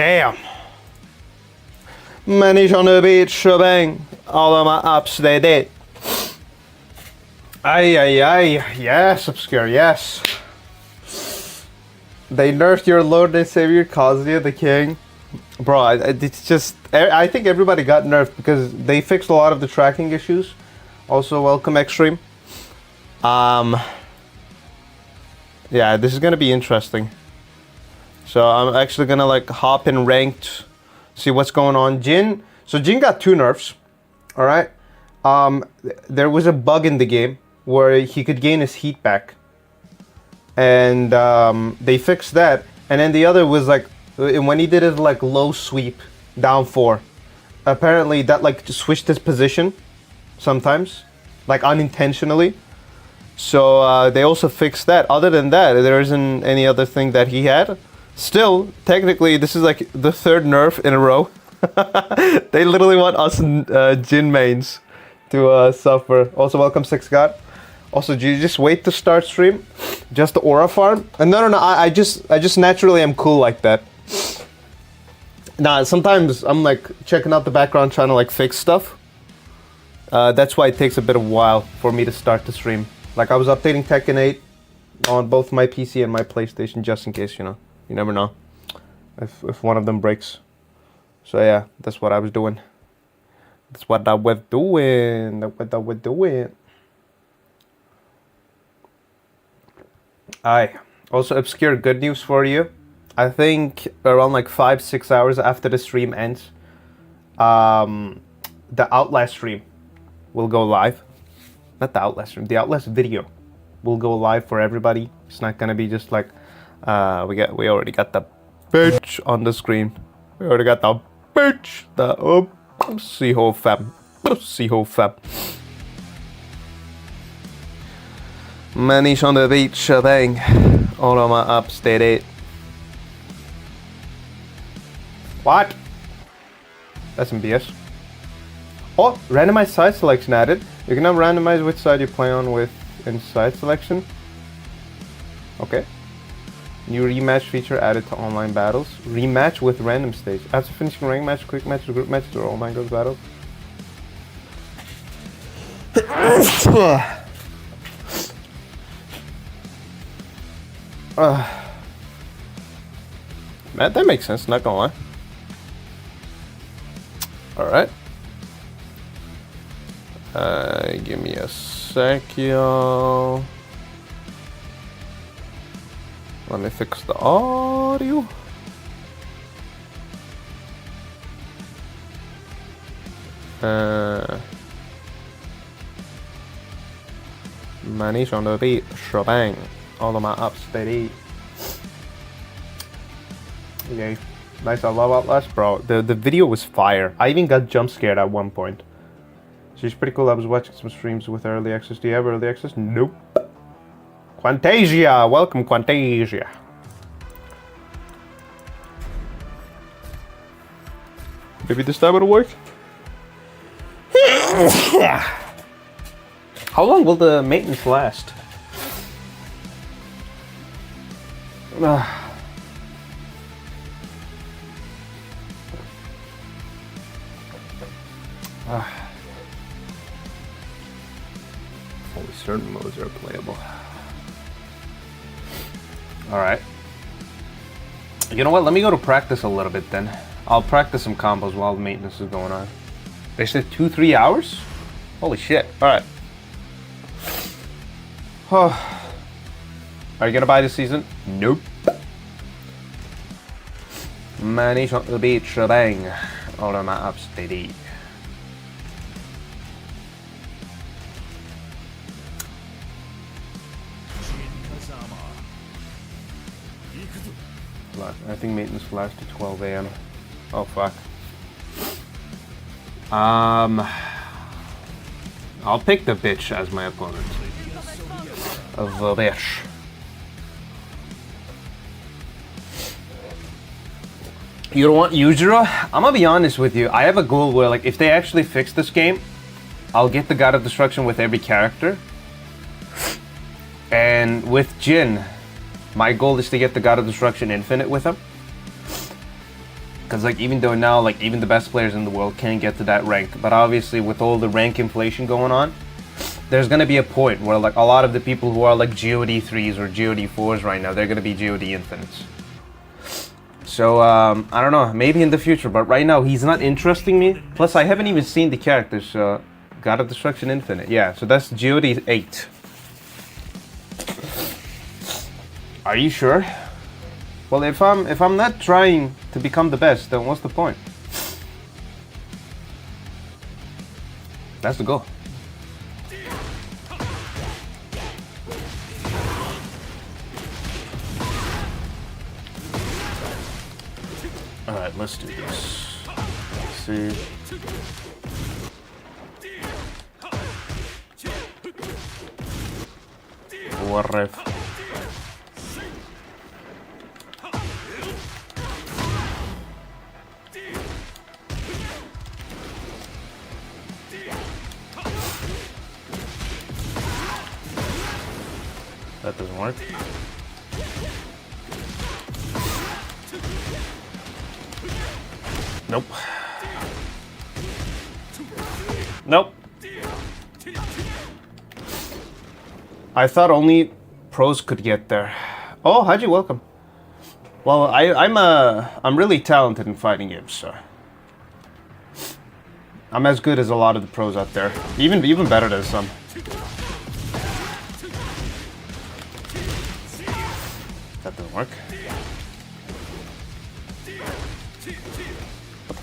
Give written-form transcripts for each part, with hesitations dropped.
Damn. Manish on the beach, shebang. All of my ups, they did. Ay. Yes, Obscure, yes. They nerfed your Lord and Savior, Kazuya the King. Bro, it's just... I think everybody got nerfed because they fixed a lot of the tracking issues. Also, welcome, Extreme. Yeah, this is gonna be interesting. So I'm actually gonna like hop in ranked, see what's going on. Jin, so Jin got 2 nerfs, all right? There was a bug in the game where he could gain his heat back. And they fixed that. And then the other was like, when he did his like low sweep, down 4, apparently that like switched his position sometimes, like unintentionally. So they also fixed that. Other than that, there isn't any other thing that he had. Still, technically, this is like the 3rd nerf in a row. They literally want us Jin mains to suffer. Also, welcome, Six God. Also, do you just wait to start stream? Just the aura farm? And no, I just naturally am cool like that. Nah, sometimes I'm like checking out the background trying to like fix stuff. That's why it takes a bit of a while for me to start the stream. Like I was updating Tekken 8 on both my PC and my PlayStation just in case, you know. You never know if one of them breaks. So yeah, that's what I was doing. That's what I was doing. Aye. Also, Obscure, good news for you. I think around like 5-6 hours after the stream ends, the Outlast stream will go live. Not the Outlast stream, the Outlast video will go live for everybody. It's not gonna be just like we already got the bitch on the screen. We already got the bitch. The see-ho fam. See-ho fam. Manish on the beach, bang. All of my ups, they did. What? That's some BS. Oh, randomized side selection added. You can now randomize which side you play on with in side selection. Okay. New rematch feature added to online battles. Rematch with random stage. After finishing rank match, quick matches, group matches, or online girls battles. Man, that makes sense, not gonna lie. Alright. Give me a sec, y'all. Let me fix the audio. Manish on the beat, shebang. All of my ups, steady. Okay, nice. I love Outlast, bro. The video was fire. I even got jump scared at one point. She's pretty cool. I was watching some streams with early access. Do you have early access? Nope. Quantasia, welcome, Quantasia. Maybe this time it'll work. How long will the maintenance last? Only certain modes are playable. Alright. You know what? Let me go to practice a little bit then. I'll practice some combos while the maintenance is going on. They said 2-3 hours? Holy shit. Alright. Are you gonna buy this season? Nope. Manish on the beach, bang. All of my ups, steady. I think maintenance will last to 12 AM. Oh fuck. I'll pick the bitch as my opponent. The bitch. You don't want Yujiro? I'm gonna be honest with you. I have a goal where, like, if they actually fix this game, I'll get the God of Destruction with every character. And with Jin, my goal is to get the God of Destruction Infinite with him. Because like even though now like even the best players in the world can't get to that rank, but obviously with all the rank inflation going on, there's gonna be a point where like a lot of the people who are like GOD 3s or GOD 4s right now, they're gonna be GOD infinites. So I don't know, maybe in the future, but right now he's not interesting me. Plus I haven't even seen the characters. So God of Destruction Infinite, yeah. So that's GOD 8. Are you sure? Well, if I'm not trying to become the best, then what's the point? That's the goal. All right, let's do this. Let's see. What if? That doesn't work. Nope. Nope. I thought only pros could get there. Oh, Haji, welcome. Well, I'm really talented in fighting games, so I'm as good as a lot of the pros out there. Even better than some. That doesn't work.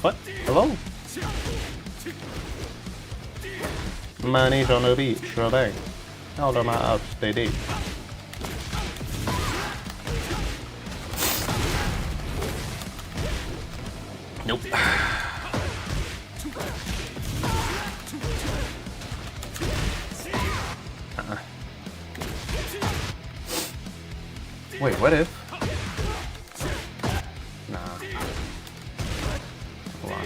What? Hello? Money's on the beach, sure thing. How do my ups they deep? Nope. Wait, what if? Nah. Hold on.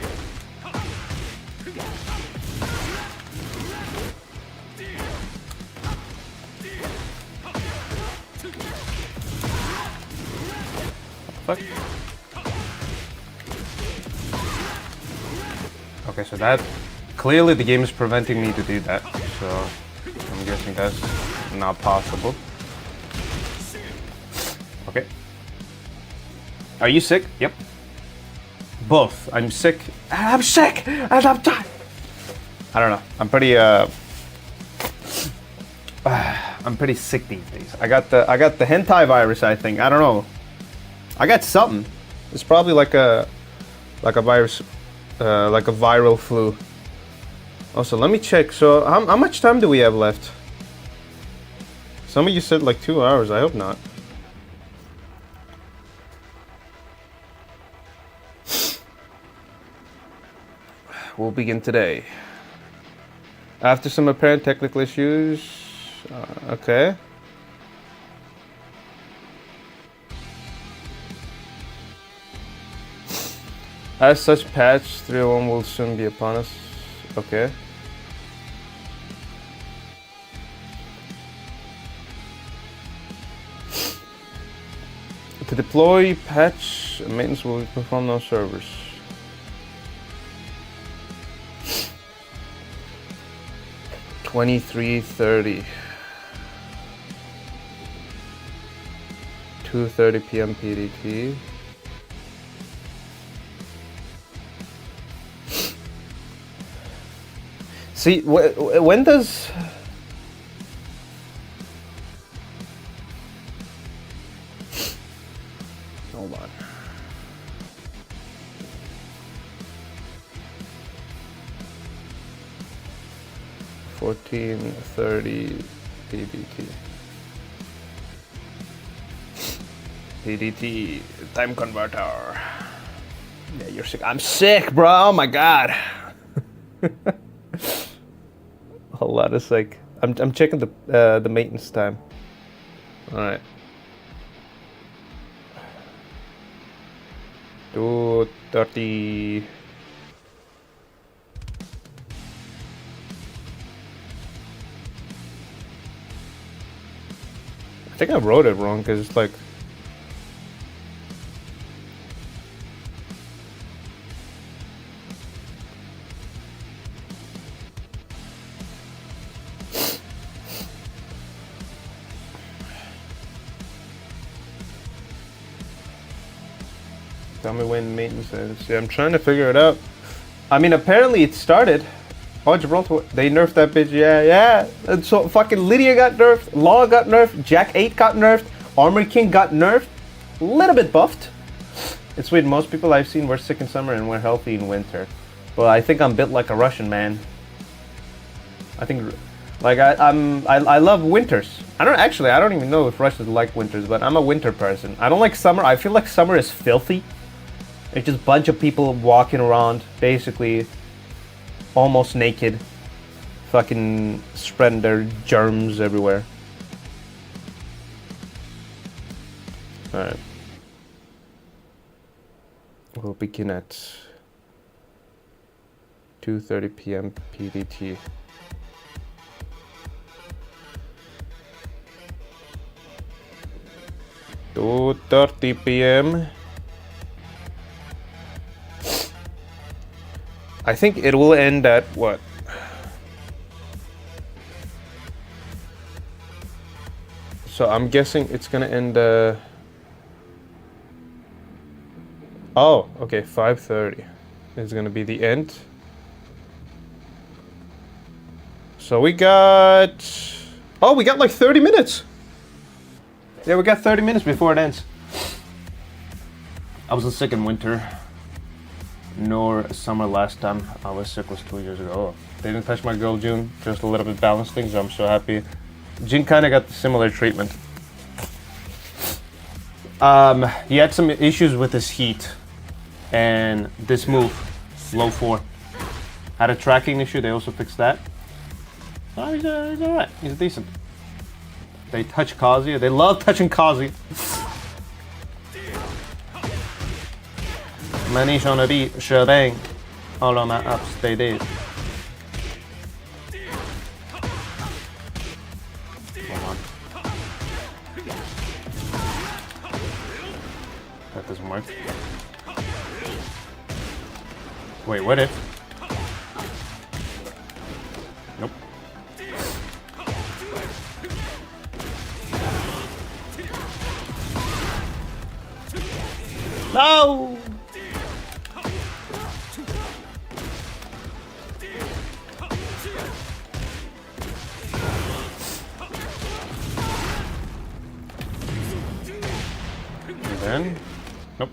What the fuck? Okay, so that clearly the game is preventing me to do that, so I'm guessing that's not possible. Okay. Are you sick? Yep. Both. I'm sick. I'm sick, and I'm tired. I don't know. I'm pretty I'm pretty sick these days. I got the hentai virus, I think. I don't know. I got something. It's probably like a virus, like a viral flu. Also, let me check. So, how much time do we have left? Some of you said like 2 hours. I hope not. We'll begin today. After some apparent technical issues. Okay. As such, patch 3.1 will soon be upon us. Okay. To deploy patch, maintenance will be performed on servers. $23:30. 2:30 p.m. PDT. See, when does... Hold on. $14:30 PDT. PDT, time converter. Yeah, you're sick. I'm sick, bro. Oh my god. A lot of sick. I'm checking the maintenance time. All right. 2:30. I think I wrote it wrong because it's like Tell me when maintenance ends. Yeah, I'm trying to figure it out. I mean, apparently it started. Oh, Gibraltar, they nerfed that bitch. Yeah. And so fucking Lidia got nerfed, Law got nerfed, Jack 8 got nerfed, Armor King got nerfed. A little bit buffed. It's weird, most people I've seen were sick in summer and were healthy in winter. But I think I'm built like a Russian, man. I think, like, I love winters. I don't even know if Russians like winters, but I'm a winter person. I don't like summer. I feel like summer is filthy. It's just a bunch of people walking around, basically almost naked, fucking spreading their germs everywhere. Alright. We'll begin at 2:30 p.m. PDT. $2:30 p.m. I think it will end at what? So I'm guessing it's gonna end. Oh, okay, 5:30 is gonna be the end. So we got. Oh, we got like 30 minutes. Yeah, we got 30 minutes before it ends. I wasn't sick in winter, nor summer last time I was sick was 2 years ago. Oh, they didn't touch my girl June, just a little bit balanced things, so I'm so happy. June kind of got the similar treatment. He had some issues with his heat and this move, low 4. Had a tracking issue, they also fixed that. Oh, he's alright, he's decent. They touch Kazuya, they love touching Kazuya. Manish on a beat, shebang. All on my ups, they did. Come on. That doesn't work. Wait, what if? Nope. No! And then, nope.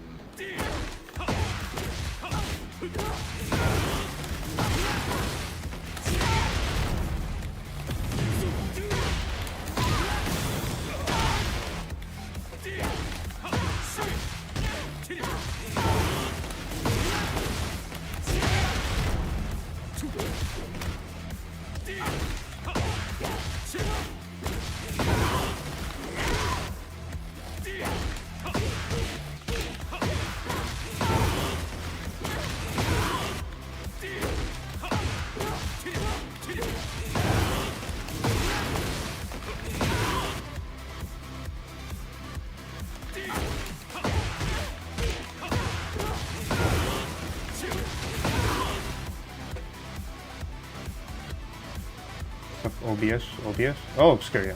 OBS? Oh, obscure, yeah.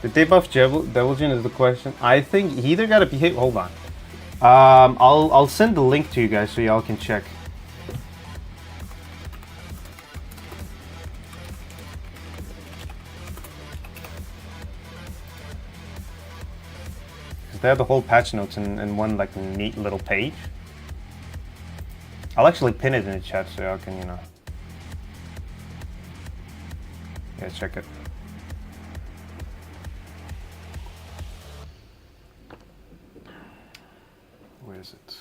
Did they buff Devilgen is the question. I think he either got a behave. Hold on. I'll send the link to you guys so y'all can check. Because they have the whole patch notes in one like neat little page. I'll actually pin it in the chat so y'all can, you know. Yeah, check it. Where is it?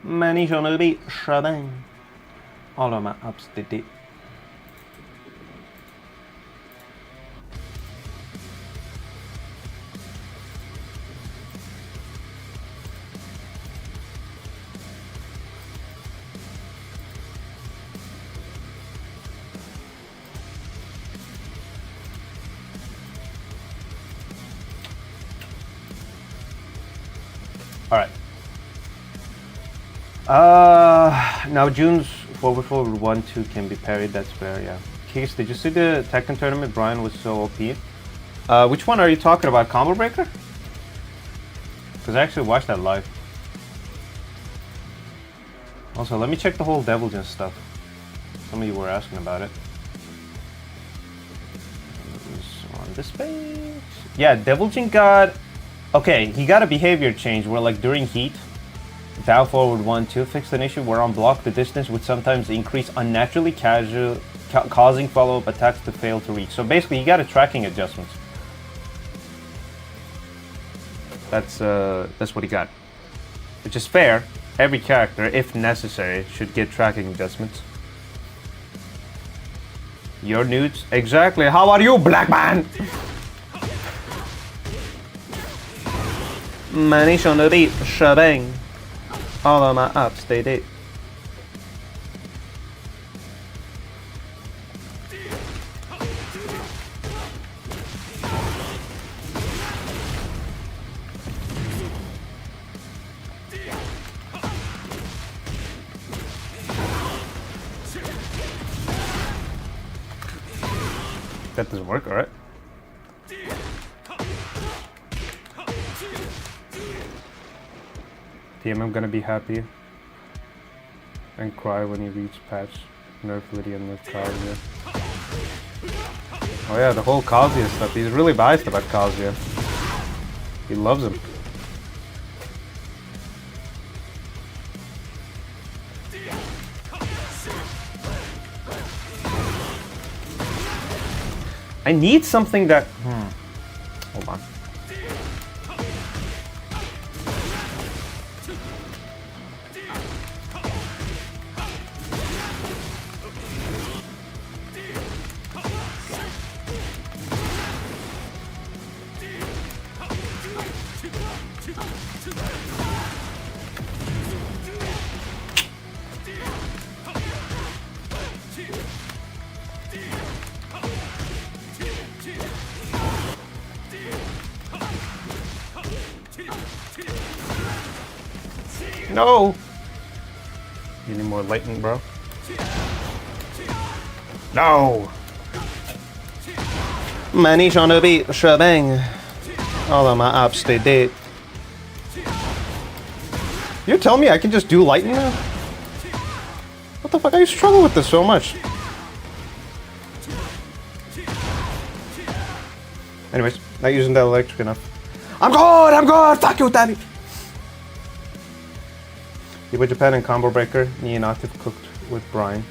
Manish on a beat, shebang. All of my ups did it. All right. Now June's forward 1-2 can be parried. That's fair. Yeah. Kix, did you see the Tekken tournament? Brian was so OP. Which one are you talking about? Combo Breaker? Because I actually watched that live. Also, let me check the whole Devil Jin stuff. Some of you were asking about it. On this page. Yeah, Devil Jin got... Okay, he got a behavior change where, like, during heat, down forward 1-2 fixed an issue where on block the distance would sometimes increase unnaturally casual, causing follow-up attacks to fail to reach. So basically, he got a tracking adjustment. That's what he got. Which is fair. Every character, if necessary, should get tracking adjustments. Your nudes? Exactly. How are you, black man? Manish on the beat, shebang. All of my ups, they did. That doesn't work, alright? I'm gonna be happy and cry when he reads patch Nerf Lidia and Nerf Kazuya. Oh yeah, the whole Kazuya stuff. He's really biased about Kazuya. He loves him. I need something that... Hold on. No! You need more lightning, bro? No! Manish on the beat, shebang. All of my ops, they did. You tell me I can just do lightning now? What the fuck? I struggle with this so much. Anyways, not using that electric enough. I'm good! Fuck you, daddy! Iba Japan and Combo Breaker, me and Atif cooked with Brian.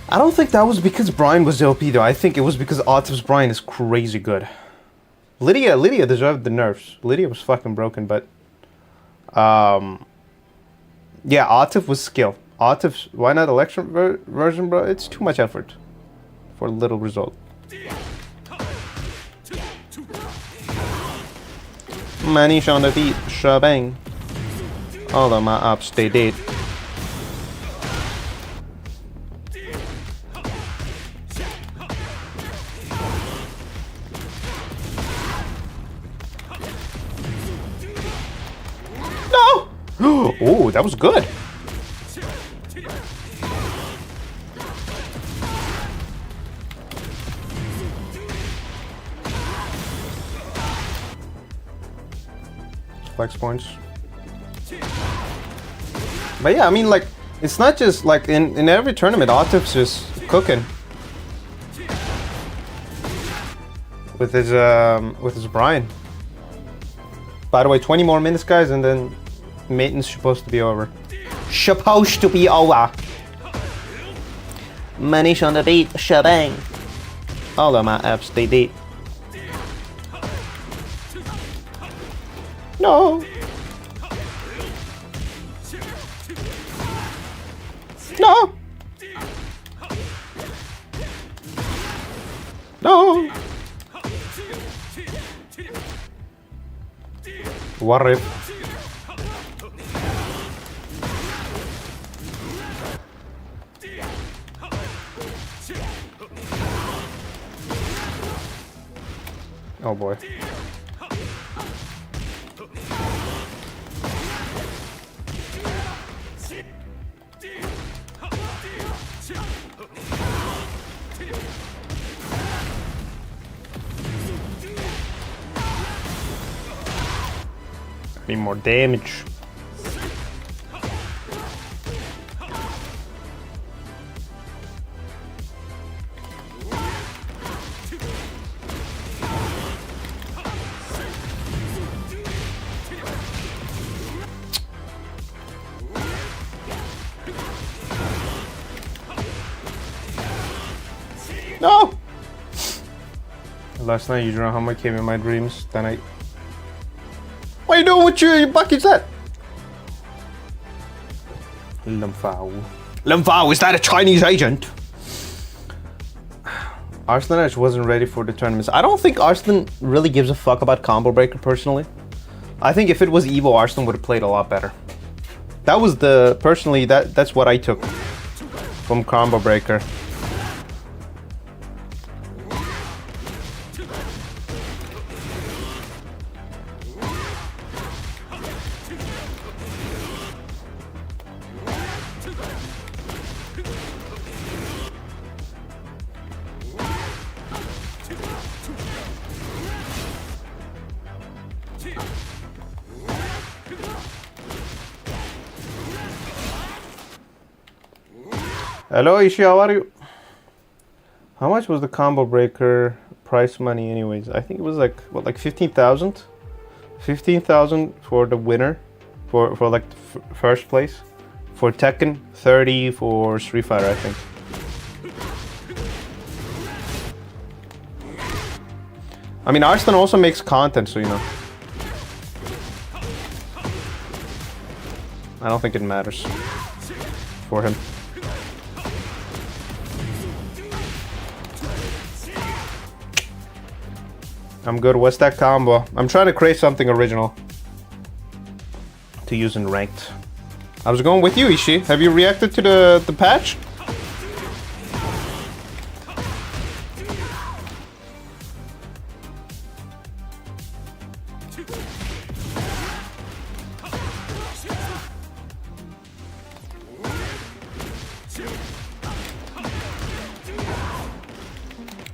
I don't think that was because Brian was OP though. I think it was because Atif's Brian is crazy good. Lidia deserved the nerfs. Lidia was fucking broken, but... yeah, Atif was skill. Atif's... Why not electric version, bro? It's too much effort for little result. Manish on the beat, shebang. All of my ops, they did. No! Oh, that was good. Flex points. But yeah, I mean, like, it's not just like in every tournament, Atif's just cooking with his Brian. By the way, 20 more minutes, guys, and then maintenance supposed to be over. Supposed to be over. Manish on the beat, shebang. All of my apps, they did. No. No! No! What if? Oh boy. Need more damage. No! Last night you drew how much came in my dreams. Then I... What are you doing with your bucket set? Lemfao. Lemfao, is that a Chinese agent? Arslan just wasn't ready for the tournaments. I don't think Arslan really gives a fuck about Combo Breaker personally. I think if it was Evo, Arslan would have played a lot better. That was the... Personally, that's what I took from Combo Breaker. Hello Ishi, how are you? How much was the Combo Breaker prize money anyways? I think it was like, what, like 15,000? 15,000 for the winner, for like the first place. For Tekken, 30 for Street Fighter, I think. I mean, Arslan also makes content, so you know. I don't think it matters for him. I'm good. What's that combo? I'm trying to create something original to use in ranked. I was going with you, Ishi. Have you reacted to the patch?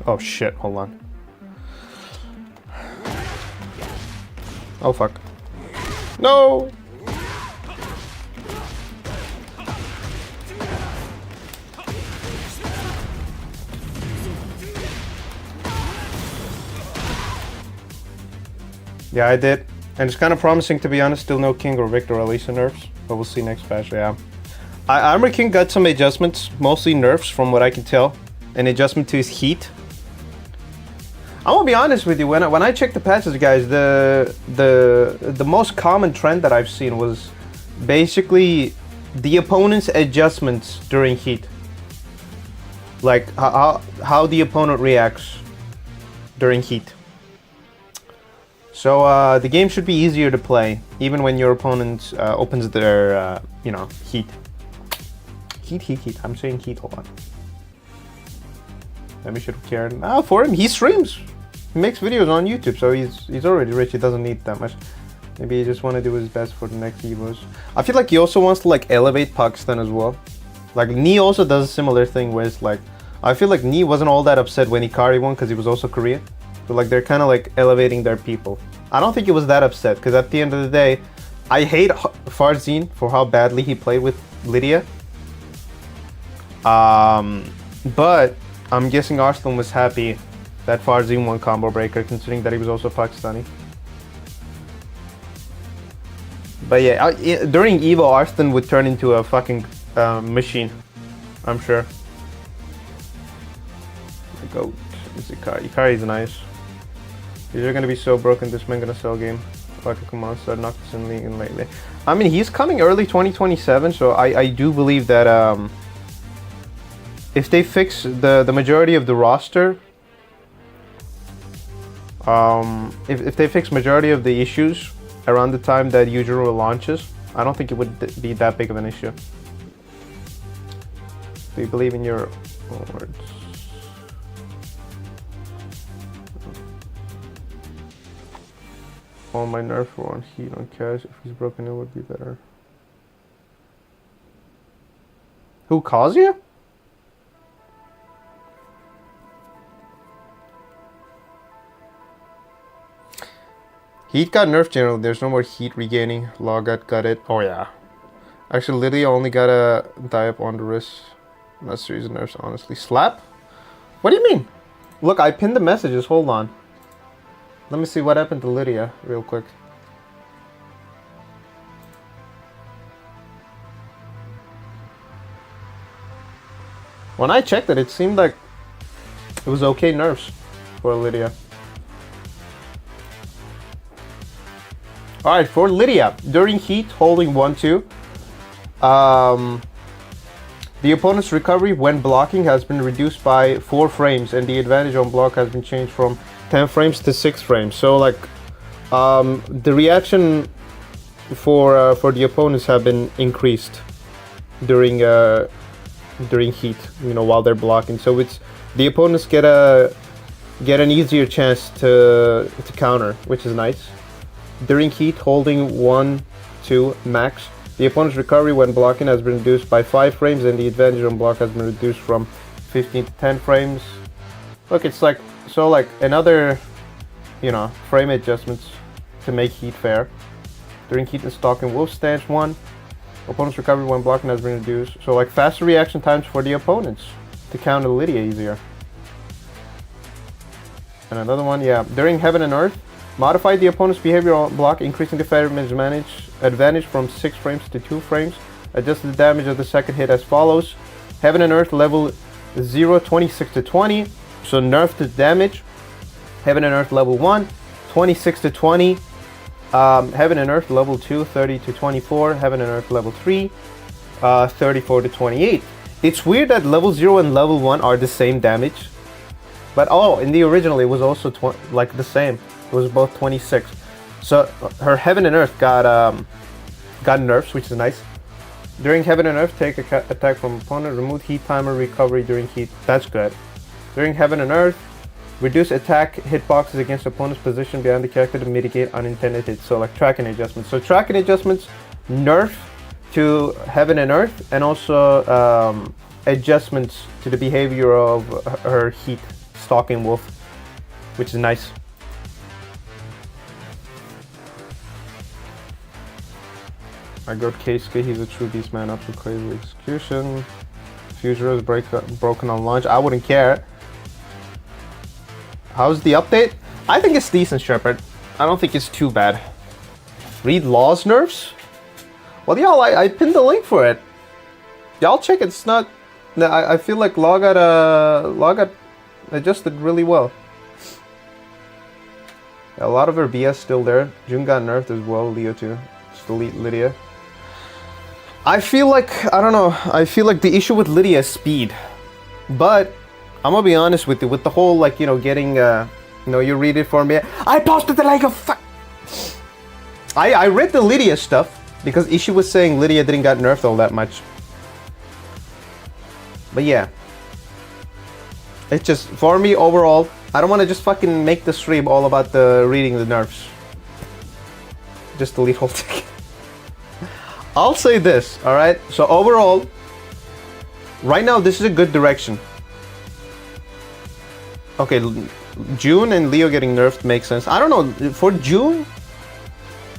Oh shit, hold on. Oh fuck. No! Yeah, I did. And it's kind of promising, to be honest. Still no King or Victor, at least in nerfs. But we'll see next patch, yeah. Armor King got some adjustments, mostly nerfs from what I can tell. An adjustment to his heat. I'm gonna be honest with you, when I checked the patches, guys, the most common trend that I've seen was basically the opponent's adjustments during heat. Like how the opponent reacts during heat. So the game should be easier to play, even when your opponent opens their, you know, heat. Heat. I'm saying heat a lot. Let me should have cared. Ah, for him, he streams. He makes videos on YouTube, so he's already rich. He doesn't need that much. Maybe he just want to do his best for the next Evos. I feel like he also wants to like elevate Pakistan as well. Like Nee also does a similar thing where it's like, I feel like Nee wasn't all that upset when Ikari won because he was also Korean. So like they're kind of like elevating their people. I don't think he was that upset because at the end of the day, I hate Farzin for how badly he played with Lidia. But I'm guessing Arslan was happy that Farzin won Combo Breaker, considering that he was also Pakistani. But yeah, during Evo, Arslan would turn into a fucking machine, I'm sure. The GOAT is Ikari. Ikari is nice. These are gonna be so broken, this man gonna sell game. Fucking come on, start knocked this in league in lately. I mean, he's coming early 2027, so I do believe that if they fix the majority of the roster, if they fix majority of the issues around the time that Yujiro launches, I don't think it would be that big of an issue. Do you believe in your words? All my nerf for on heat on cash. If he's broken, it would be better. Who calls you? Heat got nerfed generally. There's no more heat regaining. Law got it. Oh yeah. Actually, Lidia only got a die up on the wrist. Not series of nerfs, honestly. Slap? What do you mean? Look, I pinned the messages. Hold on. Let me see what happened to Lidia real quick. When I checked it, it seemed like it was okay nerfs for Lidia. Alright, for Lidia, during heat, holding 1-2, the opponent's recovery when blocking has been reduced by 4 frames, and the advantage on block has been changed from 10 frames to 6 frames. So like, the reaction for the opponents have been increased during heat, you know, while they're blocking. So it's the opponents get an easier chance to counter, which is nice. During heat, holding 1-2 max, the opponent's recovery when blocking has been reduced by 5 frames, and the advantage on block has been reduced from 15 to 10 frames. Look, it's like, so like another, you know, frame adjustments to make heat fair. During heat and stalking wolf stance 1, opponent's recovery when blocking has been reduced. So like faster reaction times for the opponents to counter Lidia easier. And another one, yeah. During Heaven and Earth, modify the opponent's behavior on block, increasing the advantage from 6 frames to 2 frames. Adjust the damage of the second hit as follows. Heaven and Earth level 0, 26 to 20. So nerf the damage. Heaven and Earth level 1, 26 to 20. Heaven and Earth level 2, 30 to 24. Heaven and Earth level 3, 34 to 28. It's weird that level 0 and level 1 are the same damage. But oh, in the original it was also like the same. It was both 26. So her Heaven and Earth got nerfs, which is nice. During Heaven and Earth, take a attack from opponent, remove heat timer recovery during heat. That's good. During Heaven and Earth, reduce attack hitboxes against opponent's position behind the character to mitigate unintended hits. So like tracking adjustments. So tracking adjustments nerf to Heaven and Earth, and also adjustments to the behavior of her heat stalking wolf, which is nice. I got Kixdig, he's a true beast man, up to crazy execution. Future is broken on launch. I wouldn't care. How's the update? I think it's decent, Shepard. I don't think it's too bad. Read Law's nerfs? Well, y'all, I pinned the link for it. Y'all check it. It's not. I feel like Law got adjusted really well. A lot of her BS still there. June got nerfed as well. Leo too. Just delete Lidia. I feel like, I don't know, I feel like the issue with Lidia is speed. But I'm gonna be honest with you, with the whole, like, you know, getting, you know, you read it for me. I posted it like a fuck. I read the Lidia stuff because Ishi was saying Lidia didn't got nerfed all that much. But yeah. It's just, for me, overall, I don't want to just fucking make the stream all about the reading the nerfs. Just delete whole thing. I'll say this, alright? So overall, right now this is a good direction. Okay, June and Leo getting nerfed makes sense. I don't know, for June,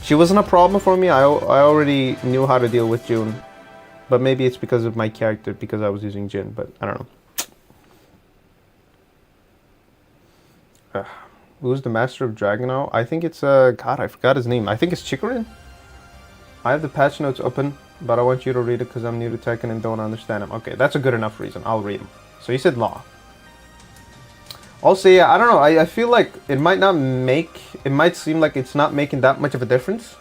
she wasn't a problem for me. I already knew how to deal with June. But maybe it's because of my character, because I was using Jin, but I don't know. Who's the Master of Dragon now? I think it's, God, I forgot his name. I think it's Chikurin? I have the patch notes open, but I want you to read it because I'm new to Tekken and don't understand them. Okay, that's a good enough reason. I'll read them. So you said Law. Also, yeah, I don't know. I feel like it might seem like it's not making that much of a difference.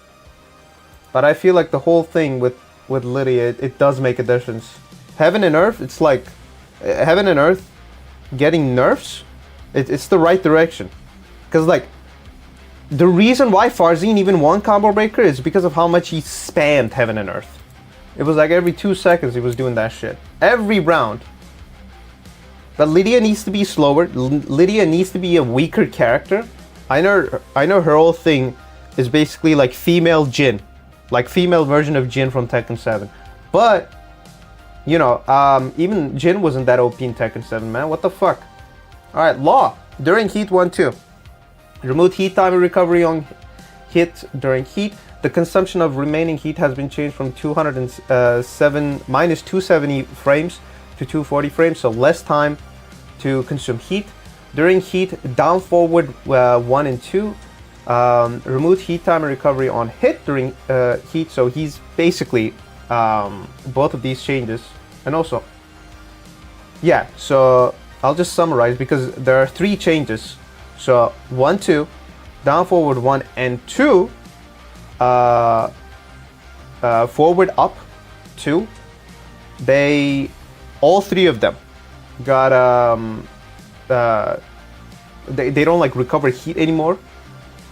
But I feel like the whole thing with Lidia, it does make a difference. Heaven and Earth, it's like, Heaven and Earth getting nerfs, it's the right direction. Because like, the reason why Farzin even won Combo Breaker is because of how much he spammed Heaven and Earth. It was like every 2 seconds he was doing that shit. Every round. But Lidia needs to be slower. Lidia needs to be a weaker character. I know her whole thing is basically like female Jin. Like female version of Jin from Tekken 7. But, you know, even Jin wasn't that OP in Tekken 7, man. What the fuck? Alright, Law. During Heat 1-2. Remove heat time and recovery on hit during heat. The consumption of remaining heat has been changed from 207 minus 270 frames to 240 frames, so less time to consume heat. During heat, down forward 1 and 2. Removed heat time and recovery on hit during heat, so he's basically both of these changes. And also, yeah, so I'll just summarize because there are 3 changes. So 1, 2, down forward 1 and 2, forward up 2. They, all 3 of them got they don't like recover heat anymore.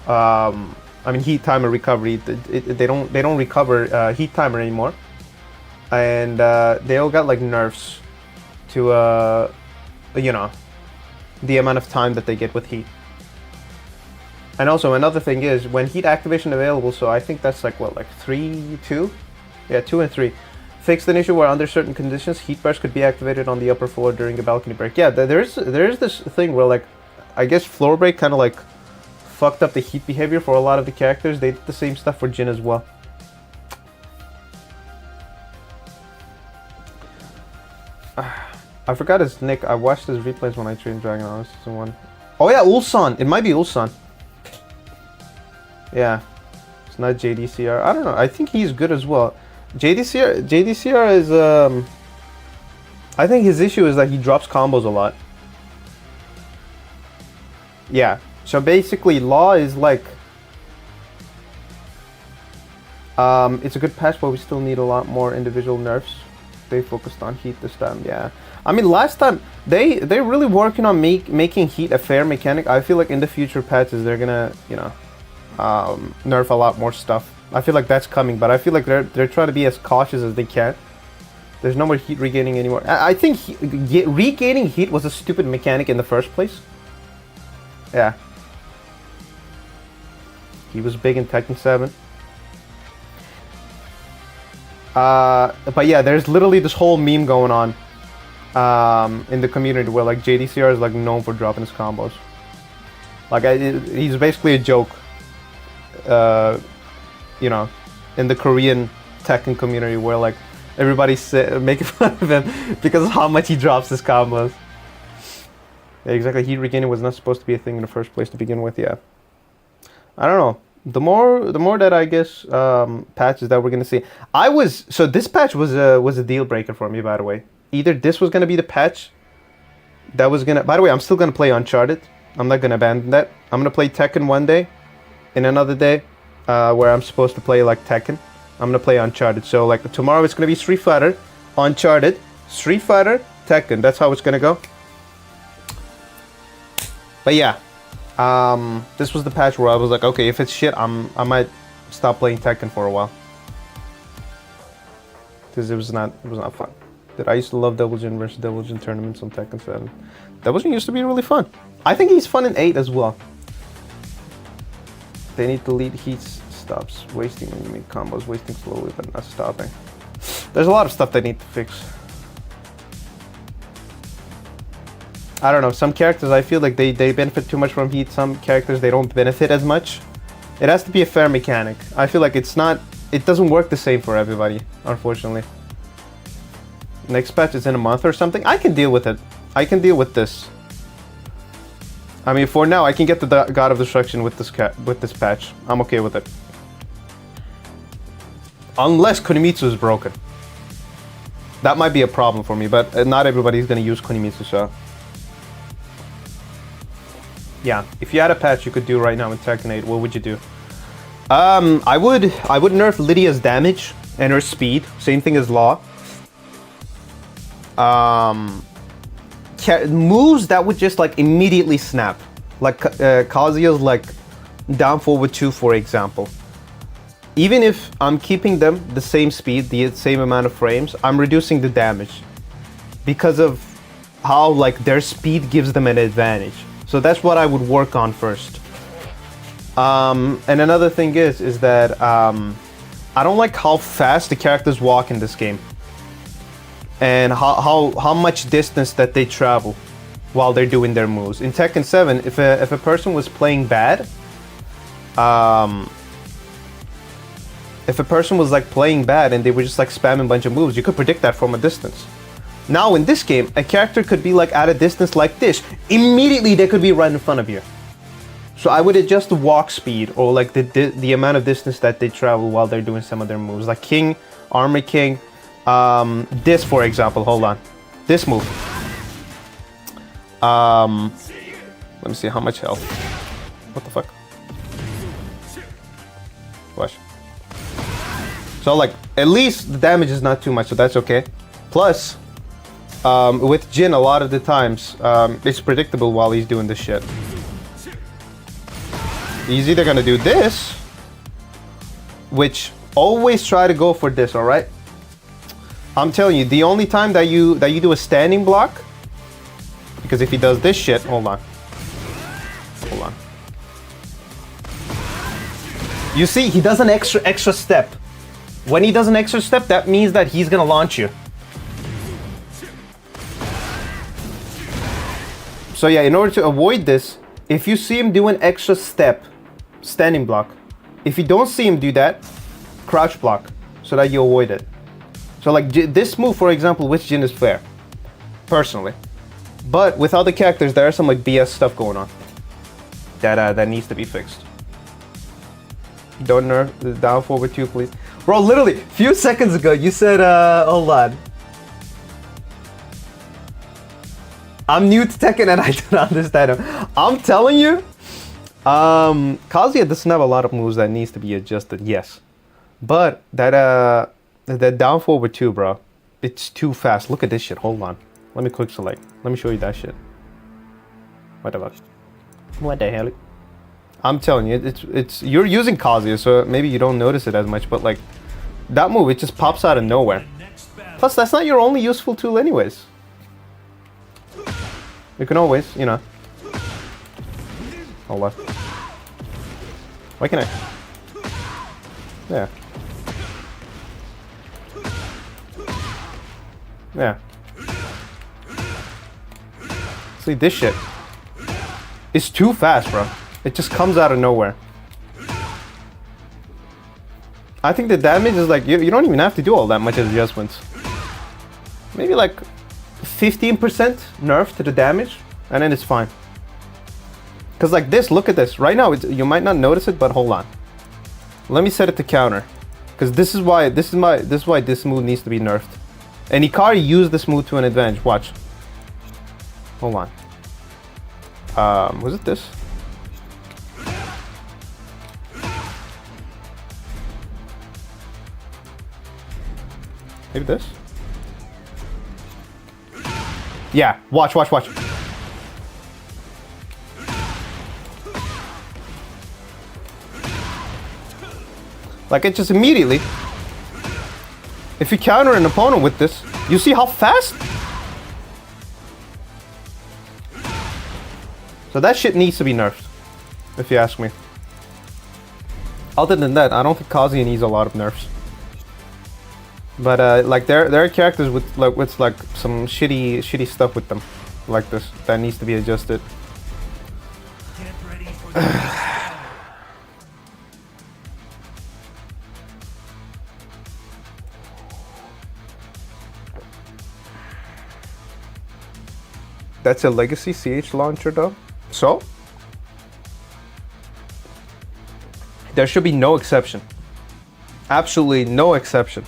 I mean heat timer recovery. They don't recover heat timer anymore, and they all got like nerfs to you know, the amount of time that they get with heat. And also another thing is when heat activation available. So I think that's like what, like 3, 2, yeah, 2 and 3. Fixed an issue where under certain conditions heat bars could be activated on the upper floor during a balcony break. Yeah, there is this thing where like, I guess floor break kind of like fucked up the heat behavior for a lot of the characters. They did the same stuff for Jin as well. I forgot his nick. I watched his replays when I trained Dragon Honor Season 1. Oh yeah, Ulsan. It might be Ulsan. Yeah. It's not JDCR. I don't know. I think he's good as well. JDCR is I think his issue is that he drops combos a lot. Yeah. So basically Law is like it's a good patch, but we still need a lot more individual nerfs. They focused on heat this time, yeah. I mean, last time they're really working on making heat a fair mechanic. I feel like in the future patches they're gonna, you know, nerf a lot more stuff. I feel like that's coming, but I feel like they're trying to be as cautious as they can. There's no more heat regaining anymore. I think regaining heat was a stupid mechanic in the first place. Yeah. He was big in Tekken 7. But yeah, there's literally this whole meme going on in the community where like JDCR is like known for dropping his combos. Like he's basically a joke, you know, in the Korean Tekken community where like everybody's making fun of him because of how much he drops his combos. Yeah, exactly. Heat regaining was not supposed to be a thing in the first place to begin with. Yeah, I don't know. The more that I guess patches that we're gonna see. So this patch was a deal breaker for me, by the way. Either this was gonna be the patch that was gonna. By the way, I'm still gonna play Uncharted. I'm not gonna abandon that. I'm gonna play Tekken one day, and another day where I'm supposed to play like Tekken, I'm gonna play Uncharted. So like tomorrow it's gonna be Street Fighter, Uncharted, Street Fighter, Tekken. That's how it's gonna go. But yeah. This was the patch where I was like, okay, if it's shit, I might stop playing Tekken for a while, because it was not fun. I used to love Double Jin versus Double Jin tournaments on Tekken 7. Double Jin used to be really fun. I think he's fun in 8 as well. They need to lead heat stops wasting when you make combos, wasting slowly but not stopping. There's a lot of stuff they need to fix. I don't know, some characters I feel like they benefit too much from heat, some characters they don't benefit as much. It has to be a fair mechanic. I feel like it doesn't work the same for everybody, unfortunately. Next patch is in a month or something. I can deal with it. I can deal with this. I mean, for now I can get the God of Destruction with this patch. I'm okay with it. Unless Kunimitsu is broken. That might be a problem for me, but not everybody's gonna use Kunimitsu, so. Yeah, if you had a patch you could do right now in Tekken 8, what would you do? I would nerf Lidia's damage and her speed. Same thing as Law. Moves that would just like immediately snap. Like Kazuya's like down forward 2, for example. Even if I'm keeping them the same speed, the same amount of frames, I'm reducing the damage. Because of how like their speed gives them an advantage. So that's what I would work on first. And another thing is that I don't like how fast the characters walk in this game, and how much distance that they travel while they're doing their moves. In Tekken 7, if a person was playing bad, If a person was like playing bad and they were just like spamming a bunch of moves, you could predict that from a distance. Now in this game, a character could be like at a distance like this. Immediately they could be right in front of you. So I would adjust the walk speed or like the amount of distance that they travel while they're doing some of their moves. Like King, Armor King, this for example, hold on. This move. Let me see how much health. What the fuck? Watch. So like, at least the damage is not too much, so that's okay. Plus, with Jin, a lot of the times, it's predictable while he's doing this shit. He's either gonna do this, which always try to go for this, alright? I'm telling you, the only time that you do a standing block, because if he does this shit, hold on. Hold on. You see, he does an extra step. When he does an extra step, that means that he's gonna launch you. So yeah, in order to avoid this, if you see him do an extra step, standing block. If you don't see him do that, crouch block, so that you avoid it. So like this move, for example, with Jin is fair, personally. But with other characters, there are some like BS stuff going on that needs to be fixed. Don't nerf the down forward 2, please. Bro, literally, a few seconds ago, you said, hold on. I'm new to Tekken and I don't understand him. I'm telling you, Kazuya doesn't have a lot of moves that needs to be adjusted, yes. But that down forward 2, bro, it's too fast. Look at this shit, hold on. Let me quick select. Let me show you that shit. What the fuck? What the hell? I'm telling you, it's you're using Kazuya, so maybe you don't notice it as much, but like that move, it just pops out of nowhere. Plus, that's not your only useful tool anyways. You can always, you know. Hold on. Why can't I? Yeah. Yeah. See, this shit. It's too fast, bro. It just comes out of nowhere. I think the damage is like, you don't even have to do all that much adjustments. Maybe like 15% nerf to the damage, and then it's fine. Cause like this, look at this. Right now, you might not notice it, but hold on. Let me set it to counter. Cause this is why this move needs to be nerfed. And Ikari used this move to an advantage. Watch. Hold on. Was it this? Maybe this? Yeah, watch. Like it just immediately. If you counter an opponent with this, you see how fast? So that shit needs to be nerfed, if you ask me. Other than that, I don't think Kazuya needs a lot of nerfs. But like there are characters with like some shitty stuff with them, like this, that needs to be adjusted. That's a legacy CH launcher though. So there should be no exception. Absolutely no exception.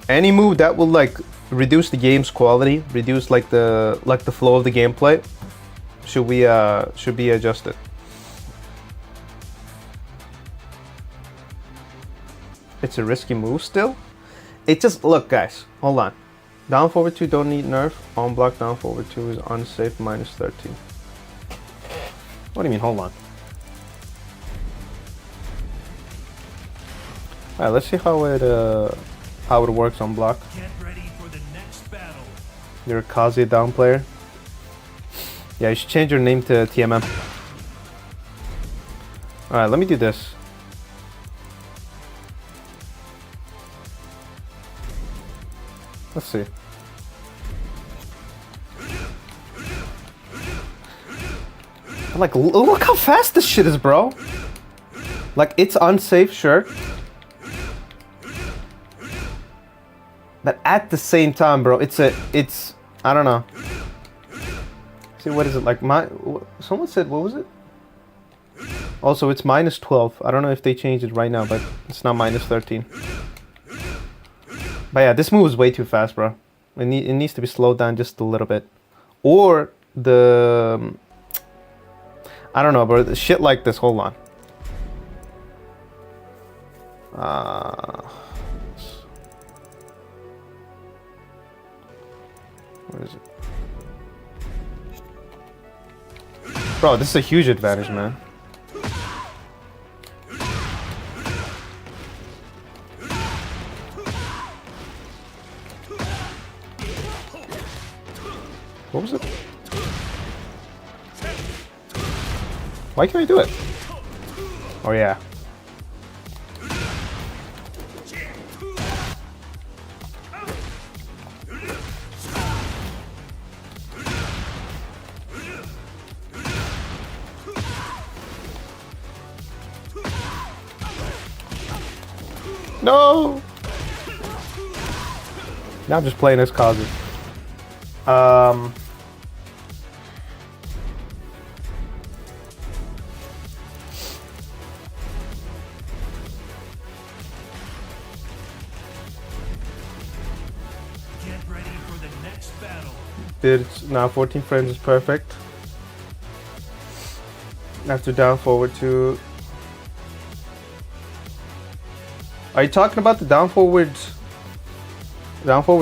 Any move that will like reduce the game's quality, reduce like the flow of the gameplay, should be adjusted. It's a risky move still. It just, look guys, hold on. Down forward 2 don't need nerf. On block down forward 2 is unsafe -13. What do you mean, hold on? Alright, let's see how it works on block. Get ready for the next battle. You're a Kazuya down player. Yeah, you should change your name to TMM. Alright, let me do this. Let's see. Like, look how fast this shit is, bro. Like, it's unsafe, sure. But at the same time, bro, it's I don't know. See, what is it like? Someone said, what was it? Also, it's minus 12. I don't know if they changed it right now, but it's not minus 13. But yeah, this move is way too fast, bro. It needs to be slowed down just a little bit. Or the... I don't know, bro. Shit like this. Hold on. Where is it? Bro, this is a huge advantage, man. What was it? Why can't I do it? Oh yeah. No! Now I'm just playing as Kazi. It's now 14 frames is perfect. After down forward 2. Are you talking about the down forward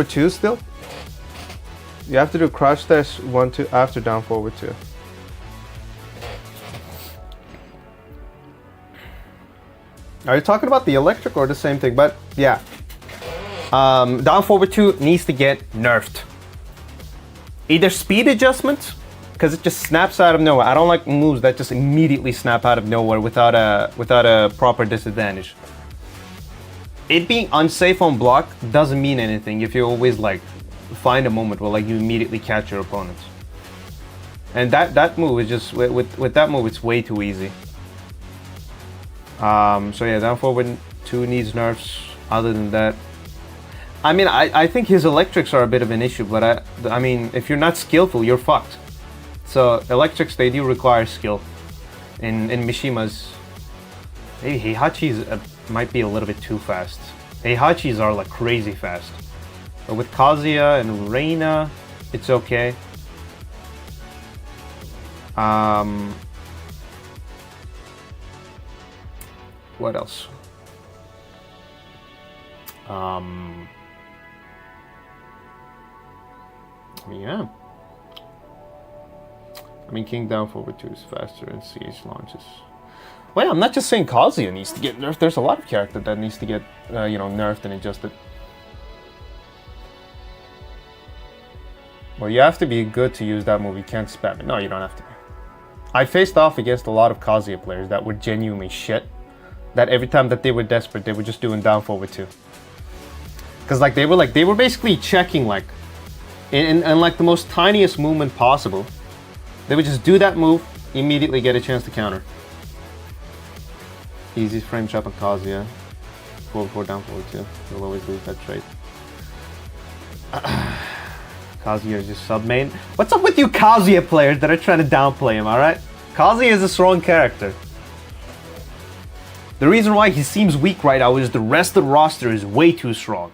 2 still? You have to do crouch dash 1 2 after down forward 2. Are you talking about the electric or the same thing? But yeah, down forward 2 needs to get nerfed. Either speed adjustment, because it just snaps out of nowhere. I don't like moves that just immediately snap out of nowhere without a proper disadvantage. It being unsafe on block doesn't mean anything if you always like find a moment where like you immediately catch your opponents. And that move is just with that move it's way too easy. So yeah, down forward 2 needs nerfs. Other than that, I mean, I think his electrics are a bit of an issue, but I mean, if you're not skillful, you're fucked. So electrics, they do require skill. In Mishima's, Heihachis might be a little bit too fast. Heihachis are like crazy fast. But with Kazuya and Reina, it's okay. What else? Yeah. I mean, King down forward 2 is faster and CH launches. Well, yeah, I'm not just saying Kazuya needs to get nerfed. There's a lot of character that needs to get, nerfed and adjusted. Well, you have to be good to use that move. You can't spam it. No, you don't have to be. I faced off against a lot of Kazuya players that were genuinely shit. That every time that they were desperate, they were just doing down forward 2. Because they were basically checking like, in like the most tiniest movement possible. They would just do that move, immediately get a chance to counter. Easy frame trap on Kazuya. Forward 4, down forward 2. You'll always lose that trait. Kazuya is just sub main. What's up with you Kazuya players that are trying to downplay him, alright? Kazuya is a strong character. The reason why he seems weak right now is the rest of the roster is way too strong.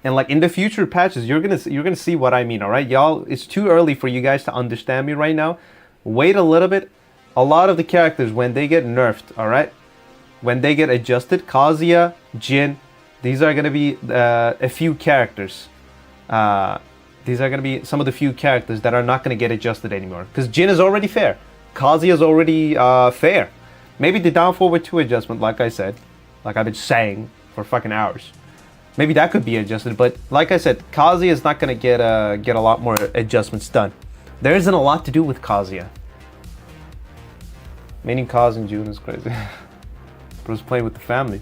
And like in the future patches, you're gonna see what I mean, all right, y'all. It's too early for you guys to understand me right now. Wait a little bit. A lot of the characters, when they get nerfed, all right, when they get adjusted, Kazuya, Jin, these are gonna be a few characters. These are gonna be some of the few characters that are not gonna get adjusted anymore. Because Jin is already fair. Kazuya is already fair. Maybe the down forward 2 adjustment, like I said, like I've been saying for fucking hours. Maybe that could be adjusted, but like I said, Kazuya is not gonna get a lot more adjustments done. There isn't a lot to do with Kazuya. Meaning Kaz in June is crazy. Bro's playing with the family.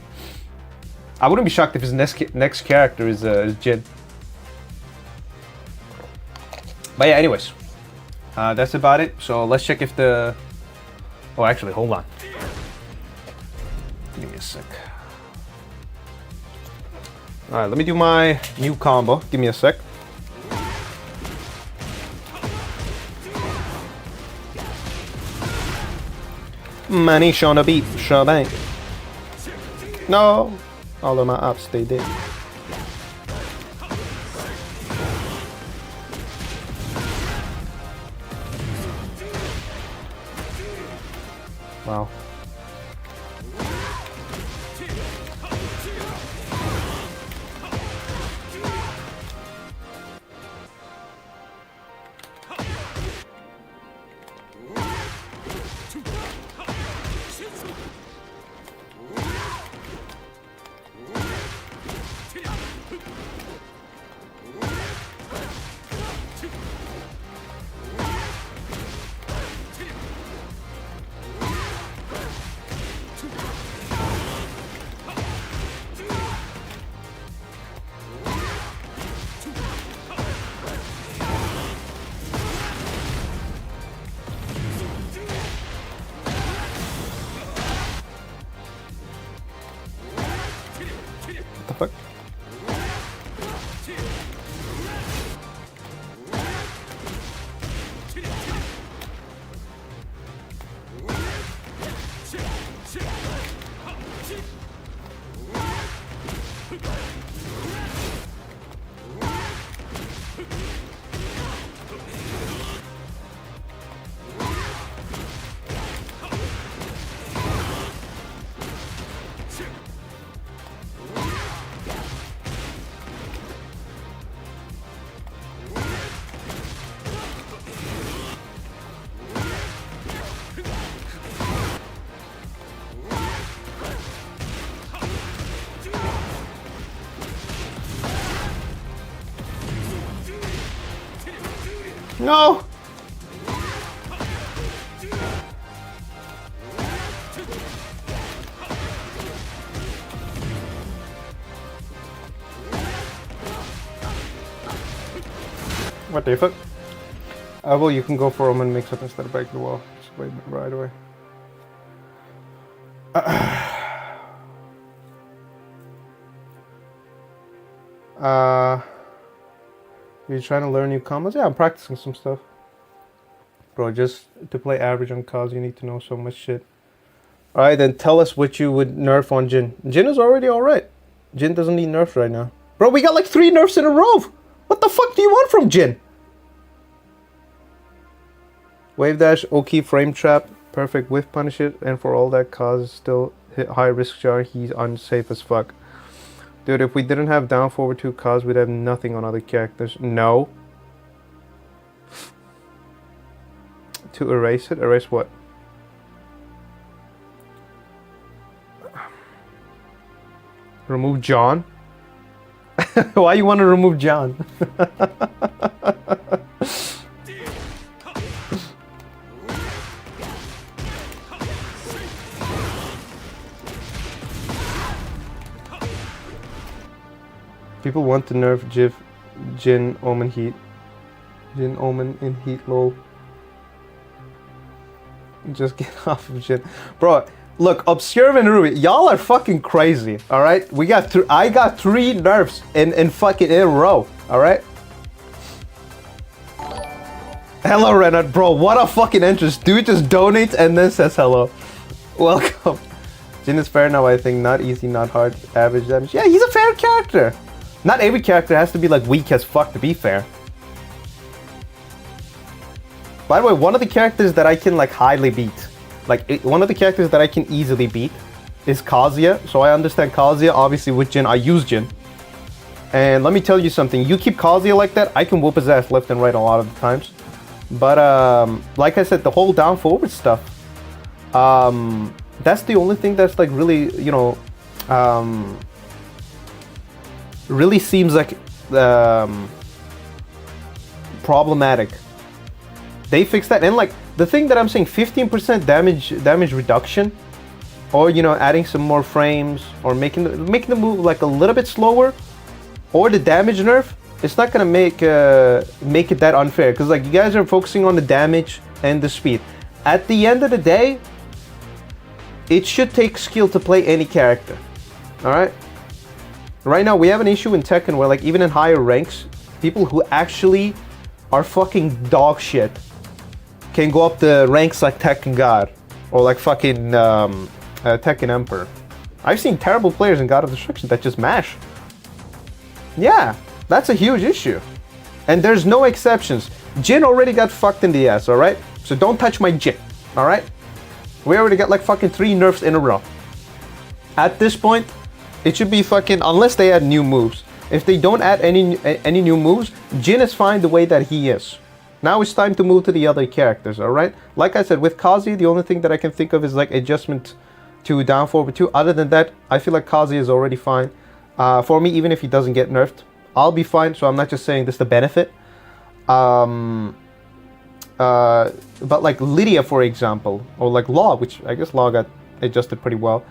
I wouldn't be shocked if his next character is Jin. But yeah, anyways, that's about it. So let's check if the. Oh, actually, hold on. Give me a sec. All right, let me do my new combo. Give me a sec. Money on the beat, shebang. No, all of my ops they did. Wow. The fuck? No! What the fuck? Well, you can go for Omen mix up instead of break the wall. Just wait right away. You're trying to learn new combos? Yeah, I'm practicing some stuff. Bro, just to play average on cause, you need to know so much shit. Alright, then tell us what you would nerf on Jin. Jin is already alright. Jin doesn't need nerfs right now. Bro, we got like 3 nerfs in a row! What the fuck do you want from Jin? Wave dash, OK frame trap, perfect whiff punish it, and for all that cause still hit high risk jar, he's unsafe as fuck. Dude, if we didn't have down forward 2 cause, we'd have nothing on other characters. No. To erase it? Erase what? Remove John? Why you want to remove John? People want to nerf Jin, Omen, Heat. Jin, Omen, in Heat, lol. Just get off of Jin. Bro, look, Obscure and Ruby, y'all are fucking crazy, alright? I got 3 nerfs in a row, alright? Hello, Renard, bro, what a fucking interest. Dude just donates and then says hello. Welcome. Jin is fair now, I think. Not easy, not hard. Average damage. Yeah, he's a fair character. Not every character has to be like weak as fuck to be fair. By the way, one of the characters that I can like highly beat, one of the characters that I can easily beat is Kazuya. So I understand Kazuya. Obviously with Jin, I use Jin. And let me tell you something. You keep Kazuya like that, I can whoop his ass left and right a lot of the times. But like I said, the whole down forward stuff, that's the only thing that's like really, you know, really seems like problematic. They fixed that, and like the thing that I'm saying, 15% damage reduction, or you know, adding some more frames, or making the move like a little bit slower, or the damage nerf. It's not gonna make it that unfair, because like you guys are focusing on the damage and the speed. At the end of the day, it should take skill to play any character. All right. Right now, we have an issue in Tekken where, like, even in higher ranks, people who actually are fucking dog shit can go up the ranks like Tekken God or like fucking Tekken Emperor. I've seen terrible players in God of Destruction that just mash. Yeah, that's a huge issue. And there's no exceptions. Jin already got fucked in the ass, alright? So don't touch my Jin, alright? We already got like fucking 3 nerfs in a row. At this point, it should be fucking, unless they add new moves. If they don't add any new moves, Jin is fine the way that he is. Now it's time to move to the other characters, alright? Like I said, with Kazi, the only thing that I can think of is like adjustment to down forward 2. Other than that, I feel like Kazi is already fine. For me, even if he doesn't get nerfed, I'll be fine, so I'm not just saying this to benefit. But like Lidia, for example, or like Law, which I guess Law got adjusted pretty well,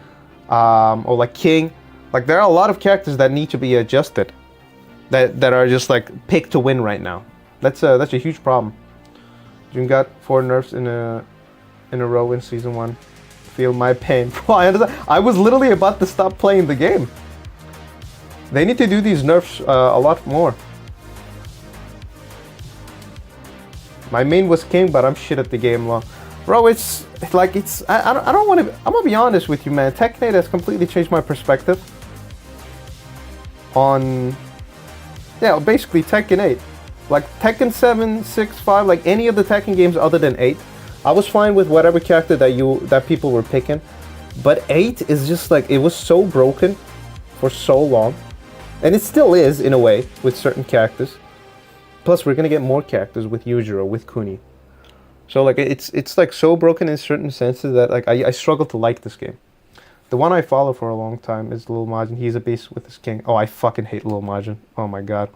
or like King, like there are a lot of characters that need to be adjusted, that are just like picked to win right now. That's a huge problem. Jun got 4 nerfs in a row in season 1. Feel my pain. I was literally about to stop playing the game. They need to do these nerfs a lot more. My main was King, but I'm shit at the game, Law. Bro, it's like, I don't want to, I'm gonna be honest with you, man. Tekken 8 has completely changed my perspective on, yeah, basically Tekken 8. Like Tekken 7, 6, 5, like any of the Tekken games other than 8, I was fine with whatever character that people were picking. But 8 is just like, it was so broken for so long. And it still is, in a way, with certain characters. Plus, we're gonna get more characters with Yujiro, with Kuni. So like, it's like so broken in certain senses that like I struggle to like this game. The one I follow for a long time is Lil Majin. He's a beast with his King. Oh, I fucking hate Lil Majin. Oh my god.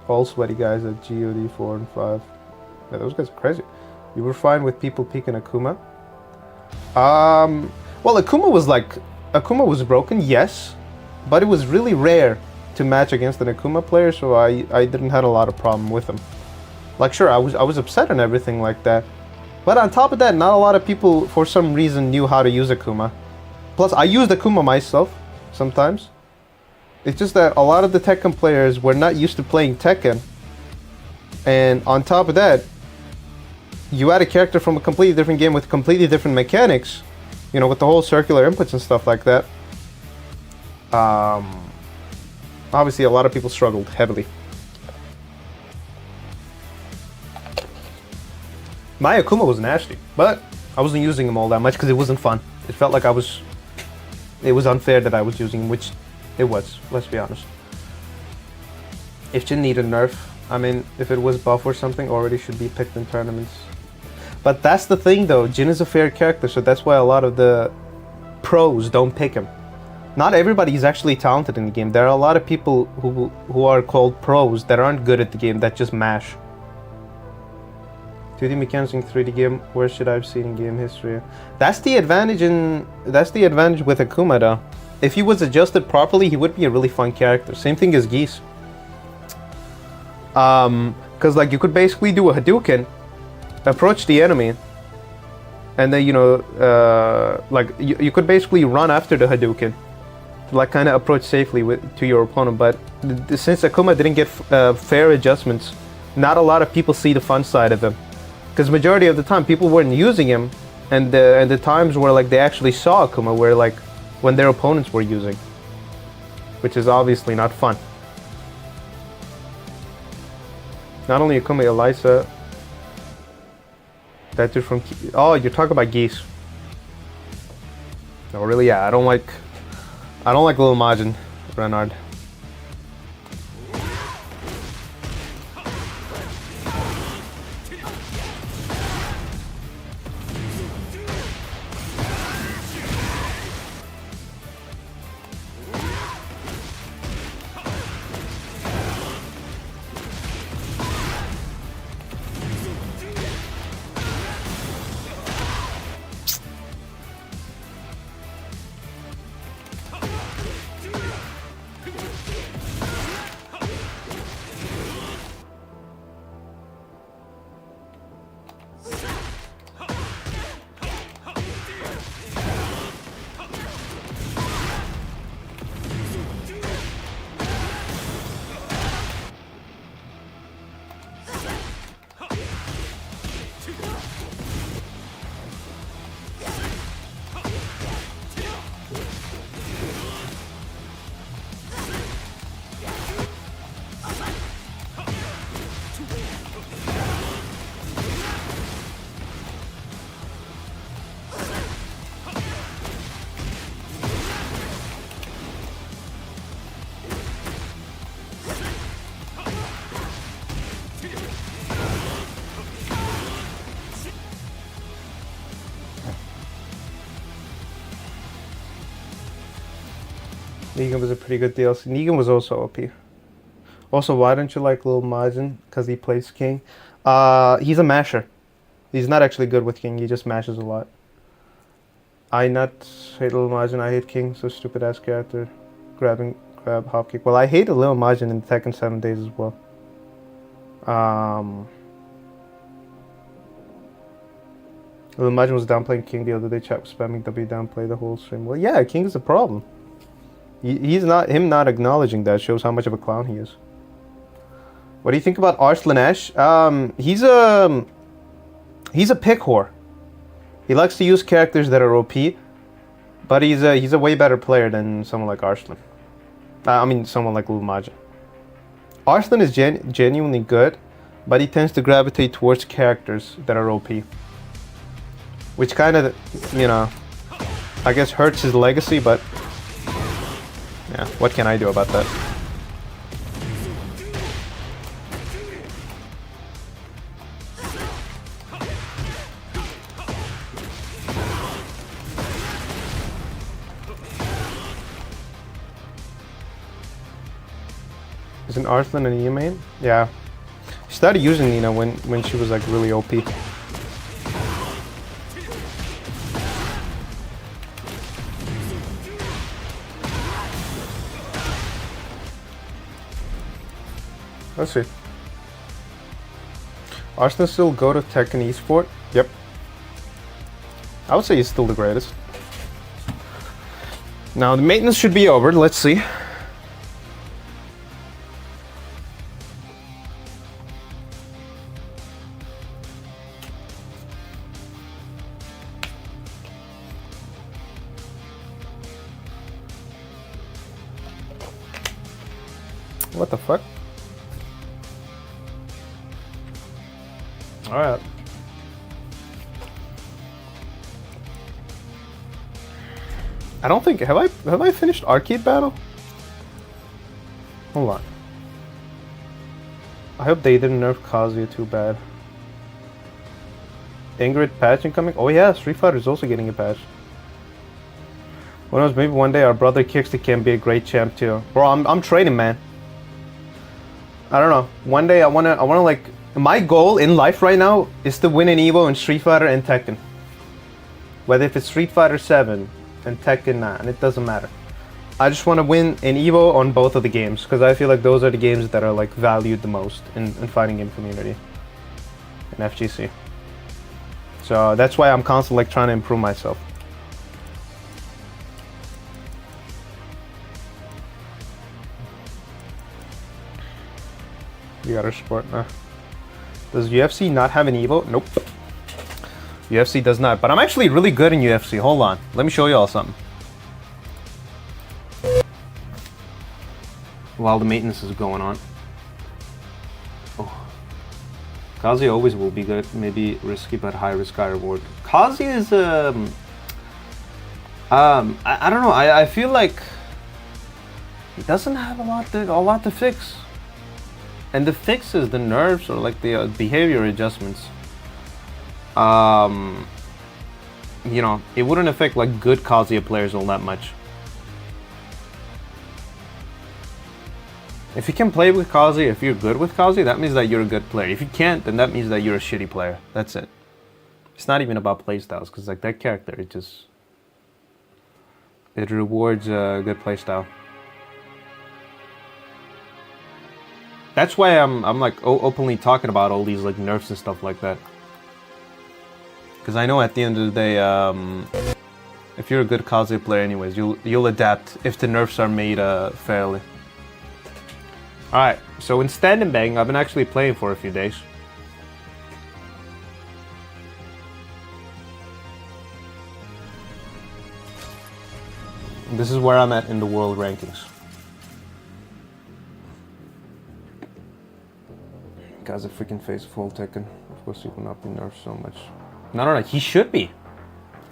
All sweaty guys at GOD 4 and 5. Yeah, those guys are crazy. You were fine with people picking Akuma? Well, Akuma was broken, yes, but it was really rare to match against an Akuma player, so I didn't have a lot of problem with him. Like, sure, I was upset and everything like that, but on top of that, not a lot of people for some reason knew how to use Akuma. Plus, I used Akuma myself sometimes. It's just that a lot of the Tekken players were not used to playing Tekken, and on top of that, you add a character from a completely different game with completely different mechanics, you know, with the whole circular inputs and stuff like that. Obviously, a lot of people struggled heavily. My Akuma was nasty, but I wasn't using him all that much because it wasn't fun. It felt like it was unfair that I was using him, which it was, let's be honest. If Jin needed nerf, I mean, if it was buff or something, already should be picked in tournaments. But that's the thing though, Jin is a fair character, so that's why a lot of the pros don't pick him. Not everybody is actually talented in the game. There are a lot of people who are called pros that aren't good at the game, that just mash. 2D mechanics in 3D game, where should I have seen in game history? That's the advantage with Akuma though. If he was adjusted properly, he would be a really fun character. Same thing as Geese. Cause like you could basically do a Hadouken, approach the enemy, and then, you know, like you could basically run after the Hadouken to like kind of approach safely to your opponent. But since Akuma didn't get fair adjustments, not a lot of people see the fun side of him. Because majority of the time people weren't using him, and the times where like they actually saw Akuma were like when their opponents were using, which is obviously not fun. Not only Akuma, Elisa. That dude from... Oh, you're talking about Geese. No, really, yeah, I don't like Lil Majin, Renard. Negan was a pretty good DLC. Negan was also OP. Also, why don't you like Lil Majin? Because he plays King. He's a masher. He's not actually good with King. He just mashes a lot. I not hate Lil Majin. I hate King. So stupid ass character. Grab hop kick. Well, I hated Lil Majin in Tekken 7 Days as well. Lil Majin was downplaying King the other day. Chat was spamming W downplay the whole stream. Well, yeah, King is a problem. He's not. Him not acknowledging that shows how much of a clown he is. What do you think about Arslan Ash? He's a pick whore. He likes to use characters that are OP, but he's a way better player than someone like Arslan. I mean, someone like Lil Majin. Arslan is genuinely good, but he tends to gravitate towards characters that are OP, which kind of, you know, I guess hurts his legacy. But yeah, what can I do about that? Isn't Arslan an Nina main? Yeah. She started using Nina when she was like really OP. Let's see. Arslan still go to Tekken Esport? Yep. I would say he's still the greatest. Now the maintenance should be over. Let's see. What the fuck? Alright. I don't think have I finished Arcade Battle? Hold on. I hope they didn't nerf Kazuya too bad. Ingrid patch incoming? Oh yeah, Street Fighter is also getting a patch. Who knows, maybe one day our brother Kixdig can be a great champ too. Bro, I'm training, man. I don't know. One day I wanna like, my goal in life right now is to win an Evo in Street Fighter and Tekken. Whether if it's Street Fighter 7 and Tekken 9, it doesn't matter. I just want to win an Evo on both of the games because I feel like those are the games that are like valued the most in fighting game community in FGC. So that's why I'm constantly like trying to improve myself. You got our support now. Does UFC not have an Evo? Nope. UFC does not, but I'm actually really good in UFC. Hold on. Let me show you all something. While the maintenance is going on. Oh. Kazuya always will be good. Maybe risky, but high risk, high reward. Kazuya is, I don't know. I feel like he doesn't have a lot to fix. And the fixes, the nerfs, or like the behavior adjustments, you know, it wouldn't affect like good Kazuya players all that much. If you can play with Kazuya, if you're good with Kazuya, that means that you're a good player. If you can't, then that means that you're a shitty player. That's it. It's not even about playstyles, because like that character, it rewards a good playstyle. That's why I'm like openly talking about all these like nerfs and stuff like that. Because I know at the end of the day, if you're a good Kazuya player anyways, you'll adapt if the nerfs are made fairly. Alright, so in Stand and Bang, I've been actually playing for a few days. This is where I'm at in the world rankings. Guys, a freaking face full Tekken. Of course, he will not be nerfed so much. No, he should be.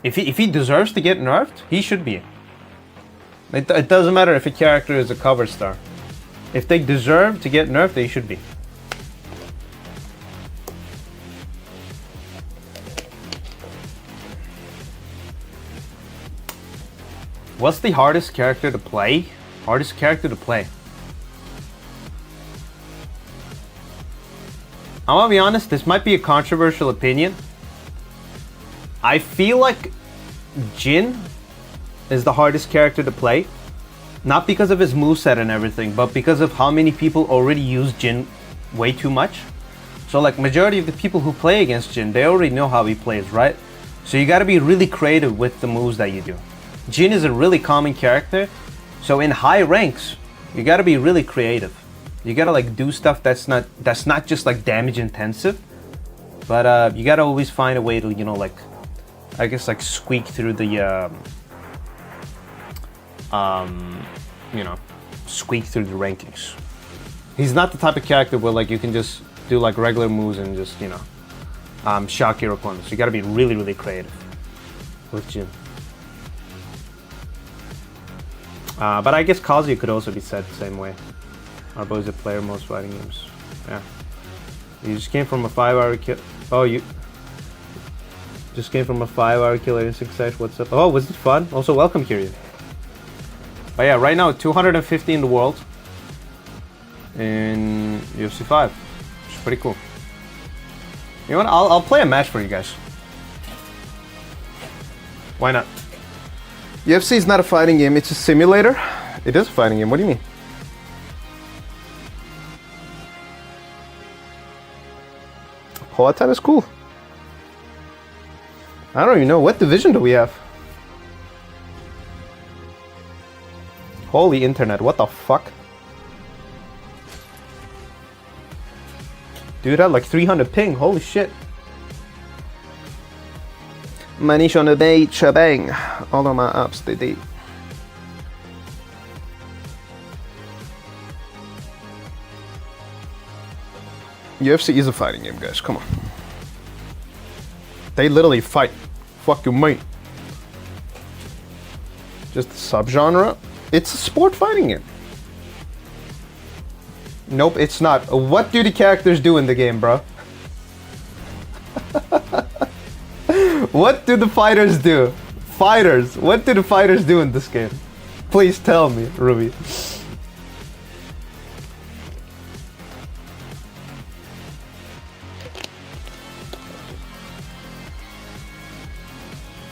If he deserves to get nerfed, he should be. It doesn't matter if a character is a cover star. If they deserve to get nerfed, they should be. What's the hardest character to play? Hardest character to play. I'm gonna be honest, this might be a controversial opinion. I feel like Jin is the hardest character to play. Not because of his moveset and everything, but because of how many people already use Jin way too much. So like majority of the people who play against Jin, they already know how he plays, right? So you gotta be really creative with the moves that you do. Jin is a really common character, so in high ranks, you gotta be really creative. You gotta like do stuff that's not just like damage intensive, but you gotta always find a way to, you know, like, I guess like squeak through the, you know, squeak through the rankings. He's not the type of character where like you can just do like regular moves and just, you know, shock your opponents. You gotta be really, really creative with Jin. But I guess Kazuya could also be said the same way. Our boy's a player most fighting games. Yeah. You just came from a 5-hour kill. Oh, you just came from a 5-hour kill in 6 seconds. What's up? Oh, was it fun? Also, welcome, Kiryu. But yeah, right now 250 in the world in UFC 5. Which is pretty cool. You know what? I'll play a match for you guys. Why not? UFC is not a fighting game. It's a simulator. It is a fighting game. What do you mean? Poatan is cool. I don't even know. What division do we have? Holy internet, what the fuck? Dude had like 300 ping, holy shit. Manish on the day, shabang. All of my apps, they did. UFC is a fighting game, guys, come on. They literally fight. Fuck you, mate. Just a subgenre. It's a sport fighting game. Nope, it's not. What do the characters do in the game, bro? What do the fighters do? Fighters, what do the fighters do in this game? Please tell me, Ruby.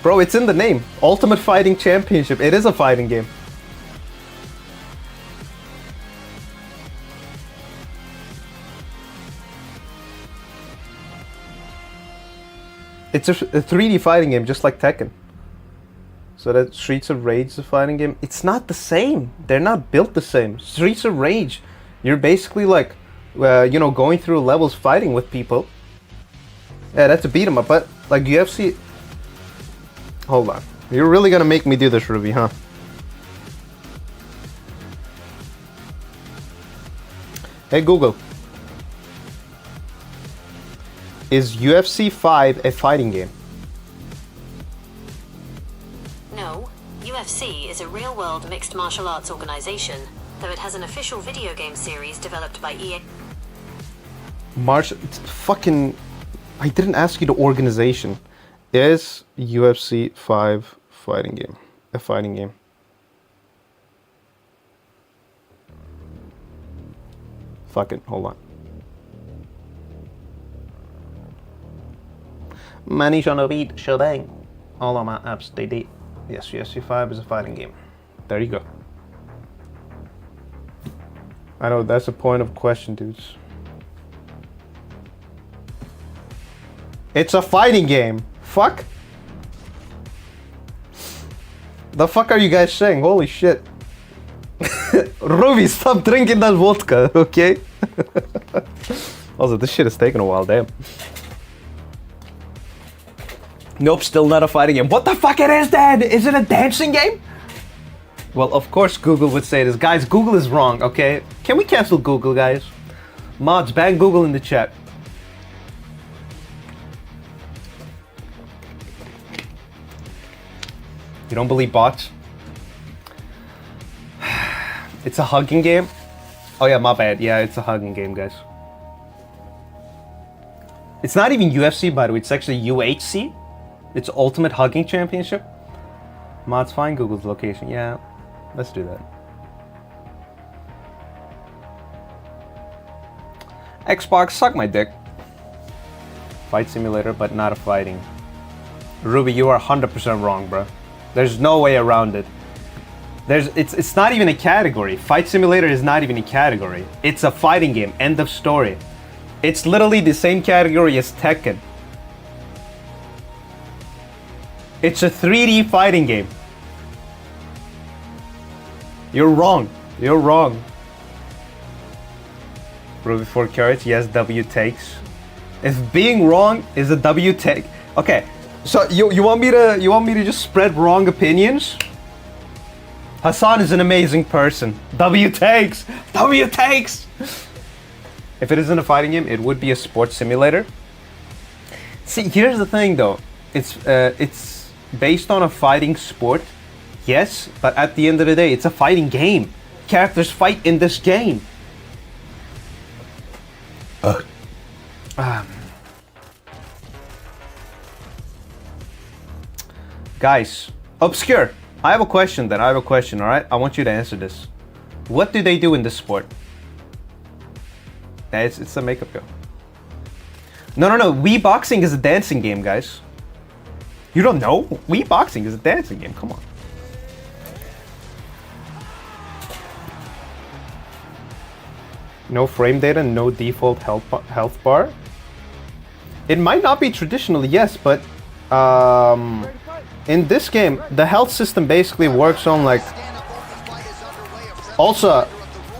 Bro, it's in the name. Ultimate Fighting Championship. It is a fighting game. It's a 3D fighting game, just like Tekken. So that Streets of Rage is a fighting game. It's not the same. They're not built the same. Streets of Rage, you're basically like, you know, going through levels fighting with people. Yeah, that's a beat 'em up, but like UFC... Hold on. You're really gonna make me do this, Ruby, huh? Hey Google. Is UFC 5 a fighting game? No. UFC is a real-world mixed martial arts organization, though it has an official video game series developed by EA. Fucking... I didn't ask you the organization. Is UFC 5 fighting game? A fighting game? Fuck it, hold on. Manish on a beat, shebang. All of my apps, they did. Yes, UFC 5 is a fighting game. There you go. I know, that's a point of question, dudes. It's a fighting game. Fuck. The fuck are you guys saying? Holy shit. Ruby, stop drinking that vodka, okay? Also, this shit is taking a while, damn. Nope, still not a fighting game. What the fuck it is then? Is it a dancing game? Well, of course Google would say this. Guys, Google is wrong, okay? Can we cancel Google, guys? Mods, ban Google in the chat. You don't believe bots? It's a hugging game? Oh yeah, my bad. Yeah, it's a hugging game, guys. It's not even UFC, by the way. It's actually UHC. It's Ultimate Hugging Championship. Mods, find Google's location. Yeah, let's do that. Xbox, suck my dick. Fight simulator, but not a fighting. Ruby, you are 100% wrong, bro. There's no way around it. It's not even a category. Fight simulator is not even a category. It's a fighting game. End of story. It's literally the same category as Tekken. It's a 3D fighting game. You're wrong. You're wrong. Ruby 4 carrots, yes, W takes. If being wrong is a W take. Okay, so you want me to just spread wrong opinions? Hassan is an amazing person. W takes. W takes. If it isn't a fighting game, it would be a sports simulator. See, here's the thing though. It's based on a fighting sport. Yes, but at the end of the day, it's a fighting game. Characters fight in this game. Guys, obscure. I have a question then. I have a question, alright? I want you to answer this. What do they do in this sport? It's a makeup girl. No. Wii Boxing is a dancing game, guys. You don't know? Wii Boxing is a dancing game. Come on. No frame data, no default health bar. It might not be traditional, yes, but in this game, the health system basically works on like... Also,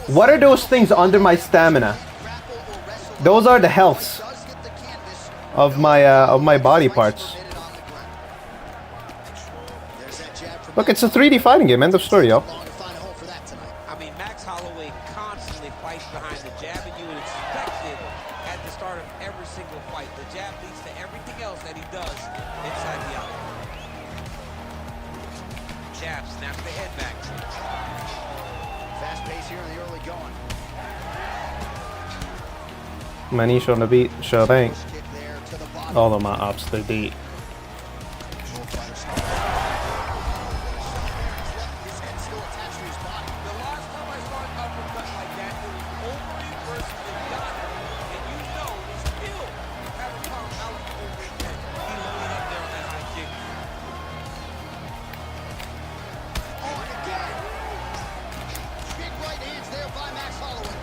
what are those things under my stamina? Those are the healths of my body parts. Look, it's a 3D fighting game. End of story, yo. I mean, Max Holloway constantly fights behind the jab, and you would expect it at the start of every single fight. The jab leads to everything else that he does inside the eye. Jab snaps the head back. Fast pace here in the early going. Manish on the beat, sure thing. Kick there to the bottom. All of my ops, the beat. His head still attached to his body. The last time I saw an uppercut like that, it was Overeem versus Lidia, and you know he still haven't come out of Overeem yet. He loaded up there on that high kick. Oh, and again. Big right hands there by Max Holloway.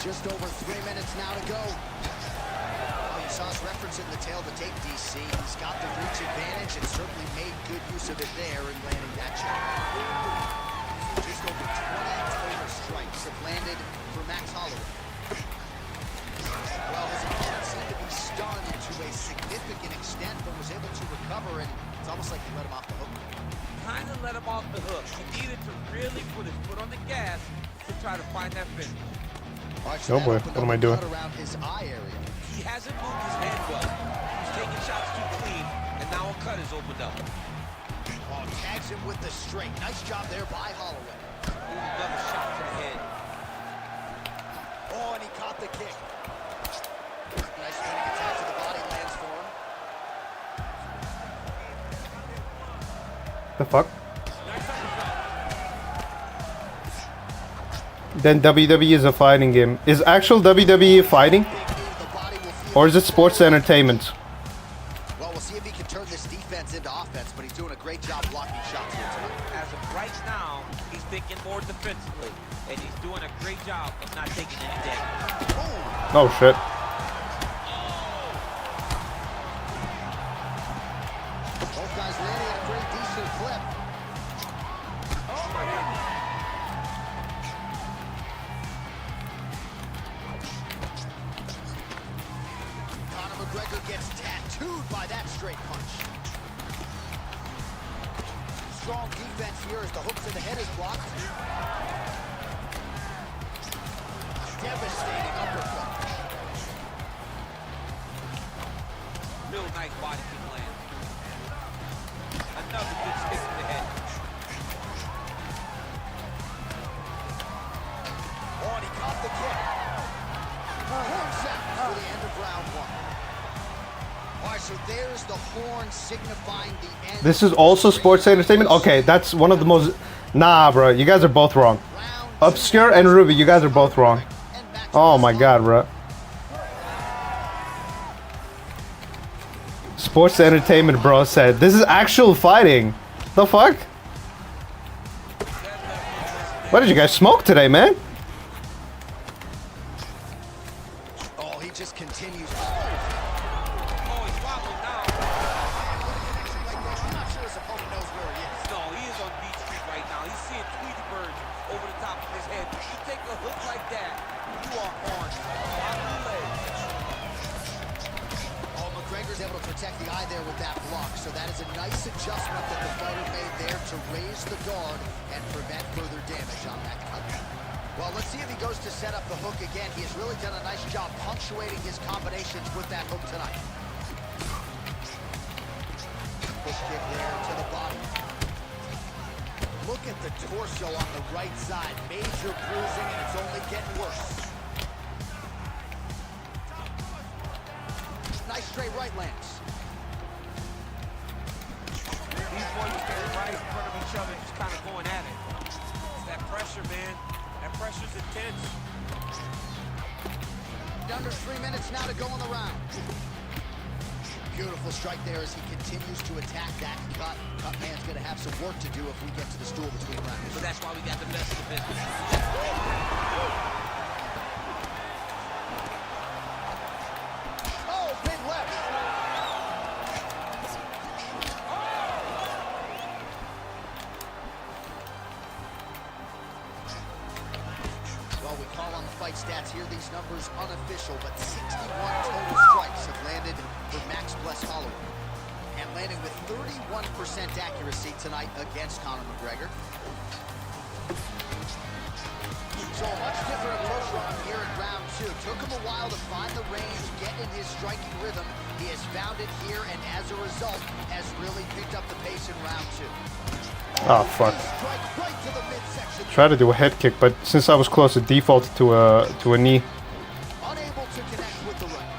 Just over 3 minutes now to go. Oh, you saw us referencing the tail to take DC. He's got the reach advantage and certainly made good use of it there in landing that shot. Just over 20 total strikes have landed for Max Holloway. Well, his opponent seemed to be stunned to a significant extent, but was able to recover, and it's almost like he let him off the hook. Kind of let him off the hook. He needed to really put his foot on the gas to try to find that finish. Oh boy, what am I doing? Around his eye area. He hasn't moved his head well. He's taking shots too clean, and now a cut is opened up. Oh, tags him with the straight. Nice job there by Holloway. Ooh, another shot to the head. Oh, and he caught the kick. Nice spinning attack to the body lands for him. The fuck? Then WWE is a fighting game. Is actual WWE fighting? Or is it sports entertainment? Well, we'll see if he can turn this defense into offense, but he's doing a great job blocking shots here tonight. As of right now, he's thinking more defensively, and he's doing a great job of not taking any damage. Oh shit. Both guys landing at a pretty decent clip. Oh my God. Conor McGregor gets tattooed by that straight punch. Strong defense here as the hook to the head is blocked. Devastating uppercut. Real nice body kick land. Another good stick to the head. Oh, and he caught the kick. Horns out for the end of round one. All right, so there's the horn signifying the end. This is also sports entertainment? Okay, that's one of the most... Nah, bro, you guys are both wrong. Round Obscure and Ruby, you guys are both wrong. Oh my god, bro. Sports Entertainment Bro said, this is actual fighting. The fuck? What did you guys smoke today, man? Oh, he just continues. Oh, he's following now. I'm not sure his opponent knows where he is. No, he is on Beach Street right now. He's seeing Tweety birds over the top of his head. You take a hook like that, you are on the ledge. Oh, McGregor's able to protect the eye there with that block, so that is a nice adjustment that the fighter made there to raise the guard and prevent further damage on that cut. Well, let's see if he goes to set up the hook again. He has really done a nice job punctuating his combinations with that hook tonight. Hook kick there to the body. Look at the torso on the right side. Major bruising, and it's only getting worse. Nice straight right lands. These boys are standing right in front of each other, just kind of going at it. It's that pressure, man. That pressure's intense. Under 3 minutes now to go in the round. Beautiful strike there as he continues to attack that cut. Cut man's going to have some work to do if we get to the stool between rounds. But that's why we got the best of the business. Oh, big left. Well, we call on the fight stats here. These numbers unofficial, but 61 total strikes have landed for Max Bless Holloway. And landing with 31% accuracy tonight against Conor McGregor. So a much different approach from him here in round two. Took him a while to find the range, get in his striking rhythm. He has found it here, and as a result, has really picked up the pace in round two. Oh fuck. Strike right to the midsection. Try to do a head kick, but since I was close, it defaulted to a knee. Unable to connect with the right.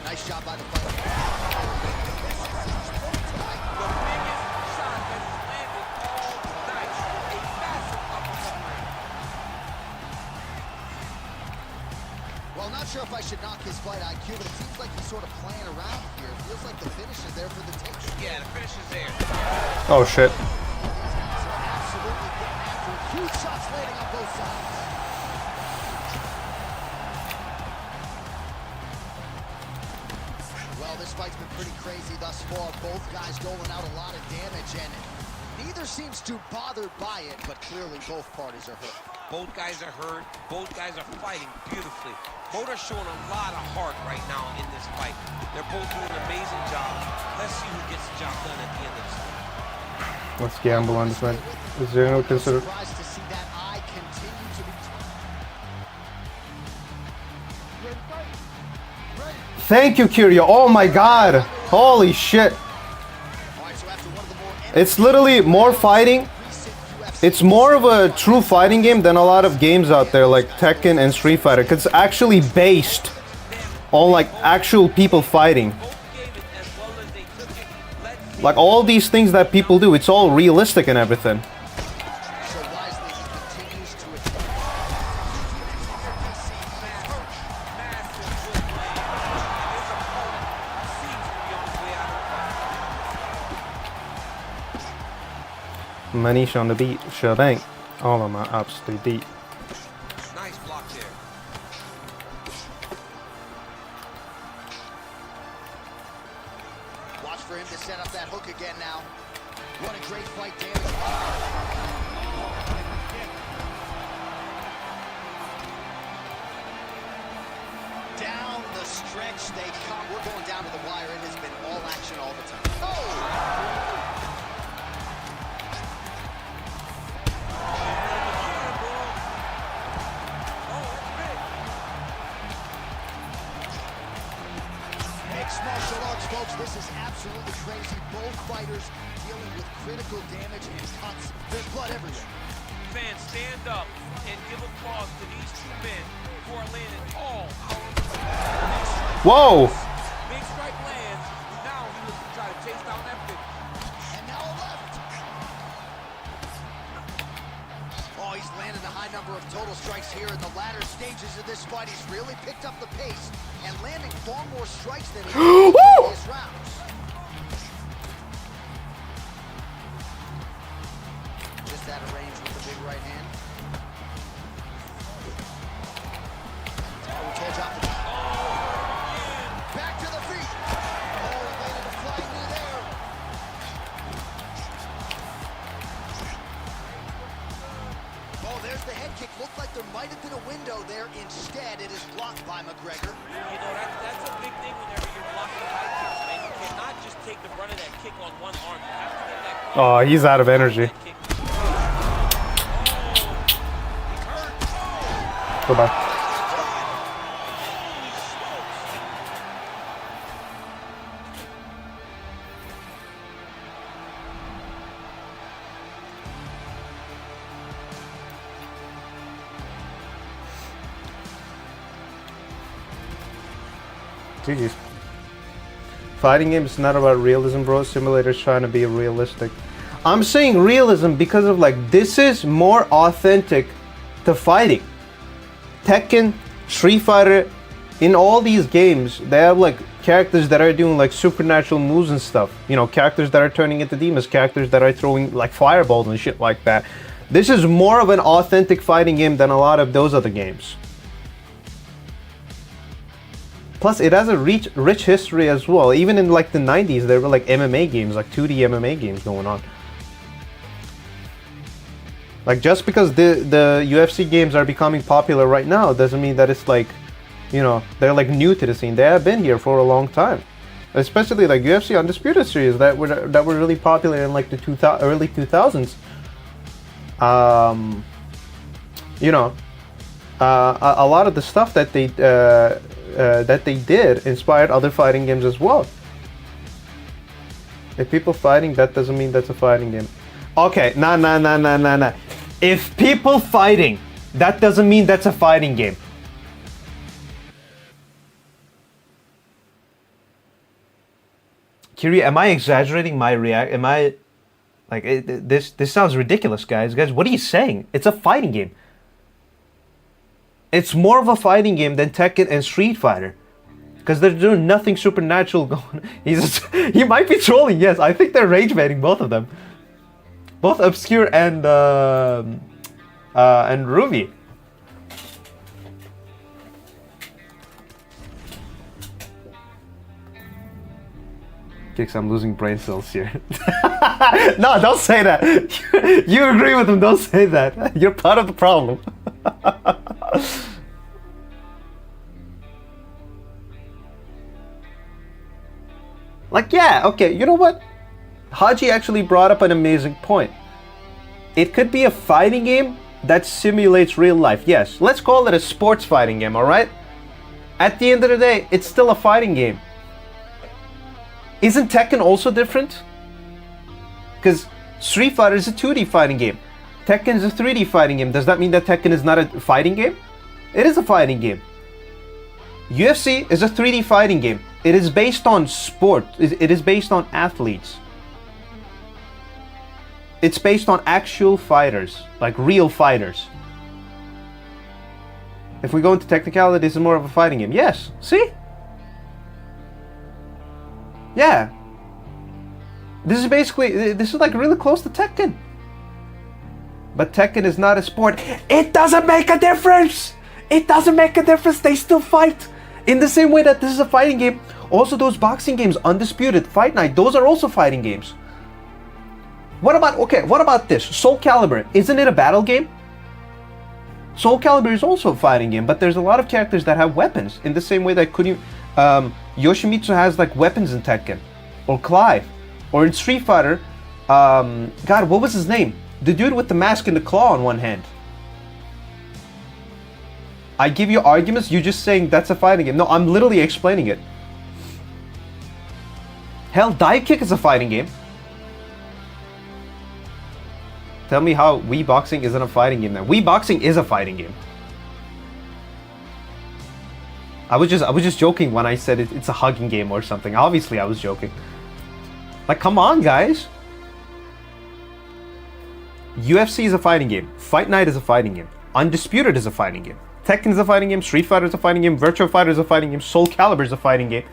Nice job by the fighter. Well, not sure if I should knock his fight IQ, but it seems like he's sort of playing around here. It feels like the finish is there for the take. Yeah, the finish is there. Oh shit. So absolutely getting after it. Huge shots landing on both sides. Well, this fight's been pretty crazy thus far. Both guys doling out a lot of damage, and neither seems too bothered by it, but clearly both parties are hurt. Both guys are hurt. Both guys are fighting beautifully. Both are showing a lot of heart right now in this fight. They're both doing an amazing job. Let's see who gets the job done at the end of this fight. Let's gamble on this one. Is there no consider? Surprised to see that eye continue to be. Thank you, Kiryu. Oh my god. Holy shit. All right, so after one of the more It's literally more fighting. recent UFC It's more of a true fighting game than a lot of games out there like Tekken and Street Fighter. 'Cause it's actually based on like actual people fighting. Both gave it as well as they took it. Let's see. Like all these things that people do, it's all realistic and everything. so wisely he continues to attack. Massive good play. And his opponent seems to be on his way out of the fight. Manish on the beat, shebang. All of my ups, they deep. Nice block there. Watch for him to set up that hook again now. What a great fight, damage. Down the stretch they come. We're going down to the wire. It has been all action all the time. Oh! Mixed martial arts, folks. This is absolutely crazy. Both fighters dealing with critical damage and cuts. There's blood everywhere. Fans, stand up and give applause to these two men who are landing all out of the Whoa! big strike lands. Now he looks to try to chase down that finish. And now a left. total strikes here in the latter stages of this fight. He's really picked up the pace and landing far more strikes than he did in previous rounds. Just out of range with the big right hand. Oh, we can't drop the back to the feet. Oh, landed a flying knee there. Oh, there's the head kick. Looked like there might have been a window there. Instead, it is blocked by McGregor. You know, that's a big thing whenever you're blocking high kicks, man. You cannot just take the brunt of that kick on one arm. You have to get that. Oh, he's out of energy. Go back. GG's. Fighting games is not about realism, bro. Simulators trying to be realistic. I'm saying realism because of like this is more authentic to fighting. Tekken, Street Fighter, in all these games, they have like characters that are doing like supernatural moves and stuff. You know, characters that are turning into demons, characters that are throwing like fireballs and shit like that. This is more of an authentic fighting game than a lot of those other games. Plus, it has a rich history as well. Even in like the 90s, there were like MMA games, like 2D MMA games going on. Like just because the UFC games are becoming popular right now doesn't mean that it's like, you know, they're like new to the scene. They have been here for a long time. Especially like UFC Undisputed series that were really popular in like the early 2000s. You know, a lot of the stuff that they did inspired other fighting games as well. If people fighting, that doesn't mean that's a fighting game. Okay, nah. If people fighting, that doesn't mean that's a fighting game. Kiri, am I exaggerating my react? Am I like this sounds ridiculous, guys. Guys, what are you saying? It's a fighting game. It's more of a fighting game than Tekken and Street Fighter. Because they're doing nothing supernatural going on. He might be trolling, yes. I think they're rage baiting, both of them. Both Obscure and Ruby. Kix, I'm losing brain cells here. No, don't say that. You agree with him, don't say that. You're part of the problem. Like, yeah, okay, you know what? Haji actually brought up an amazing point. It could be a fighting game that simulates real life. Yes, let's call it a sports fighting game, alright? At the end of the day, it's still a fighting game. Isn't Tekken also different? Because Street Fighter is a 2D fighting game. Tekken is a 3D fighting game. Does that mean that Tekken is not a fighting game? It is a fighting game. UFC is a 3D fighting game. It is based on sport. It is based on athletes. It's based on actual fighters, like real fighters. If we go into technicality, this is more of a fighting game. Yes, see? Yeah. This is like really close to Tekken. But Tekken is not a sport. It doesn't make a difference! It doesn't make a difference, they still fight! In the same way that this is a fighting game, also those boxing games, Undisputed, Fight Night, those are also fighting games. What about this? Soul Calibur, isn't it a battle game? Soul Calibur is also a fighting game, but there's a lot of characters that have weapons, in the same way that Yoshimitsu has like weapons in Tekken, or Clive, or in Street Fighter, God, what was his name? The dude with the mask and the claw on one hand. I give you arguments, you just saying that's a fighting game. No, I'm literally explaining it. Hell, Dive Kick is a fighting game. Tell me how Wii Boxing isn't a fighting game then. Wii Boxing is a fighting game. I was just joking when I said it's a hugging game or something. Obviously I was joking. Like, come on, guys. UFC is a fighting game. Fight Night is a fighting game. Undisputed is a fighting game. Tekken is a fighting game. Street Fighter is a fighting game. Virtua Fighter is a fighting game. Soul Calibur is a fighting game.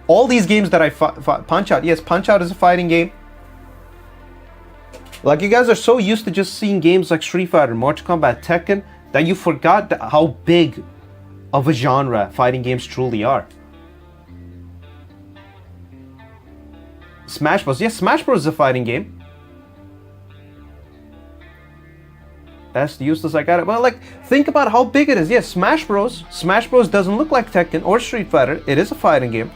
All these games that I Punch Out. Yes, Punch Out is a fighting game. Like, you guys are so used to just seeing games like Street Fighter, Mortal Kombat, Tekken, that you forgot how big of a genre fighting games truly are. Smash Bros. Yes, Smash Bros is a fighting game. That's useless, I got it. Well, like, think about how big it is. Yes, Smash Bros. Smash Bros doesn't look like Tekken or Street Fighter. It is a fighting game.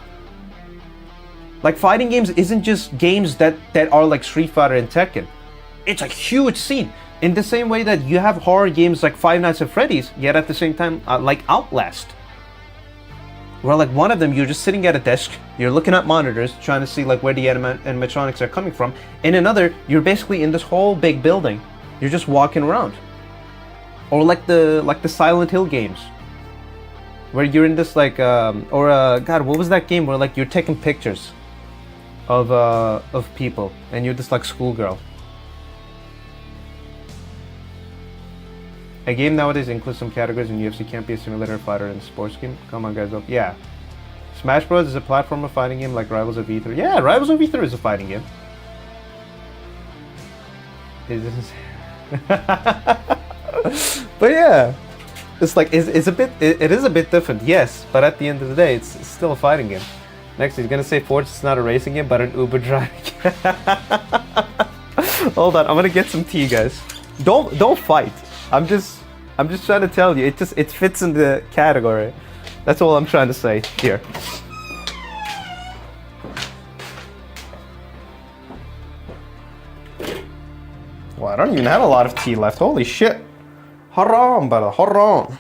Like, fighting games isn't just games that are like Street Fighter and Tekken. It's a huge scene. In the same way that you have horror games like Five Nights at Freddy's, yet at the same time, like Outlast. Where like one of them, you're just sitting at a desk, you're looking at monitors, trying to see like where the animatronics are coming from. In another, you're basically in this whole big building. You're just walking around. Or like the Silent Hill games. Where you're in this like, God, what was that game where like you're taking pictures of people and you're this like schoolgirl. A game nowadays includes some categories, and UFC can't be a simulator fighter and sports game. Come on, guys. Yeah. Smash Bros. Is a platformer fighting game like Rivals of E3. Yeah, Rivals of E3 is a fighting game. But yeah, it's like it is a bit different. Yes, but at the end of the day, it's still a fighting game. Next, he's gonna say Forge is not a racing game, but an Uber driving game. Hold on, I'm gonna get some tea, guys. Don't fight. I'm just trying to tell you, it fits in the category. That's all I'm trying to say here. Well, I don't even have a lot of tea left. Holy shit. Haram, brother, haram.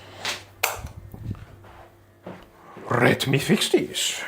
Let me fix this.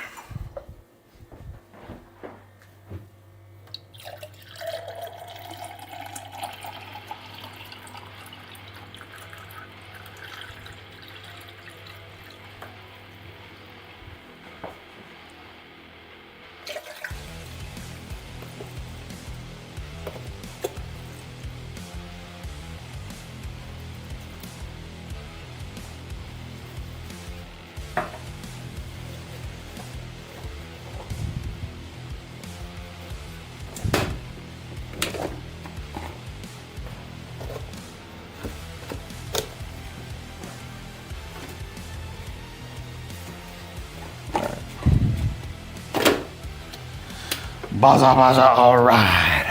Buzzer, buzzer, alright.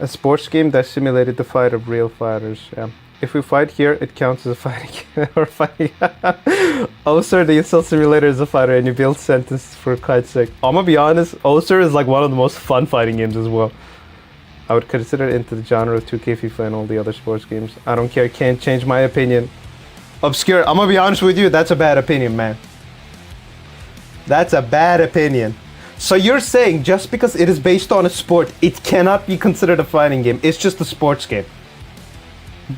A sports game that simulated the fight of real fighters. Yeah. If we fight here, it counts as a fighting game. Or fighting. Oh, sir, the insult simulator is a fighter, and you build sentences for Kite's sake. I'm gonna be honest, Oser is like one of the most fun fighting games as well. I would consider it into the genre of 2K, FIFA, and all the other sports games. I don't care, can't change my opinion. Obscure, I'm gonna be honest with you, that's a bad opinion, man. That's a bad opinion. So you're saying just because it is based on a sport, it cannot be considered a fighting game. It's just a sports game.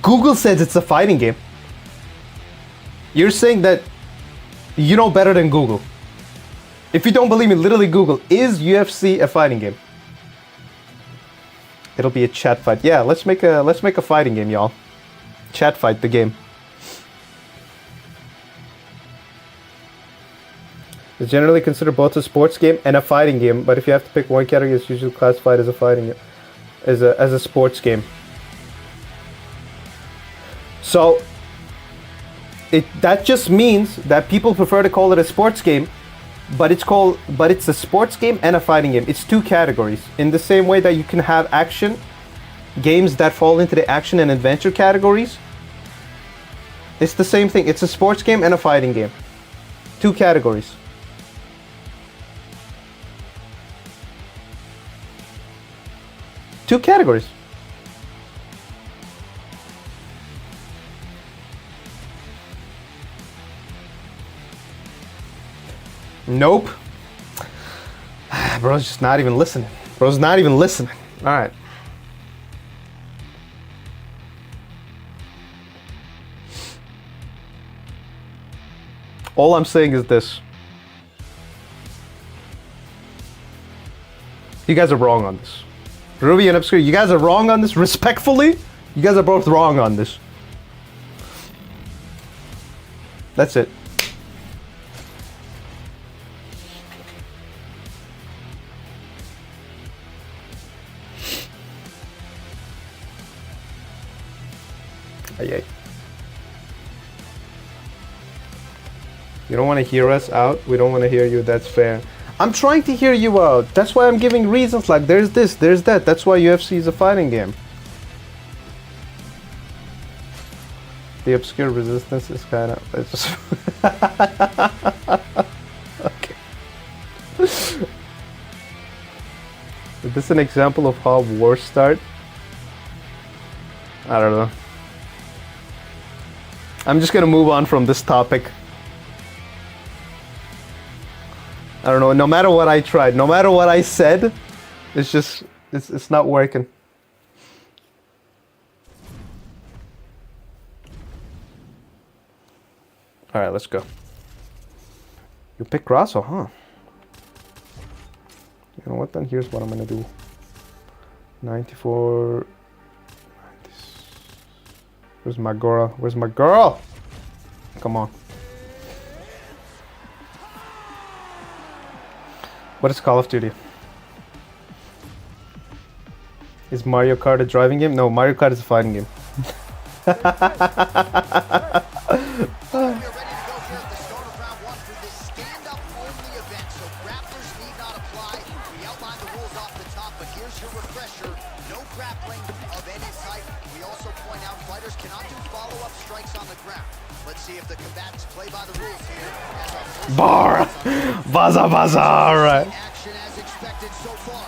Google says it's a fighting game. You're saying that you know better than Google. If you don't believe me, literally Google, is UFC a fighting game? It'll be a chat fight. Yeah, let's make a fighting game, y'all. Chat fight the game. It's generally considered both a sports game and a fighting game, but if you have to pick one category, it's usually classified as a fighting game, as a sports game. So that just means that people prefer to call it a sports game, but it's a sports game and a fighting game. It's two categories. In the same way that you can have action games that fall into the action and adventure categories, it's the same thing. It's a sports game and a fighting game. Two categories. Two categories. Nope. Bro's just not even listening. Bro's not even listening. All right. All I'm saying is this. You guys are wrong on this. Ruby and Obscure, you guys are wrong on this. Respectfully, you guys are both wrong on this. That's it. Ay. You don't want to hear us out? We don't want to hear you, that's fair. I'm trying to hear you out. That's why I'm giving reasons like there's this, there's that. That's why UFC is a fighting game. The Obscure Resistance is kind of... It's just okay. Is this an example of how wars start? I don't know. I'm just gonna move on from this topic. I don't know, no matter what I tried, no matter what I said, it's just, it's not working. Alright, let's go. You pick Grasso, huh? You know what then? Here's what I'm gonna do. 94... 90. Where's my girl? Where's my girl? Come on. What is Call of Duty? Is Mario Kart a driving game? No, Mario Kart is a fighting game. We're ready to go here at the start of round one for this stand-up only event, so grapplers need not apply. We outlined the rules off the top, but here's your refresher. No grappling of any type. We also point out fighters cannot do follow-up strikes on the ground. Let's see if the combatants play by the rules here. Bar! Baza baza, alright. Action as expected so far.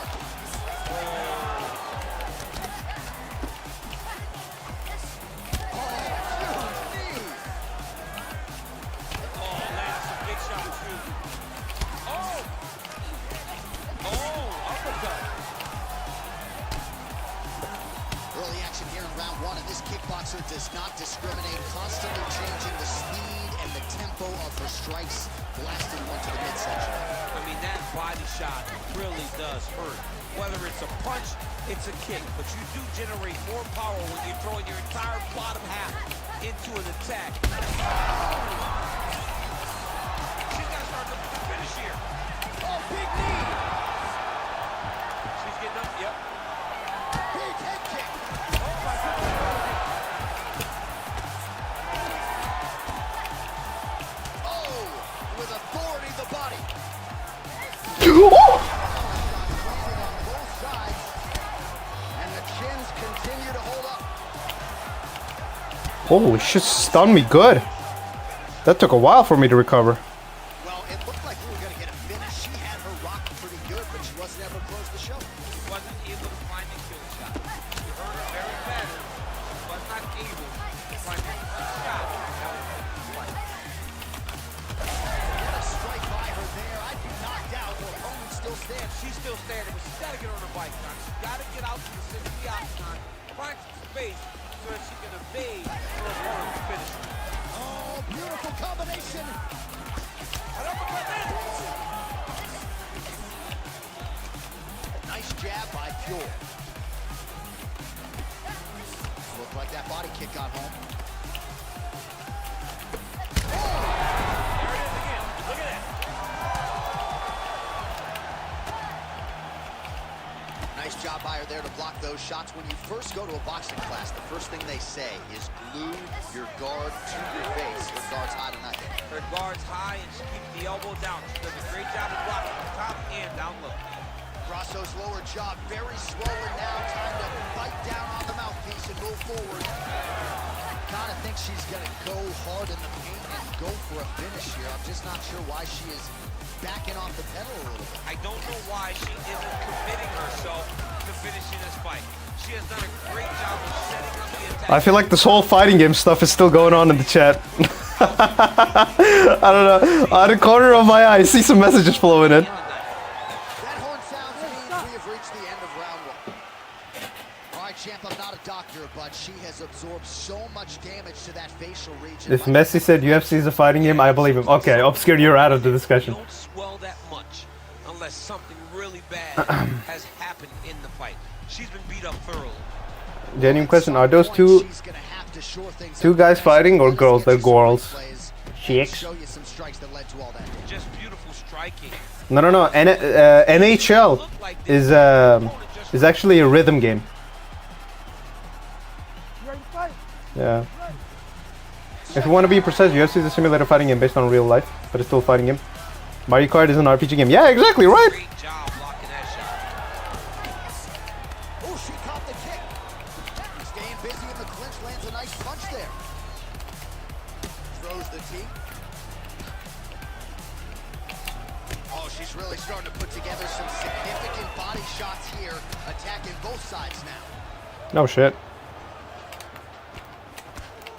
Early action here in round one, and this kickboxer does not discriminate, constantly changing the speed and the tempo of her strikes, blasting one to the midsection. I mean, that body shot really does hurt. Whether it's a punch, it's a kick, but you do generate more power when you're throwing your entire bottom half into an attack. She's got to start looking to finish here. Oh, big knee. She's getting up, yep. Big head kick. Oh, my goodness. Oh, with authority, the body. Both sides, and the chins continue to hold up. Holy shit, stunned me good. That took a while for me to recover. Well, it looked like we were going to get a finish. She had her rock pretty good, but she wasn't able to close the show. She wasn't able to find the kill shot. She hurt her very bad. She was not able to find the shot. That was the fight. What a strike by her there. I'd be knocked out. Her opponent still stands. She's still standing, but she's got to get on her bike now. She's got to get out to the center of the octagon, find some space so that she can evade her opponent's finish. Oh, beautiful combination. Nice jab by Pure. Looked like that body kick got home. There it is again. Look at that. Nice job by her there to block those shots. When you first go to a boxing class, the first thing they say is glue your guard to your face. Her guard's high tonight. Her guard's high and she keeps the elbow down. She does a great job of blocking from top and down low. Grasso's lower jaw very swollen now. Time to bite down on the mouthpiece and move forward. Kind of think she's going to go hard in the paint and go for a finish here. I'm just not sure why she is backing off the pedal a little bit. I don't know why she isn't committing herself to finishing this fight. She has done a great job of setting up the attack. I feel like this whole fighting game stuff is still going on in the chat. I don't know. Out of the corner of my eye, I see some messages flowing in. That horn sounds means we have reached the end of round one. All right, right, champ, I'm not a doctor, but she has absorbed so much damage to that facial region. If Messi said UFC is a fighting game, I believe him. Okay, Obscure, you're out of the discussion. Don't swell that much unless something really bad has happened in the fight. She's been beat up thoroughly. Genuine question, are those two guys fighting or girls? They're girls. Chicks. Just beautiful striking. No. NHL is actually a rhythm game. Yeah. If you want to be precise, UFC is a simulator fighting game based on real life, but it's still a fighting game. Mario Kart is an RPG game. Yeah, exactly right. Great job blocking that shot. Oh, she caught the kick. Staying busy in the clinch, lands a nice punch there. Throws the tee. Oh, she's really starting to put together some significant body shots here, attacking both sides now. No shit.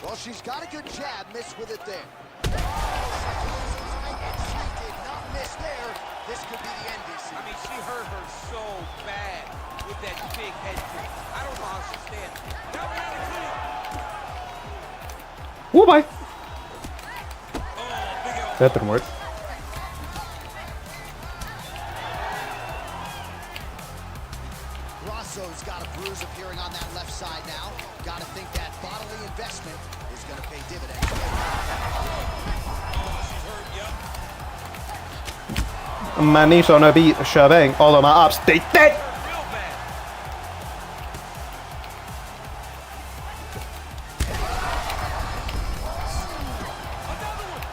Well, she's got a good jab, missed with it there. And she did not miss there. This could be the end, DC. I mean, she hurt her so bad with that big head kick. I don't know how she stands. Now we gotta clean. Oh, bye. Oh, big elbow. That didn't work. Grasso's got a bruise appearing on that left side now. Got to think that bodily investment is going to pay dividends. Oh, she's hurt, yep. My knees on a beat, shoving all of my abs. They dead. Real bad. Another one.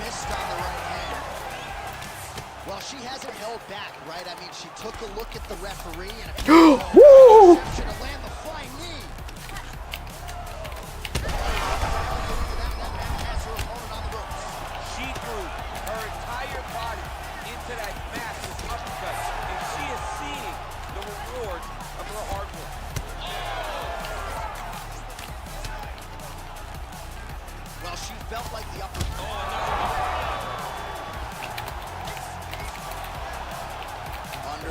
Missed on the right hand. Well, she hasn't held back, right? I mean, she took a look at the referee and Woo! to land the flying knee. That has her opponent on the ropes. She threw her entire body into that massive uppercut, and she is seeing the reward of her hard work. Well, she felt like the upper. Under.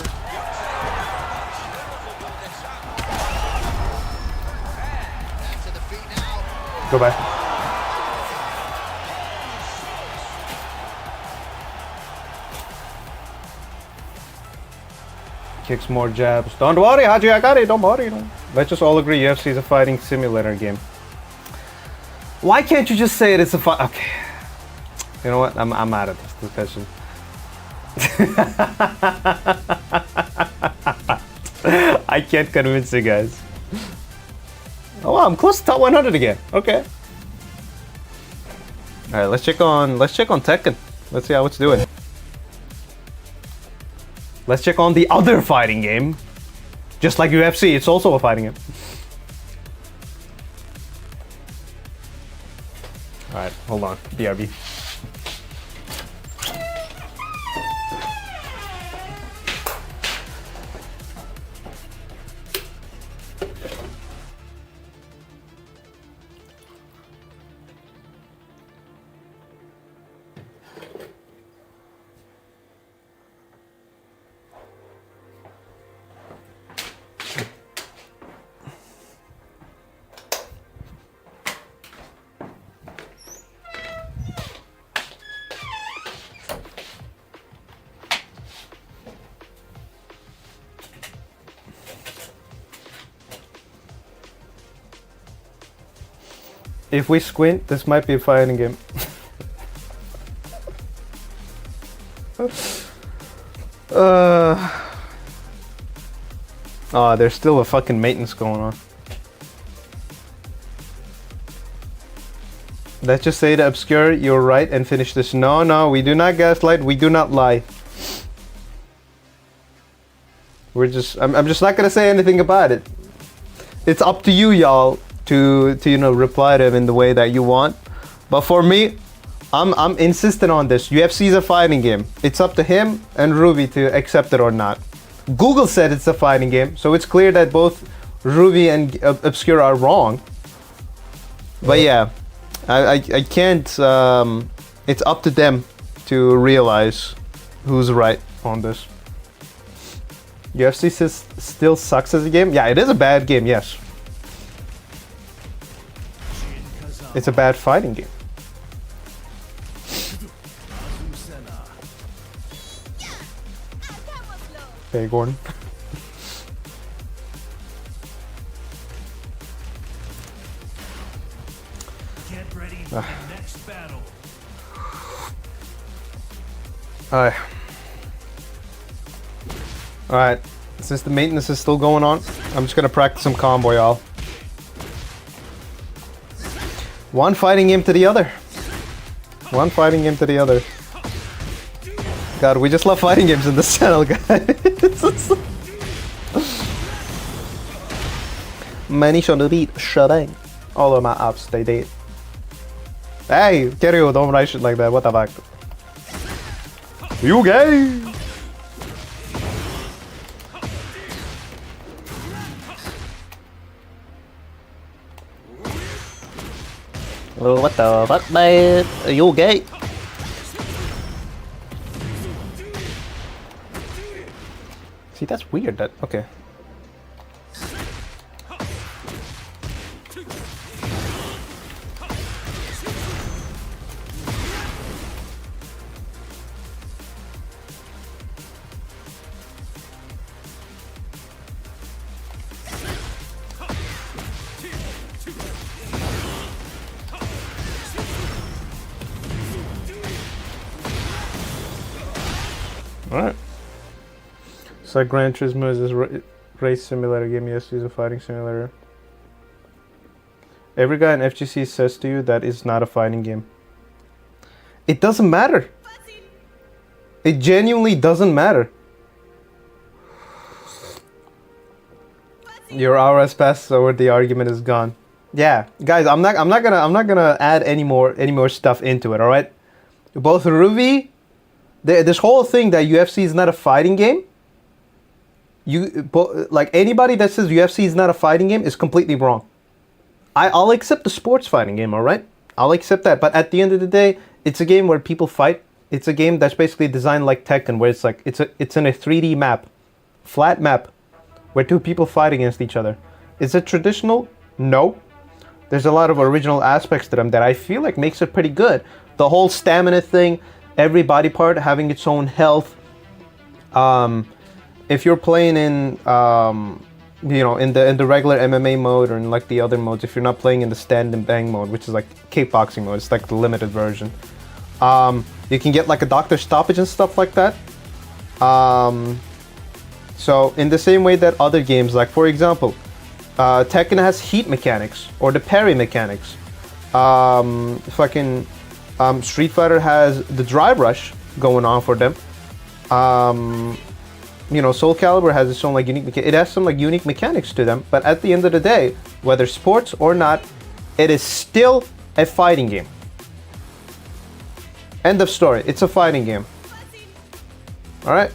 Back to the feet now. Go back. Kicks more jabs. Don't worry, Haji, I got it. Don't worry. Let's just all agree UFC is a fighting simulator game. Why can't you just say it's a fight? Okay. You know what? I'm out of this discussion. I can't convince you guys. Oh wow, I'm close to top 100 again. Okay. All right, let's check on Tekken. Let's see how it's doing. Let's check on the other fighting game. Just like UFC, it's also a fighting game. All right, hold on. BRB. If we squint, this might be a fighting game. Oh, there's still a fucking maintenance going on. Let's just say to Obscure, you're right, and finish this. No, we do not gaslight, we do not lie. I'm just not gonna say anything about it. It's up to you, y'all, to reply to him in the way that you want. But for me, I'm insistent on this. UFC is a fighting game. It's up to him and Ruby to accept it or not. Google said it's a fighting game, so it's clear that both Ruby and Obscure are wrong. But yeah, I can't. It's up to them to realize who's right on this. UFC still sucks as a game. Yeah, it is a bad game. Yes, it's a bad fighting game. Hey, Gordon. Get ready for the next battle. Alright. Since the maintenance is still going on, I'm just gonna practice some combo, y'all. One fighting game to the other. One fighting game to the other. God, we just love fighting games in this channel, guys. Many should beat shutting. All of my apps, they did. Hey, Kiryu, don't write shit like that. What the fuck? You gay? Oh, what the fuck, man? Are you gay? See, that's weird. That okay. Alright. So Gran Turismo is this race simulator game. Yes, it's a fighting simulator. Every guy in FGC says to you that it's not a fighting game. It doesn't matter. It genuinely doesn't matter. Your hour has passed, so the argument is gone. Yeah, guys, I'm not gonna add any more stuff into it. All right, both Ruby. This whole thing that UFC is not a fighting game, like anybody that says UFC is not a fighting game is completely wrong. I'll accept the sports fighting game, all right? I'll accept that, but at the end of the day, it's a game where people fight. It's a game that's basically designed like Tekken, where it's like it's in a 3D map, flat map, where two people fight against each other. Is it traditional? No. There's a lot of original aspects to them that I feel like makes it pretty good. The whole stamina thing. Every body part having its own health. If you're playing in, you know, in the regular MMA mode or in like the other modes, if you're not playing in the stand and bang mode, which is like kickboxing mode, it's like the limited version. You can get like a doctor stoppage and stuff like that. So in the same way that other games, like for example, Tekken has heat mechanics or the parry mechanics. Street Fighter has the drive rush going on for them. You know, Soul Calibur has its own like unique. It has some like unique mechanics to them. But at the end of the day, whether sports or not, it is still a fighting game. End of story. It's a fighting game. All right.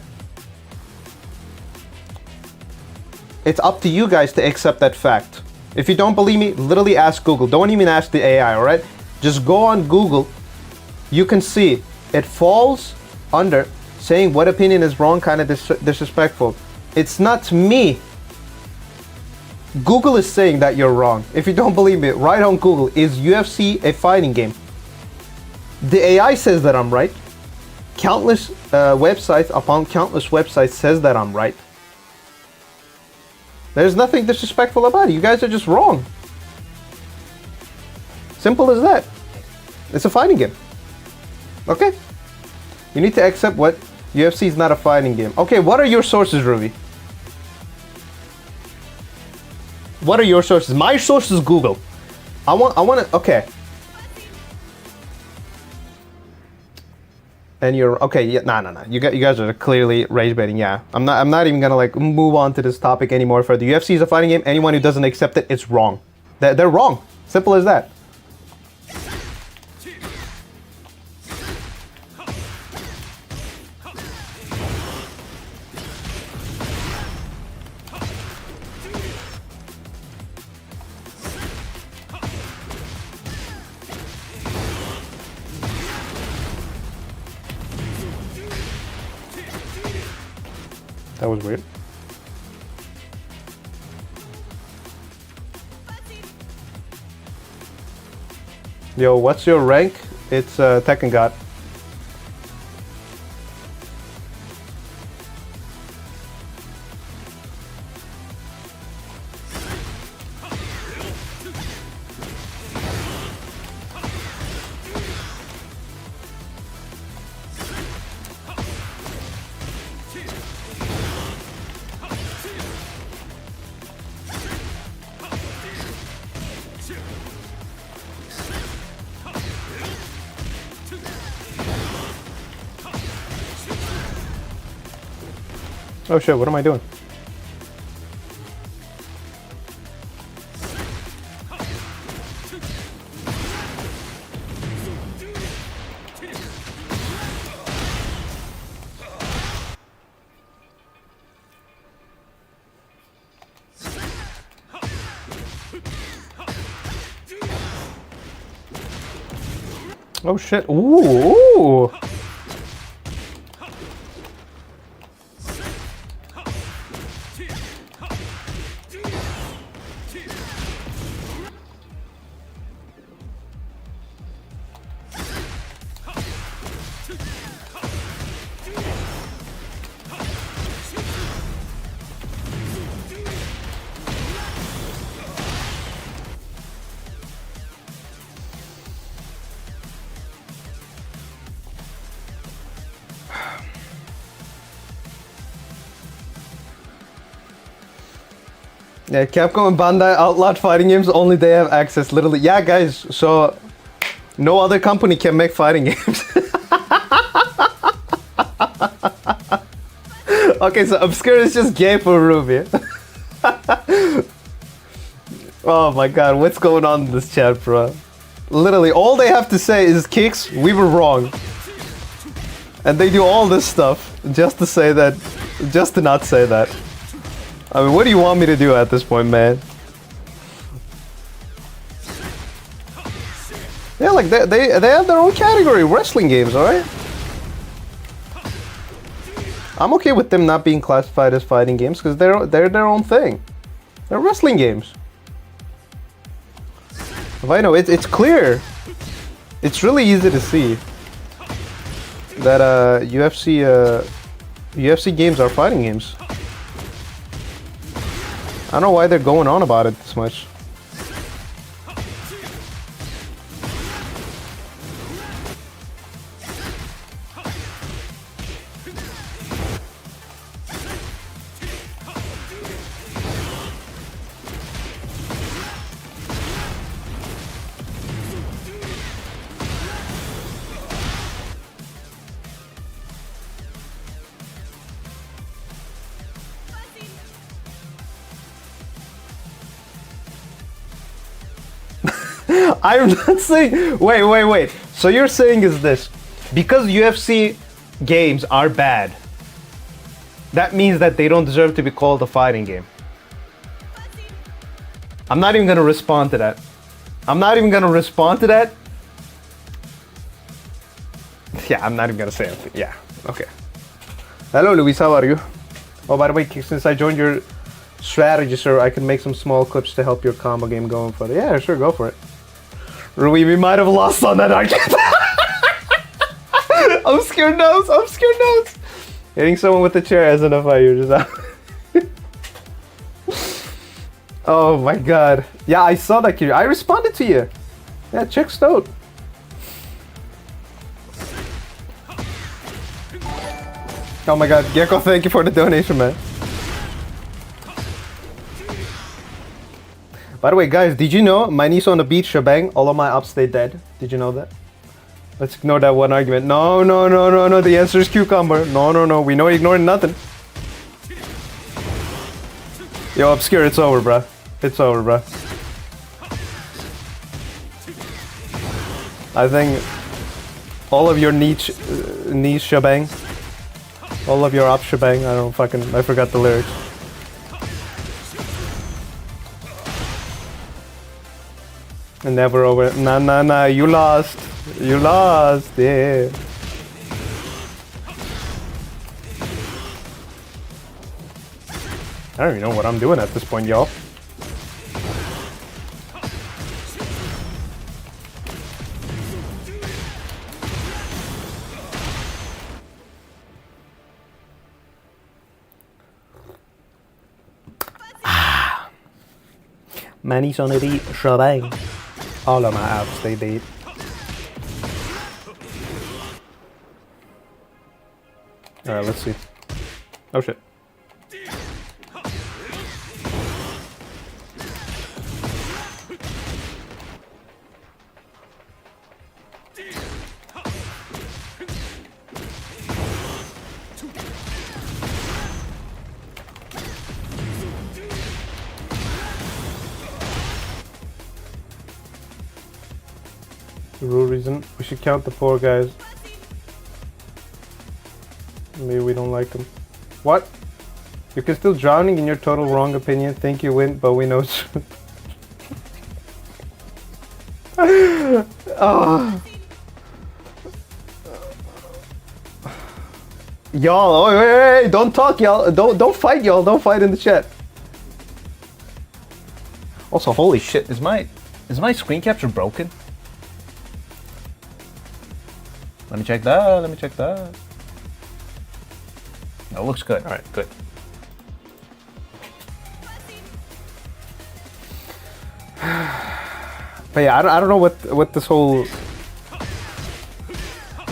It's up to you guys to accept that fact. If you don't believe me, literally ask Google. Don't even ask the AI. All right. Just go on Google. You can see it falls under saying what opinion is wrong, kind of disrespectful. It's not me. Google is saying that you're wrong. If you don't believe me, write on Google, is UFC a fighting game? The AI says that I'm right. Countless websites upon countless websites says that I'm right. There's nothing disrespectful about it. You guys are just wrong. Simple as that. It's a fighting game. Okay? You need to accept what UFC is not a fighting game. Okay, what are your sources, Ruby? What are your sources? My source is Google. I want to, okay. And you're, okay, yeah, no. You guys are clearly rage baiting, yeah. I'm not even gonna like move on to this topic anymore further. UFC is a fighting game. Anyone who doesn't accept it, it's wrong. They're wrong. Simple as that. That was weird. Yo, what's your rank? It's Tekken God. Oh shit, what am I doing? Oh shit, ooh! Yeah, Capcom and Bandai outlawed fighting games, only they have access, literally. Yeah, guys, so no other company can make fighting games. Okay, so Obscure is just gay for Ruby. Oh my god, what's going on in this chat, bro? Literally, all they have to say is, Kix, we were wrong. And they do all this stuff just to say that, just to not say that. I mean, what do you want me to do at this point, man? Yeah, like they have their own category, wrestling games, alright? I'm okay with them not being classified as fighting games because they're their own thing. They're wrestling games. If I know, it's clear. It's really easy to see that UFC games are fighting games. I don't know why they're going on about it this much. I'm not saying... Wait. So you're saying is this. Because UFC games are bad, that means that they don't deserve to be called a fighting game. I'm not even gonna respond to that. Yeah, I'm not even gonna say anything. Yeah, okay. Hello, Luis, how are you? Oh, by the way, since I joined your strategy, sir, I can make some small clips to help your combo game going further. Yeah, sure, go for it. Rui, we might have lost on that argument. Obscure nose. Hitting someone with the chair isn't a fight, you're just out. Oh my god. Yeah, I saw that, Kiri. I responded to you. Yeah, check Stoat. Oh my god, Gecko, thank you for the donation, man. By the way, guys, did you know my niece on the beach shebang, all of my ups stay dead? Did you know that? Let's ignore that one argument. No, the answer is cucumber. No, we know you're ignoring nothing. Yo, Obscure, it's over, bruh. I think all of your niche shebang, all of your up shebang, I forgot the lyrics. And never over. Nah, you lost, yeah. I don't even know what I'm doing at this point, y'all. Many sonnery shebang. All of my apps, they date. Alright, let's see. Oh shit. The real reason we should count the poor guys. Maybe we don't like them. What? You can still drowning in your total wrong opinion. Think you win, but we know. Oh. Y'all, oh, wait, don't talk, y'all. Don't fight, y'all. Don't fight in the chat. Also, holy shit, is my screen capture broken? Let me check that. Let me check that. No, looks good. All right, good. But yeah, I don't know what this whole,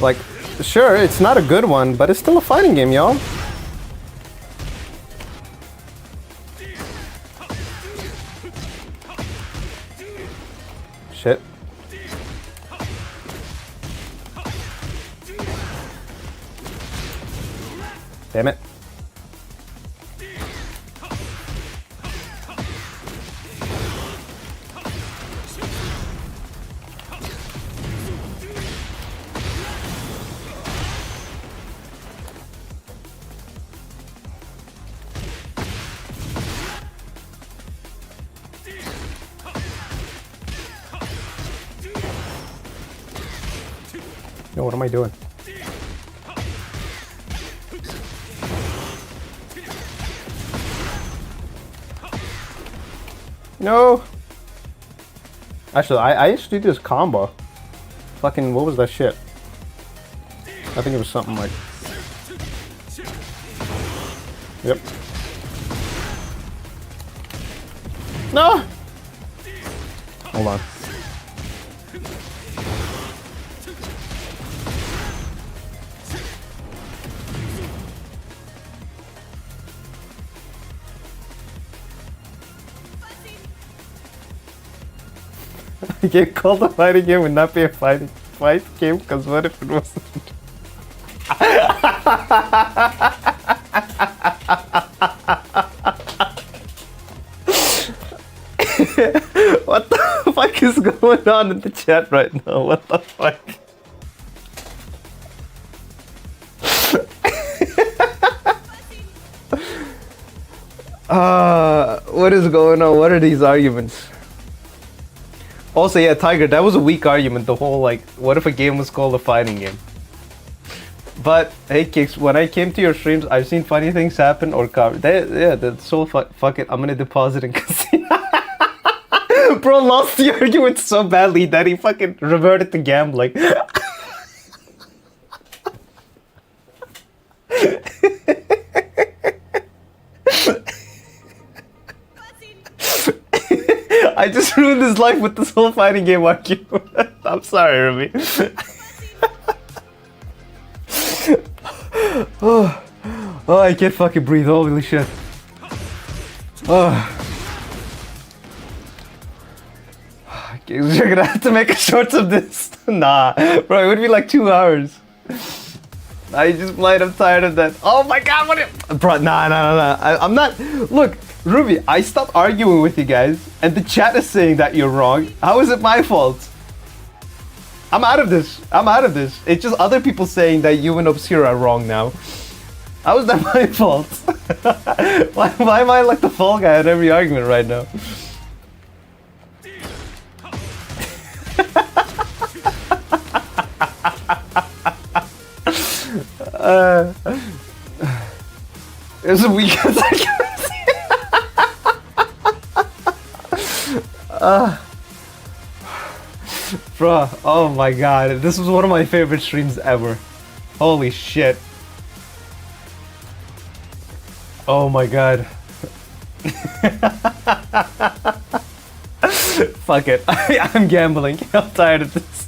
like, sure, it's not a good one, but it's still a fighting game, y'all. Shit. Damn it. Yo, what am I doing? No. Actually, I used to do this combo. Fucking, what was that shit? I think it was something like. Yep. No. Hold on. A game called a fighting game would not be a fight game, because what if it wasn't? What the fuck is going on in the chat right now? What the fuck? What is going on? What are these arguments? Also, yeah, Tiger, that was a weak argument, the whole, like, what if a game was called a fighting game? But, hey, Kix, when I came to your streams, I've seen funny things happen or cover. Yeah, that's so fuck it, I'm gonna deposit in casino. Bro lost the argument so badly that he fucking reverted to gambling. I just ruined his life with this whole fighting game argument. I'm sorry, Ruby. Oh, I can't fucking breathe. Holy shit. Oh. You're gonna have to make a short of this. Nah, bro, it would be like 2 hours. I just played. I'm tired of that. Oh my god, what? Bro, nah. I'm not. Look. Ruby, I stopped arguing with you guys, and the chat is saying that you're wrong. How is it my fault? I'm out of this. It's just other people saying that you and Obscure are wrong now. How is that my fault? why am I like the fall guy at every argument right now? There's a weekend accuracy. Bruh, oh my god, this was one of my favorite streams ever. Holy shit. Oh my god. Fuck it. I'm gambling. I'm tired of this.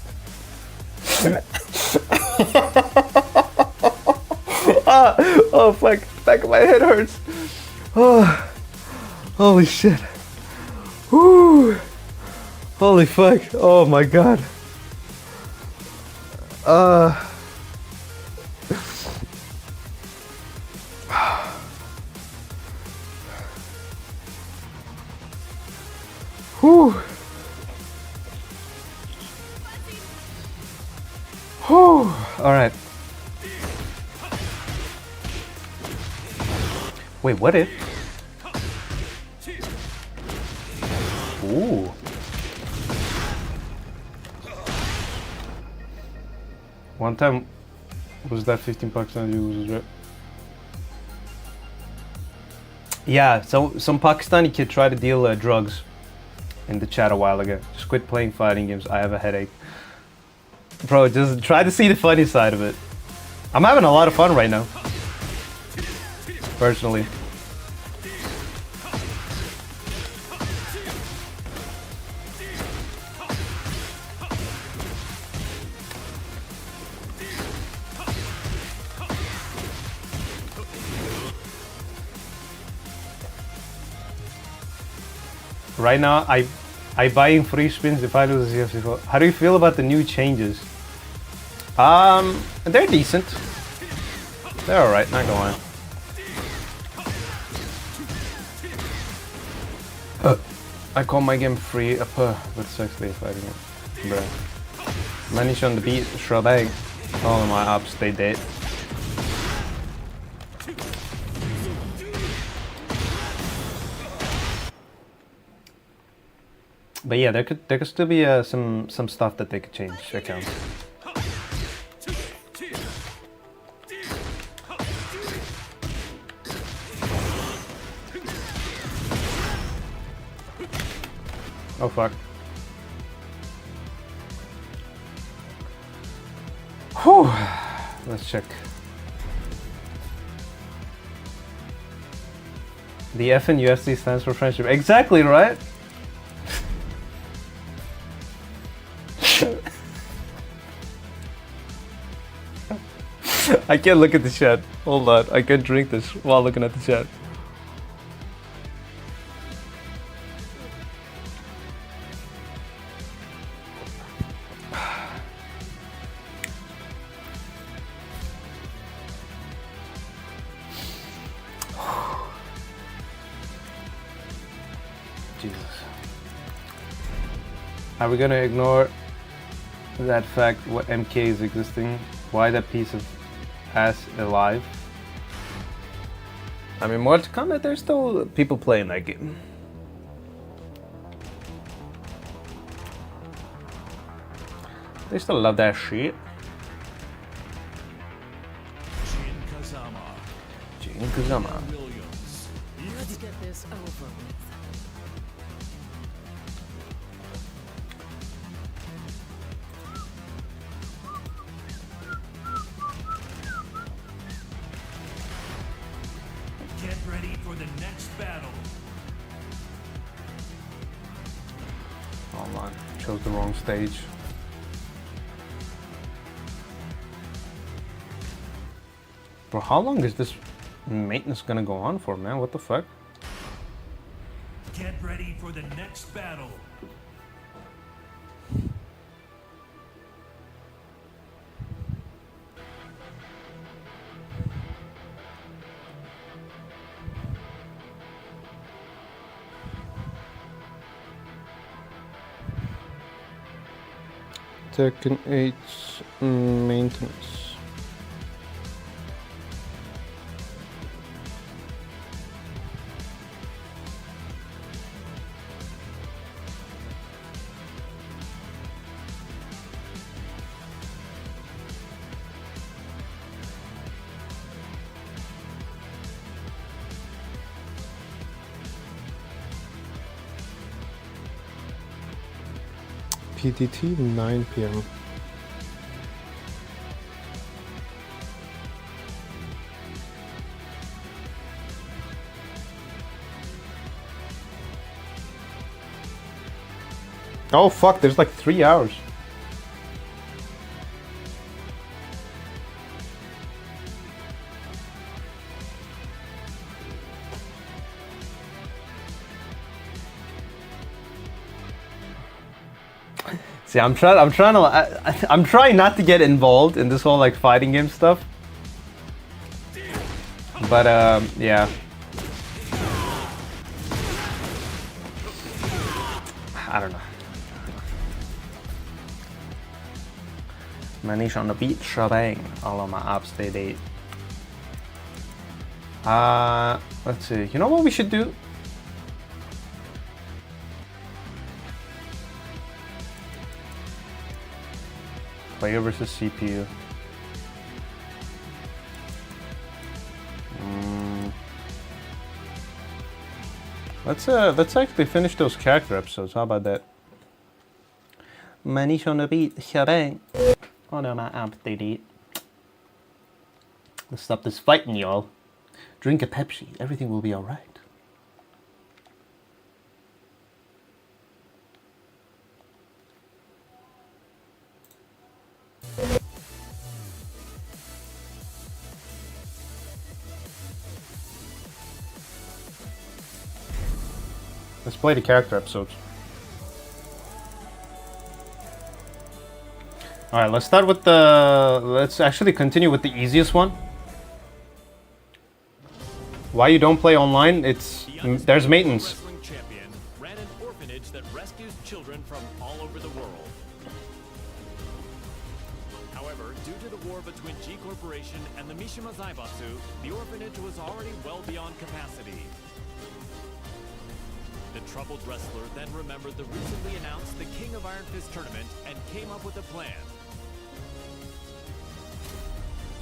Oh fuck. Back of my head hurts. Oh. Holy shit. Woo. Holy fuck. Oh my god. Whew. Whew. All right. Wait, what if? Ooh. One time, was that 15 Pakistani users, right? Yeah, so some Pakistani kid tried to deal drugs in the chat a while ago. Just quit playing fighting games, I have a headache. Bro, just try to see the funny side of it. I'm having a lot of fun right now. Personally. Right now, I buying free spins if I lose a CFC. How do you feel about the new changes? They're decent. They're alright, not gonna lie. I call my game free up with sexually fighting it. Bruh. Manish on the beat, Shrubang. All of my ops, they dead. But yeah, there could still be some stuff that they could change accounts. Oh fuck. Whew. Let's check. The F in UFC stands for friendship. Exactly, right? I can't look at the chat. Hold on, I can't drink this while looking at the chat. Jesus. Are we gonna ignore that fact what MK is existing? Why that piece of ass alive? I mean, Mortal Kombat, there's still people playing that game. They still love that shit. Jin Kazama. Let's get this over with. Get ready for the next battle. Hold on, chose the wrong stage. Bro, how long is this maintenance gonna go on for, man? What the fuck? Get ready for the next battle. Tekken 8 maintenance. PDT 9 PM. Oh fuck, there's like 3 hours. See, I'm trying not to get involved in this whole like fighting game stuff. But yeah. I don't know. Manish on the beat, shebang. All of my apps they date. Let's see. You know what we should do? Player versus CPU. Let's actually finish those character episodes. How about that? Manish on the beat, shebang. Oh no, my amp they did. Let's stop this fighting, y'all. Drink a Pepsi. Everything will be alright. Let's play the character episodes. Alright, let's start with let's actually continue with the easiest one. Why you don't play online? There's maintenance. Wrestling champion ran an orphanage that rescues children from all over the world. However, due to the war between G Corporation and the Mishima Zaibatsu, the orphanage was already well beyond capacity. The troubled wrestler then remembered the recently announced the King of Iron Fist tournament and came up with a plan.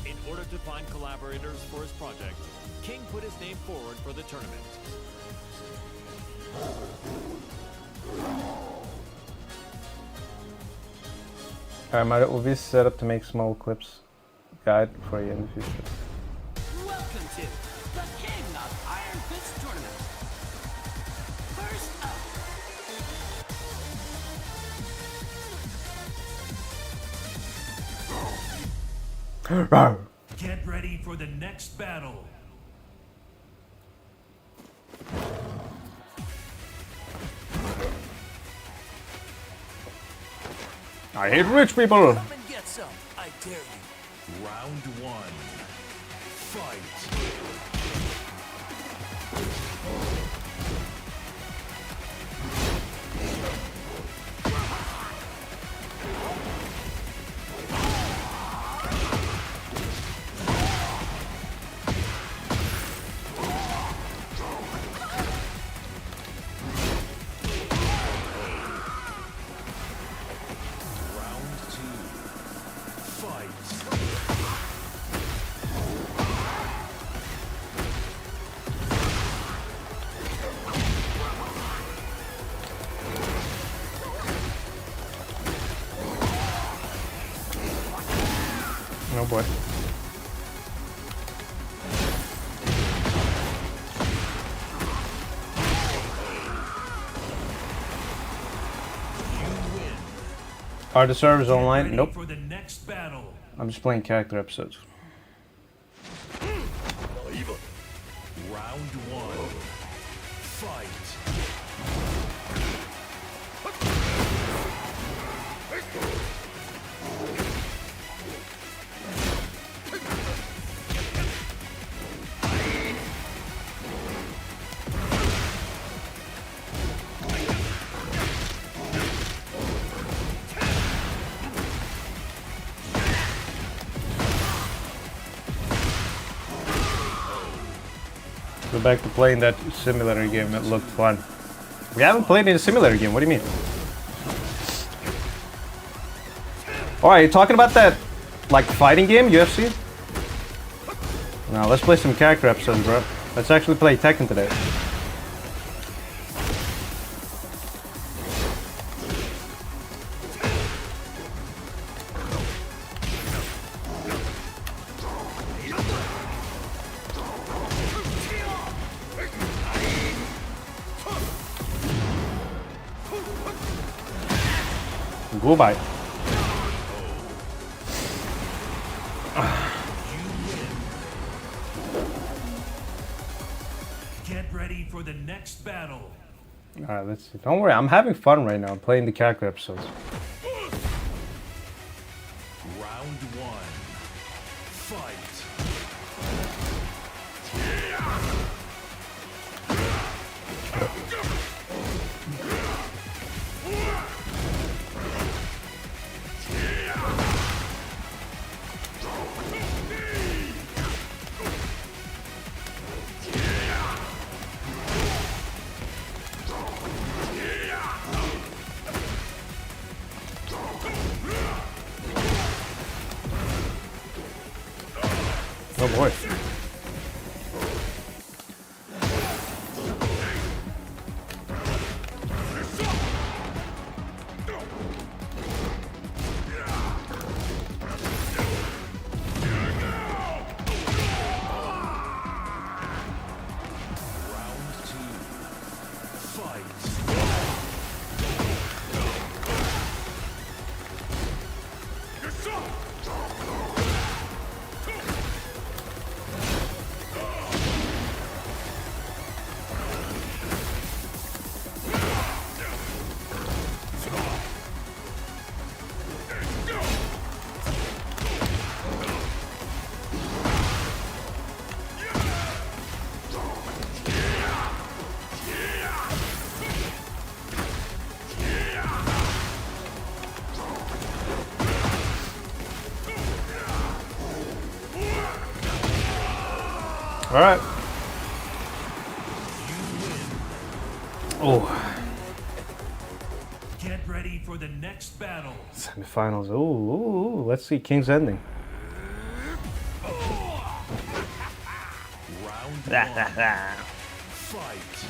In order to find collaborators for his project, King put his name forward for the tournament. Alright, my will be set up to make small clips guide for you in the future. Welcome to the King of Iron Fist tournament. First up. Get ready for the next battle. I hate rich people. Come and get some. I dare you. Round one. Fight. Oh boy. Are the servers online? Nope. For the next battle. I'm just playing character episodes. Round one. Fight. Go back to playing that simulator game. It looked fun. We haven't played in a simulator game. What do you mean? Oh, are you talking about that, like, fighting game, UFC? No, let's play some character episodes, bro. Let's actually play Tekken today. Goodbye. Get ready for the next battle. Alright, let's see. Don't worry, I'm having fun right now. I'm playing the character episodes. Round one. Fight. Oh boy. Round two. Fight. Alright. Oh. Get ready for the next battle. Semifinals. Ooh, let's see King's Ending. Round one. Fight.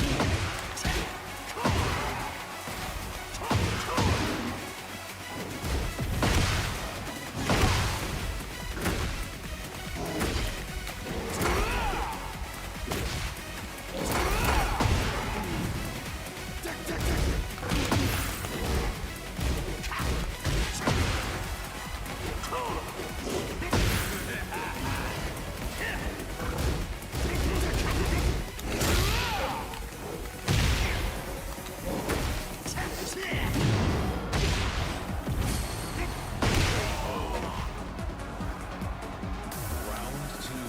Round two.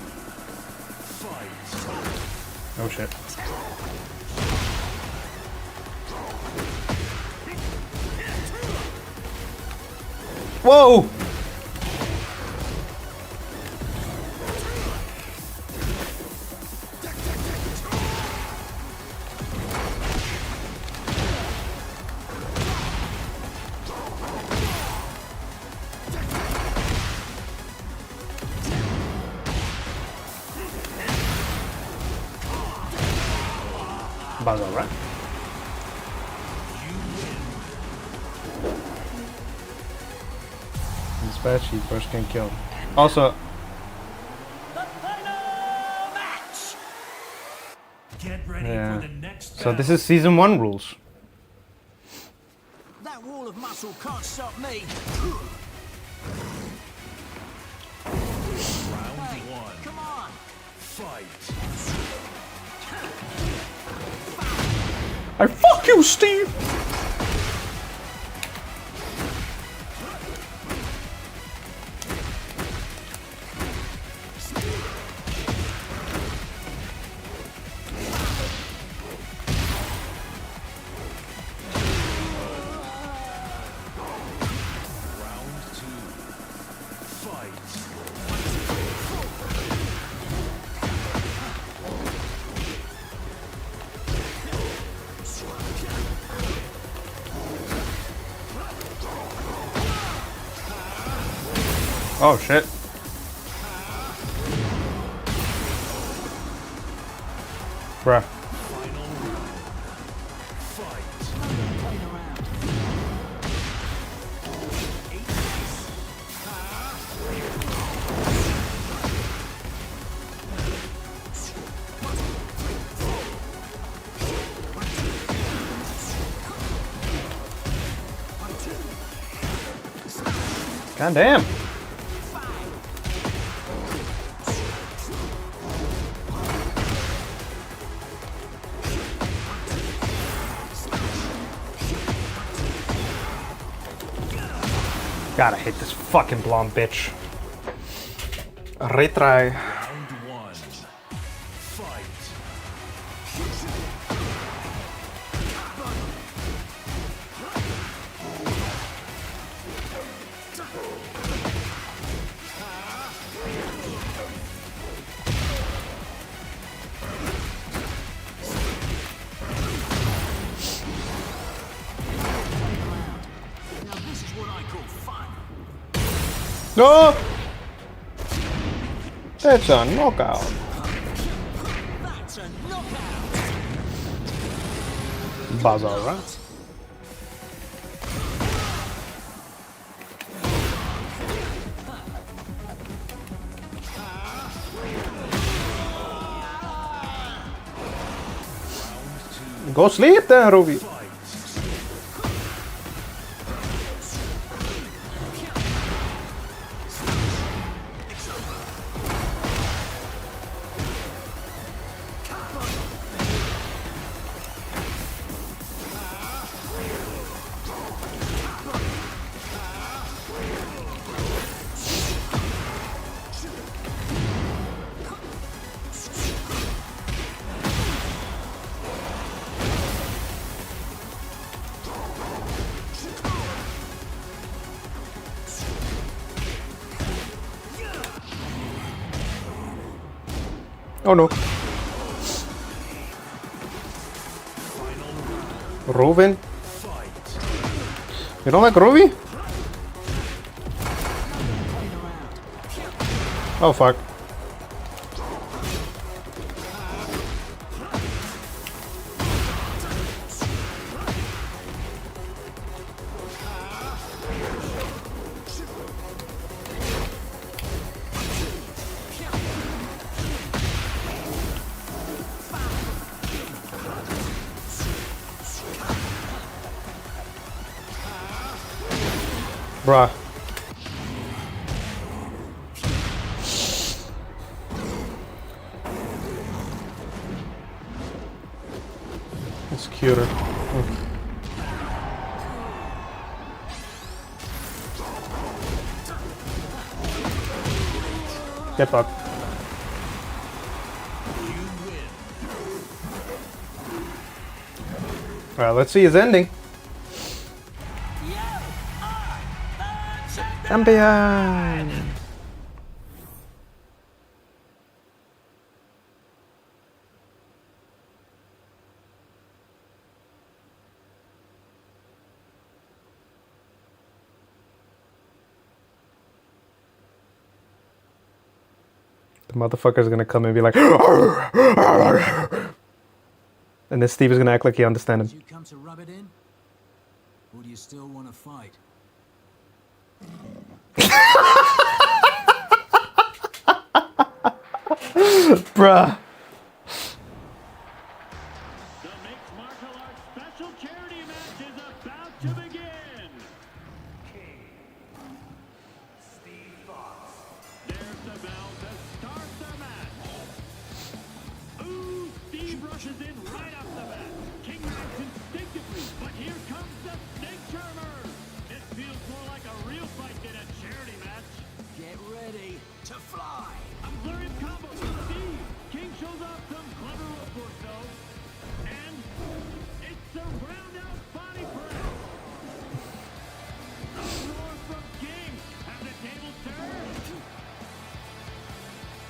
Fight. Oh shit. Whoa! Buzz, alright. Dispatch, he first can kill. Also, Get ready yeah. for the next So battle. this is season 1 rules. That wall of muscle can't stop me. Round one. Come on. Fight. I fuck you, Steve! Round two. Fight. Oh shit. Bruh. Final round. Fight. God damn. God, I hate this fucking blonde bitch. Retry. Round one. Fight. Now this is what I call fun. No! That's a knockout. That's a knockout. Bazara. Go sleep then, Ruby. Oh no. Ruben? You don't like Ruby? Oh fuck. Bruh. It's cuter. Get up. Alright, let's see his ending. Champion! The motherfucker's gonna come and be like, and then Steve is gonna act like he understands him. You come to rub it in? Or do you still want to fight? Bruh. The mixed martial arts special charity match is about to begin. There's the bell to start the match. Ooh, Steve rushes in right off the bat. King acts instinctively, but here comes the snake charmer. This feels more like a real fight than a charity match. Get ready to fly. A flurry of combos from Steve. King shows off some clever footwork though. And it's a round-out body press. A roar from King. Have the table turned.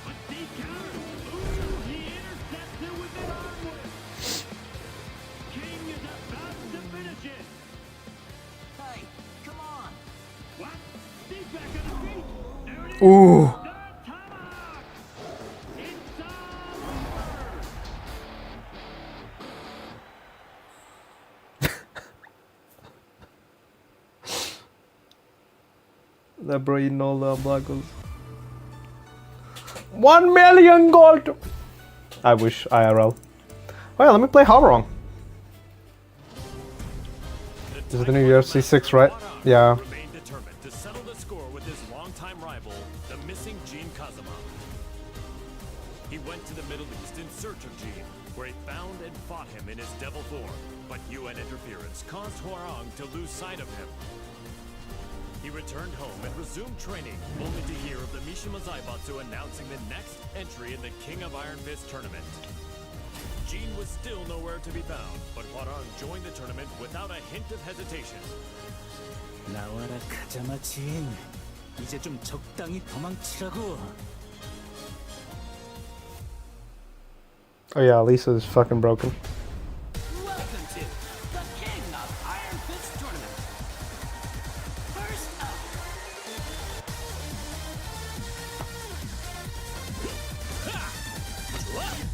But Steve counters. Ooh, he intercepts it with an arm whip. King is about to finish it. Hey, come on. What? Steve back on his feet. There it is. Ooh. The tomahawk. It's all over. That bro eating all the buggles. 1 million gold! I wish IRL. Oh yeah, let me play Havrong. This is the new UFC 6, right? Yeah. Remain determined to settle the score with went to the Middle East in search of Jin, where he found and fought him in his devil form. But UN interference caused Hwarang to lose sight of him. He returned home and resumed training, only to hear of the Mishima Zaibatsu announcing the next entry in the King of Iron Fist tournament. Jin was still nowhere to be found, but Hwarang joined the tournament without a hint of hesitation. 나와라 가자마친. 이제 좀 적당히 도망치라고. Oh yeah, Lisa is fucking broken. Welcome to the King of Iron Fist tournament. First up.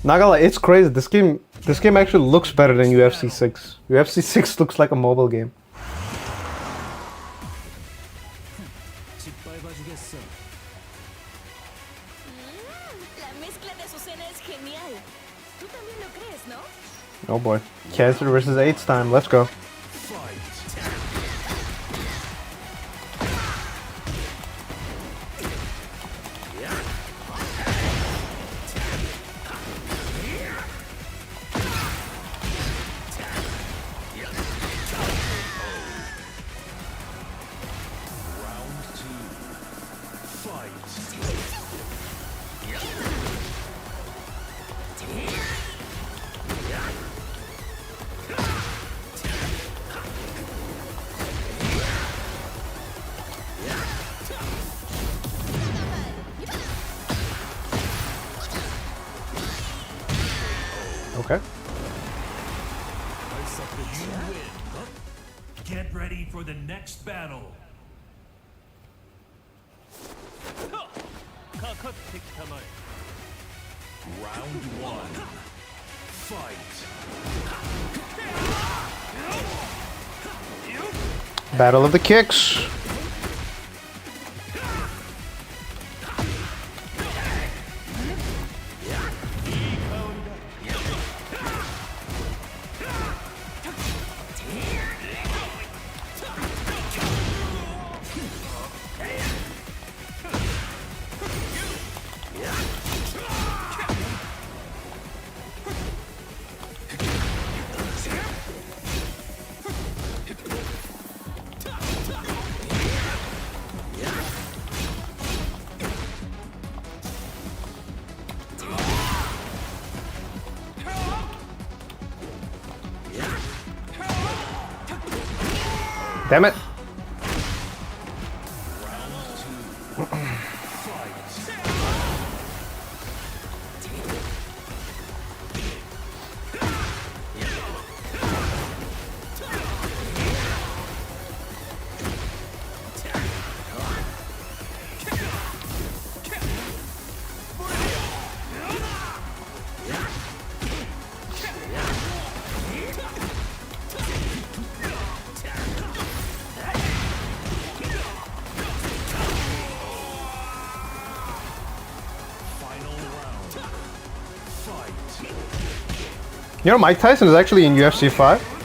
Not gonna lie, it's crazy. This game actually looks better than UFC 6. UFC 6 looks like a mobile game. 짓밟아주겠어. La mezcla de Azucena es genial. Tú también lo crees, ¿no? Oh boy. Cancer versus AIDS time. Let's go. Okay. You win. Get ready for the next battle. Round one. Fight. Battle of the kicks. Damn it. You know, Mike Tyson is actually in UFC 5.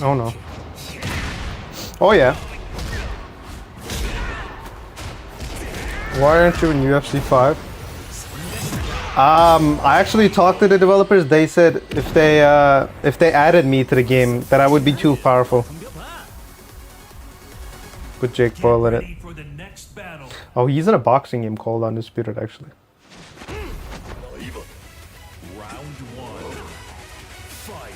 Oh no. Oh yeah. Why aren't you in UFC 5? I actually talked to the developers. They said if they added me to the game, that I would be too powerful. Put Jake Paul in it. Oh, he's in a boxing game called Undisputed, actually. Round one. Fight.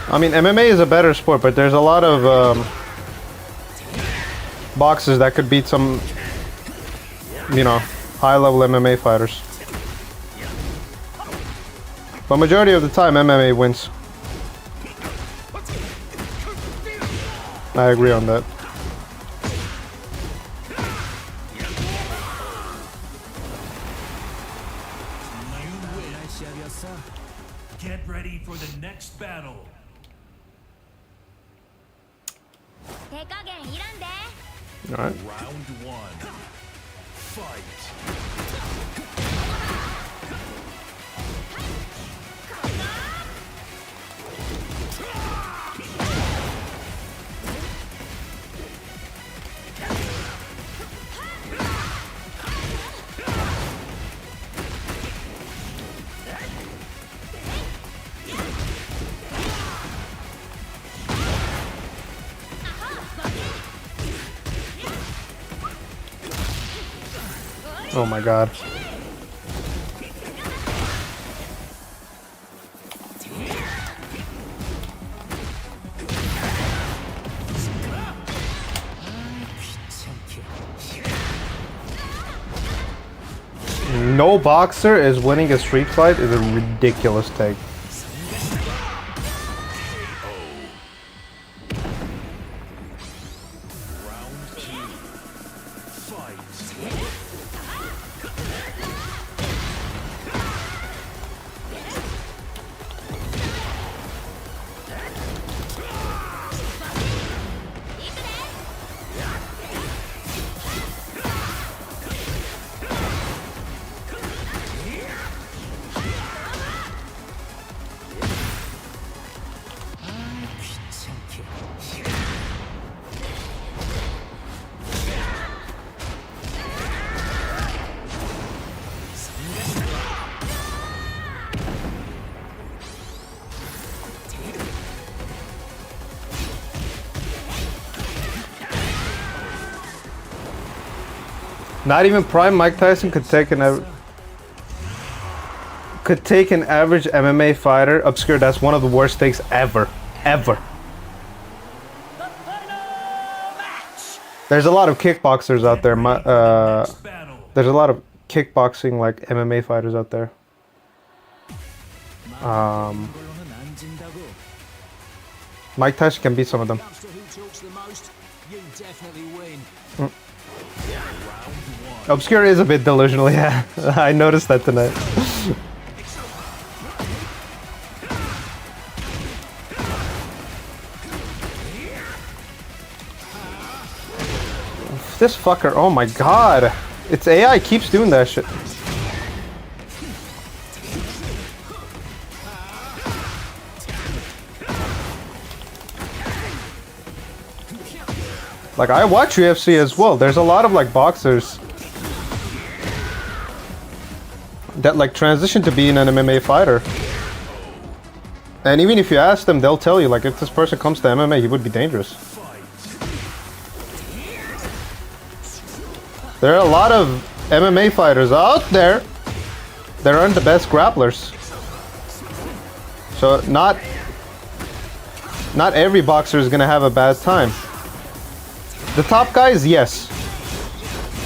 I mean, MMA is a better sport, but there's a lot of boxers that could beat some, you know, high-level MMA fighters. But majority of the time, MMA wins. I agree on that. Get ready for the next battle. All right. Round one. Fight. Oh my god. No boxer is winning a street fight is a ridiculous take. Not even prime Mike Tyson could take an average MMA fighter. Obscure, that's one of the worst takes ever. Ever. There's a lot of kickboxers out there. There's a lot of kickboxing like MMA fighters out there. Mike Tyson can beat some of them. Obscure is a bit delusional, yeah. I noticed that tonight. This fucker, oh my god. It's AI keeps doing that shit. Like, I watch UFC as well. There's a lot of like boxers that like transition to being an MMA fighter. And even if you ask them, they'll tell you like if this person comes to MMA, he would be dangerous. There are a lot of MMA fighters out there that aren't the best grapplers. So not every boxer is gonna have a bad time. The top guys, yes.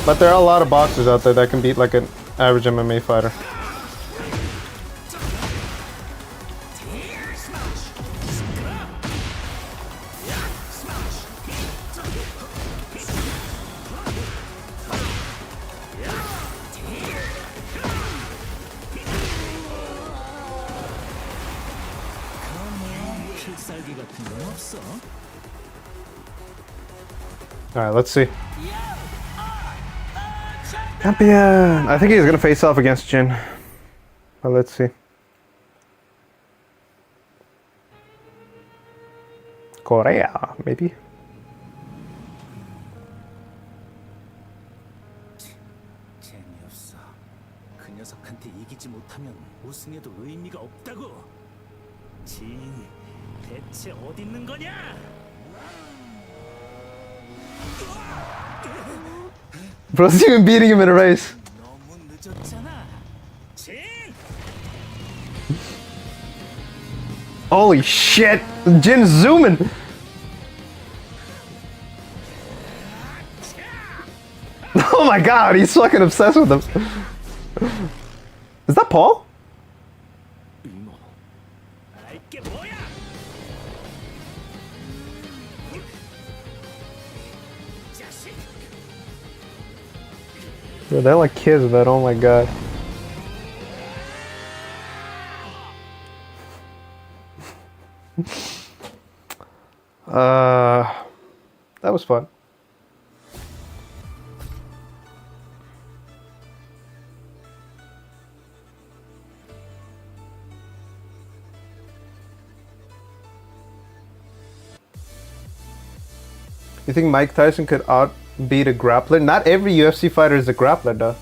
But there are a lot of boxers out there that can beat like an average MMA fighter. Alright, let's see. Champion! I think he's gonna face off against Jin. But let's see. Korea, maybe? 재미없어. 그 녀석한테 이기지 못하면 우승해도 의미가 없다고. 진, 대체 어디 있는 거냐? Bro's even beating him in a race. 너무 늦었잖아. 진! Holy shit! Jin's zooming! Oh my god, he's fucking obsessed with them. Is that Paul? Yeah, they're like kids, but oh my god. That was fun. You think Mike Tyson could outbeat a grappler? Not every UFC fighter is a grappler, though.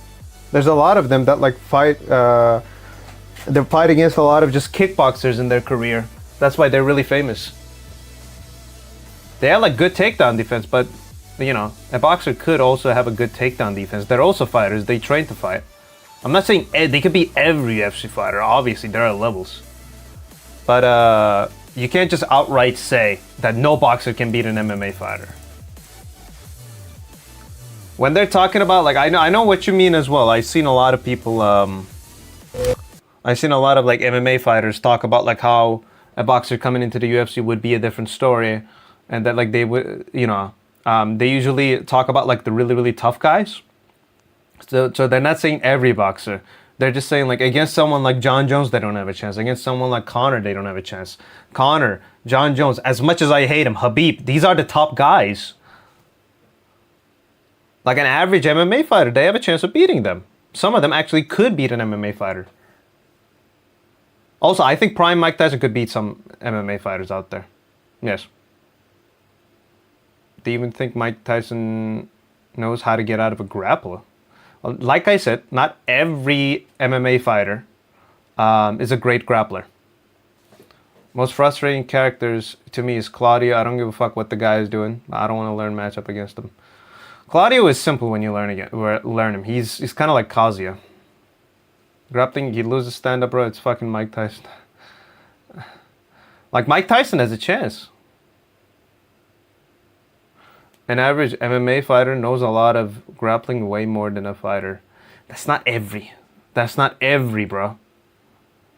There's a lot of them that like fight. They fight against a lot of just kickboxers in their career. That's why they're really famous. They have like good takedown defense, but you know, a boxer could also have a good takedown defense. They're also fighters. They train to fight. I'm not saying they could be every UFC fighter. Obviously, there are levels, but you can't just outright say that no boxer can beat an MMA fighter. When they're talking about, like, I know what you mean as well. I've seen a lot of people, I've seen a lot of like MMA fighters talk about like how a boxer coming into the UFC would be a different story, and that like they would, you know, they usually talk about like the really, really tough guys. So they're not saying every boxer. They're just saying like against someone like John Jones, they don't have a chance. Against someone like Conor, they don't have a chance. Conor, John Jones, as much as I hate him, Khabib, these are the top guys. Like an average MMA fighter, they have a chance of beating them. Some of them actually could beat an MMA fighter. Also, I think prime Mike Tyson could beat some MMA fighters out there. Yes. Do you even think Mike Tyson knows how to get out of a grappler? Well, like I said, not every MMA fighter is a great grappler. Most frustrating characters to me is Claudio. I don't give a fuck what the guy is doing. I don't want to learn matchup against him. Claudio is simple when you learn him. He's kind of like Kazuya. Grappling, he loses stand-up, bro. It's fucking Mike Tyson. Like Mike Tyson has a chance. An average MMA fighter knows a lot of grappling way more than a fighter. That's not every. That's not every, bro.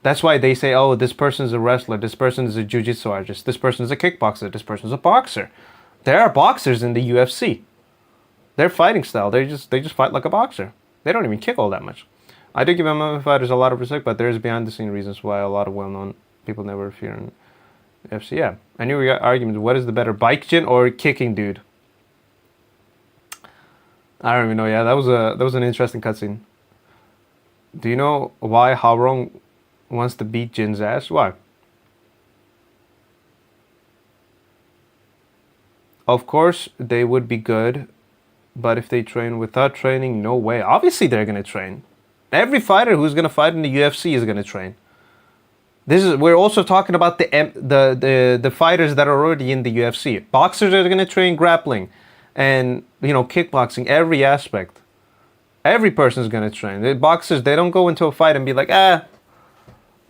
That's why they say, oh, this person is a wrestler. This person is a jiu-jitsu artist. This person is a kickboxer. This person is a boxer. There are boxers in the UFC. Their fighting style, they just fight like a boxer. They don't even kick all that much. I do give MMA fighters a lot of respect, but there's behind-the-scenes reasons why a lot of well-known people never appear in UFC. Yeah, I knew we got arguments. What is the better, bike gin or kicking dude? I don't even know. Yeah, that was an interesting cutscene. Do you know why Haorong wants to beat Jin's ass? Why? Of course, they would be good. But if they train without training, no way. Obviously, they're going to train. Every fighter who's going to fight in the UFC is going to train. We're also talking about the fighters that are already in the UFC. Boxers are going to train grappling and, you know, kickboxing, every aspect. Every person is going to train. The boxers, they don't go into a fight and be like,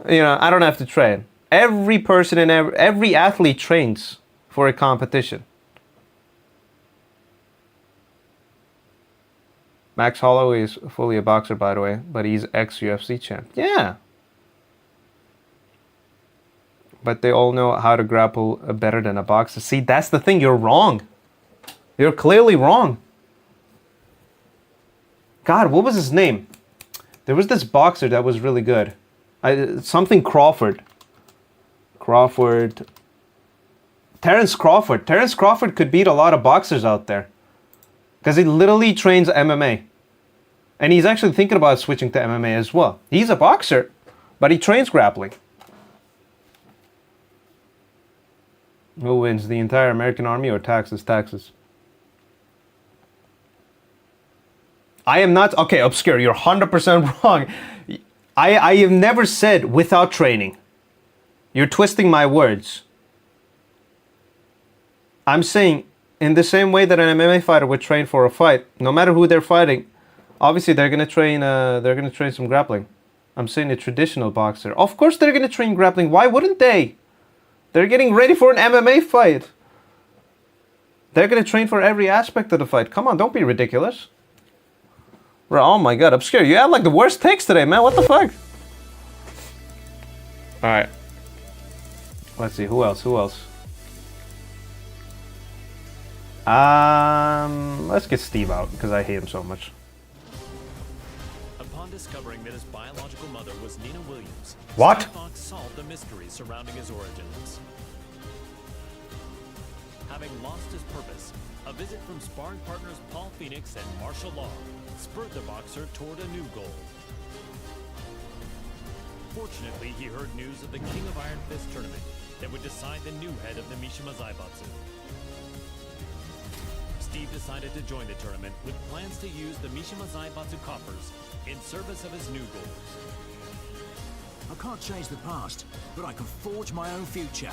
you know, I don't have to train. Every person and every athlete trains for a competition. Max Holloway is fully a boxer, by the way, but he's ex-UFC champ. Yeah. But they all know how to grapple better than a boxer. See, that's the thing. You're wrong. You're clearly wrong. God, what was his name? There was this boxer that was really good. Something Crawford. Terrence Crawford. Terrence Crawford could beat a lot of boxers out there. Because he literally trains MMA. And he's actually thinking about switching to MMA as well. He's a boxer, but he trains grappling. Who wins, the entire American army or taxes? Taxes. I am not... Okay, Obscure, you're 100% wrong. I have never said without training. You're twisting my words. I'm saying... in the same way that an MMA fighter would train for a fight, no matter who they're fighting, obviously they're gonna train some grappling. I'm saying a traditional boxer. Of course they're gonna train grappling. Why wouldn't they? They're getting ready for an MMA fight. They're gonna train for every aspect of the fight. Come on, don't be ridiculous. Bro, oh my god, Obscure, you have like the worst takes today, man. What the fuck? Alright. Let's see, who else? Let's get Steve out, because I hate him so much. Upon discovering that his biological mother was Nina Williams, What? Steve Fox solved the mystery surrounding his origins. Having lost his purpose, a visit from sparring partners Paul Phoenix and martial law spurred the boxer toward a new goal. Fortunately, he heard news of the King of Iron Fist tournament that would decide the new head of the Mishima Zaibatsu. Steve decided to join the tournament with plans to use the Mishima Zaibatsu coffers in service of his new goals. I can't change the past, but I can forge my own future.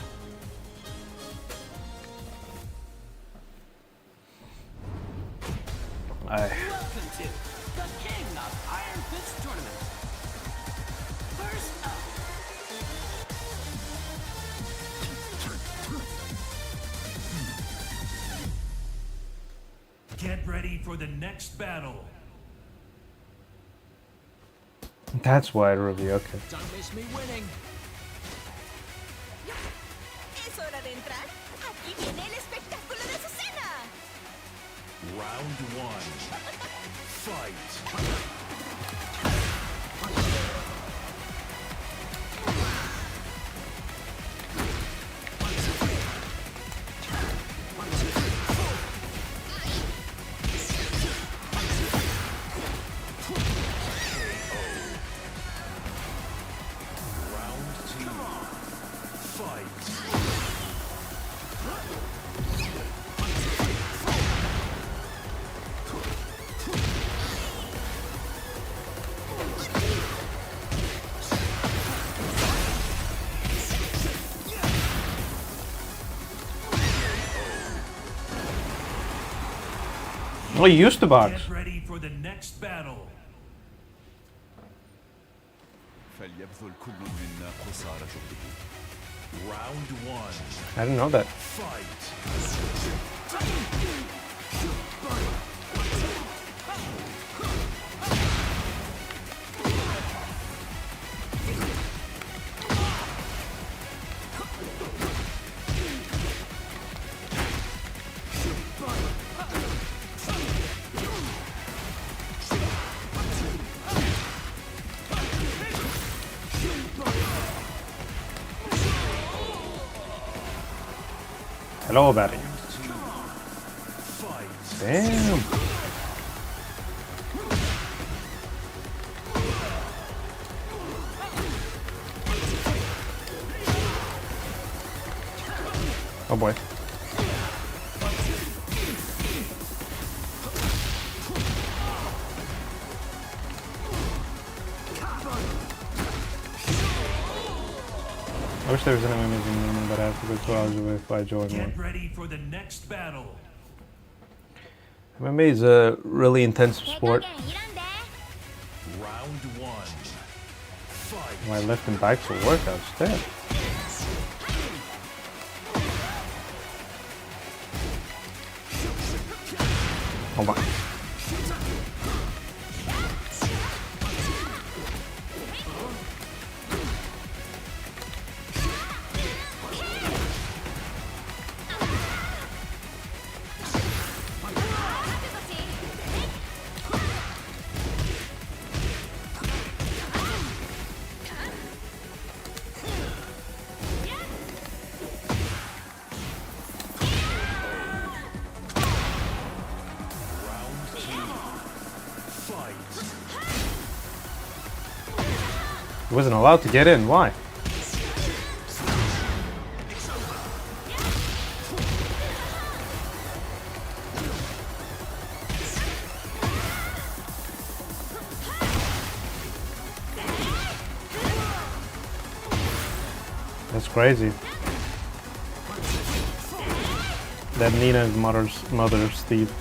Welcome to the King of Iron Fist tournament. First up. Get ready for the next battle. That's why I review, okay. Don't miss me winning. Es hora de entrar. Aquí viene el espectáculo de Azucena. Round 1. Fight. Well, you used to box. Get ready for the next battle. Round 1. I didn't know that. Fight. Hello, Barry. Damn. Oh boy. I wish there was an amazing moment, but I have to go 2 hours away if I join one. Get ready for the next battle. MMA is a really intensive sport. Round 1. Fight. My left and back for workouts, damn. Oh my. He wasn't allowed to get in, why? That's crazy. That Nina's mother, Steve.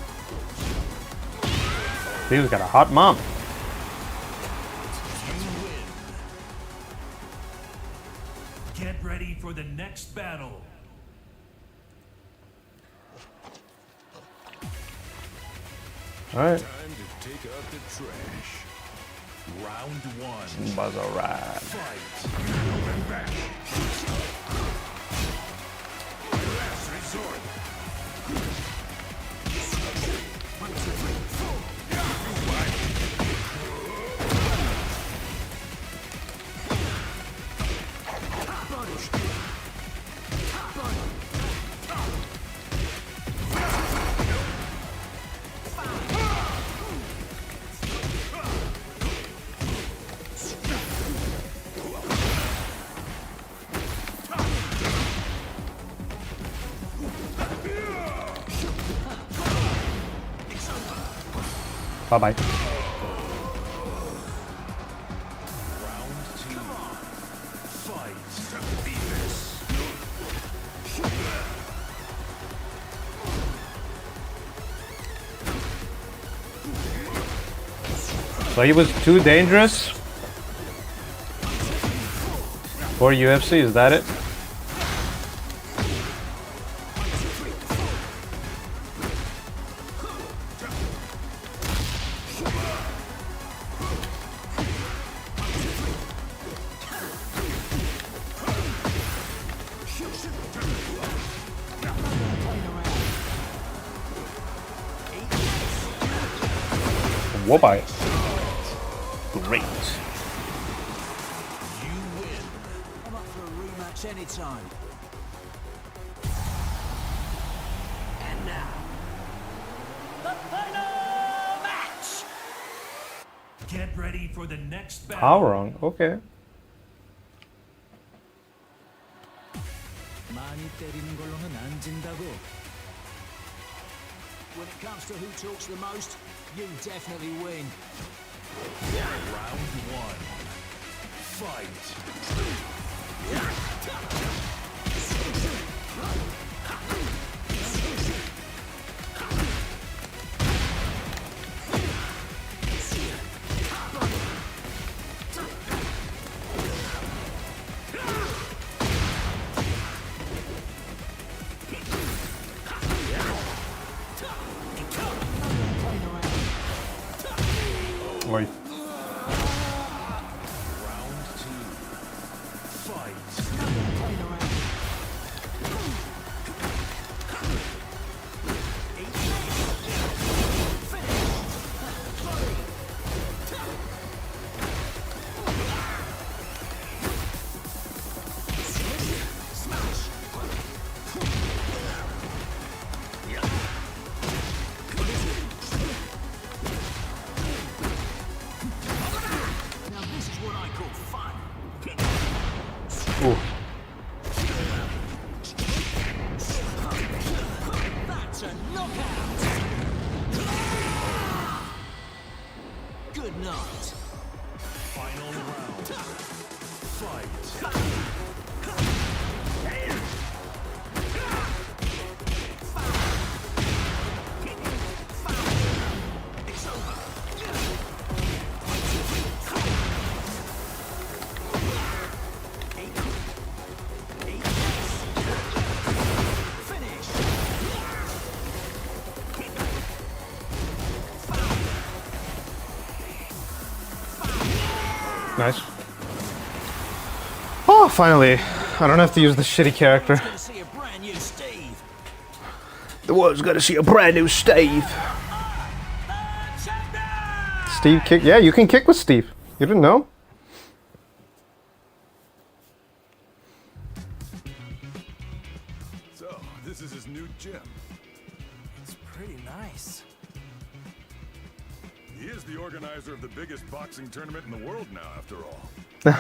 Steve's got a hot mom. Get ready for the next battle. All right. Time to take out the trash. Round one. Buzz alright. Fight. And back. Last resort. 1, 2, 3, 4. Bye bye. Round two. Fight. Beat this. So he was too dangerous for UFC, is that it? Whoop-I. Great. You win. I'm up for a rematch anytime. And now, the final match. Get ready for the next battle. How wrong? Okay. 많이 때리는 걸로는 안 진다고. When it comes to who talks the most, you definitely win. Round one. Fight. Wait. Round two. Fight. Now this is what I call fun. Ooh. That's a knockout. Good night. Final round. Fight. Nice. Oh, finally. I don't have to use the shitty character. Gonna see a brand new Steve. The world's gonna see a brand new Steve. Steve kick? Yeah, you can kick with Steve. You didn't know? So, this is his new gym. It's pretty nice. He is the organizer of the biggest boxing tournament in the world now, after all. Man,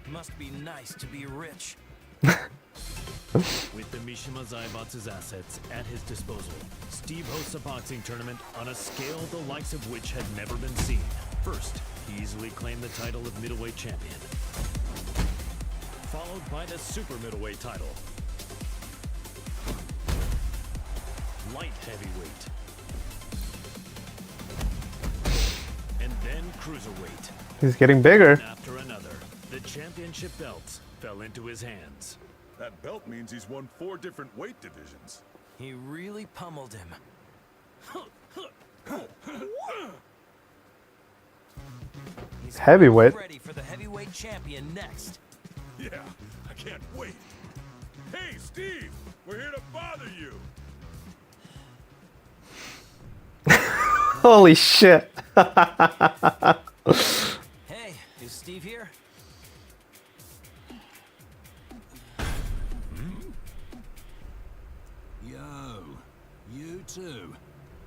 must be nice to be rich. With the Mishima Zaibatsu's assets at his disposal, Steve hosts a boxing tournament on a scale the likes of which had never been seen. First, he easily claimed the title of middleweight champion, followed by the super middleweight title, light heavyweight, and then cruiserweight. He's getting bigger. After another. The championship belt fell into his hands. That belt means he's won 4 different weight divisions. He really pummeled him. He's Heavyweight. ready for the heavyweight champion next. Yeah, I can't wait. Hey, Steve, we're here to bother you. Holy shit. Hey, is Steve here? Yo, you too.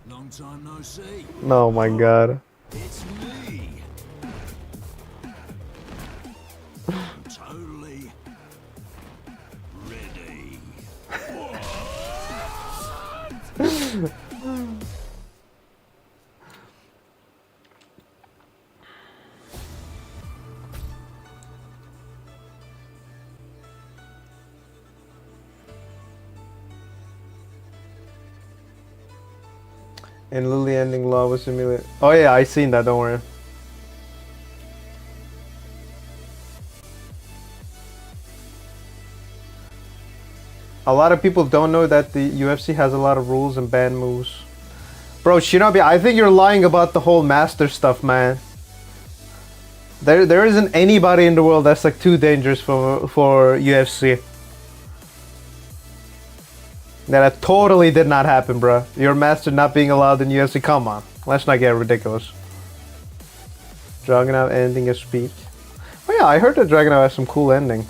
Long time no see. Oh my god. It's me. I'm totally ready. And Lily ending law was simulated. Oh yeah, I seen that, don't worry. A lot of people don't know that the UFC has a lot of rules and ban moves. Bro, Shinobi, I think you're lying about the whole master stuff, man. There isn't anybody in the world that's like too dangerous for UFC. That totally did not happen, bro. Your master not being allowed in UFC, come on. Let's not get ridiculous. Dragunov ending a speech. Oh yeah, I heard that Dragunov has some cool ending.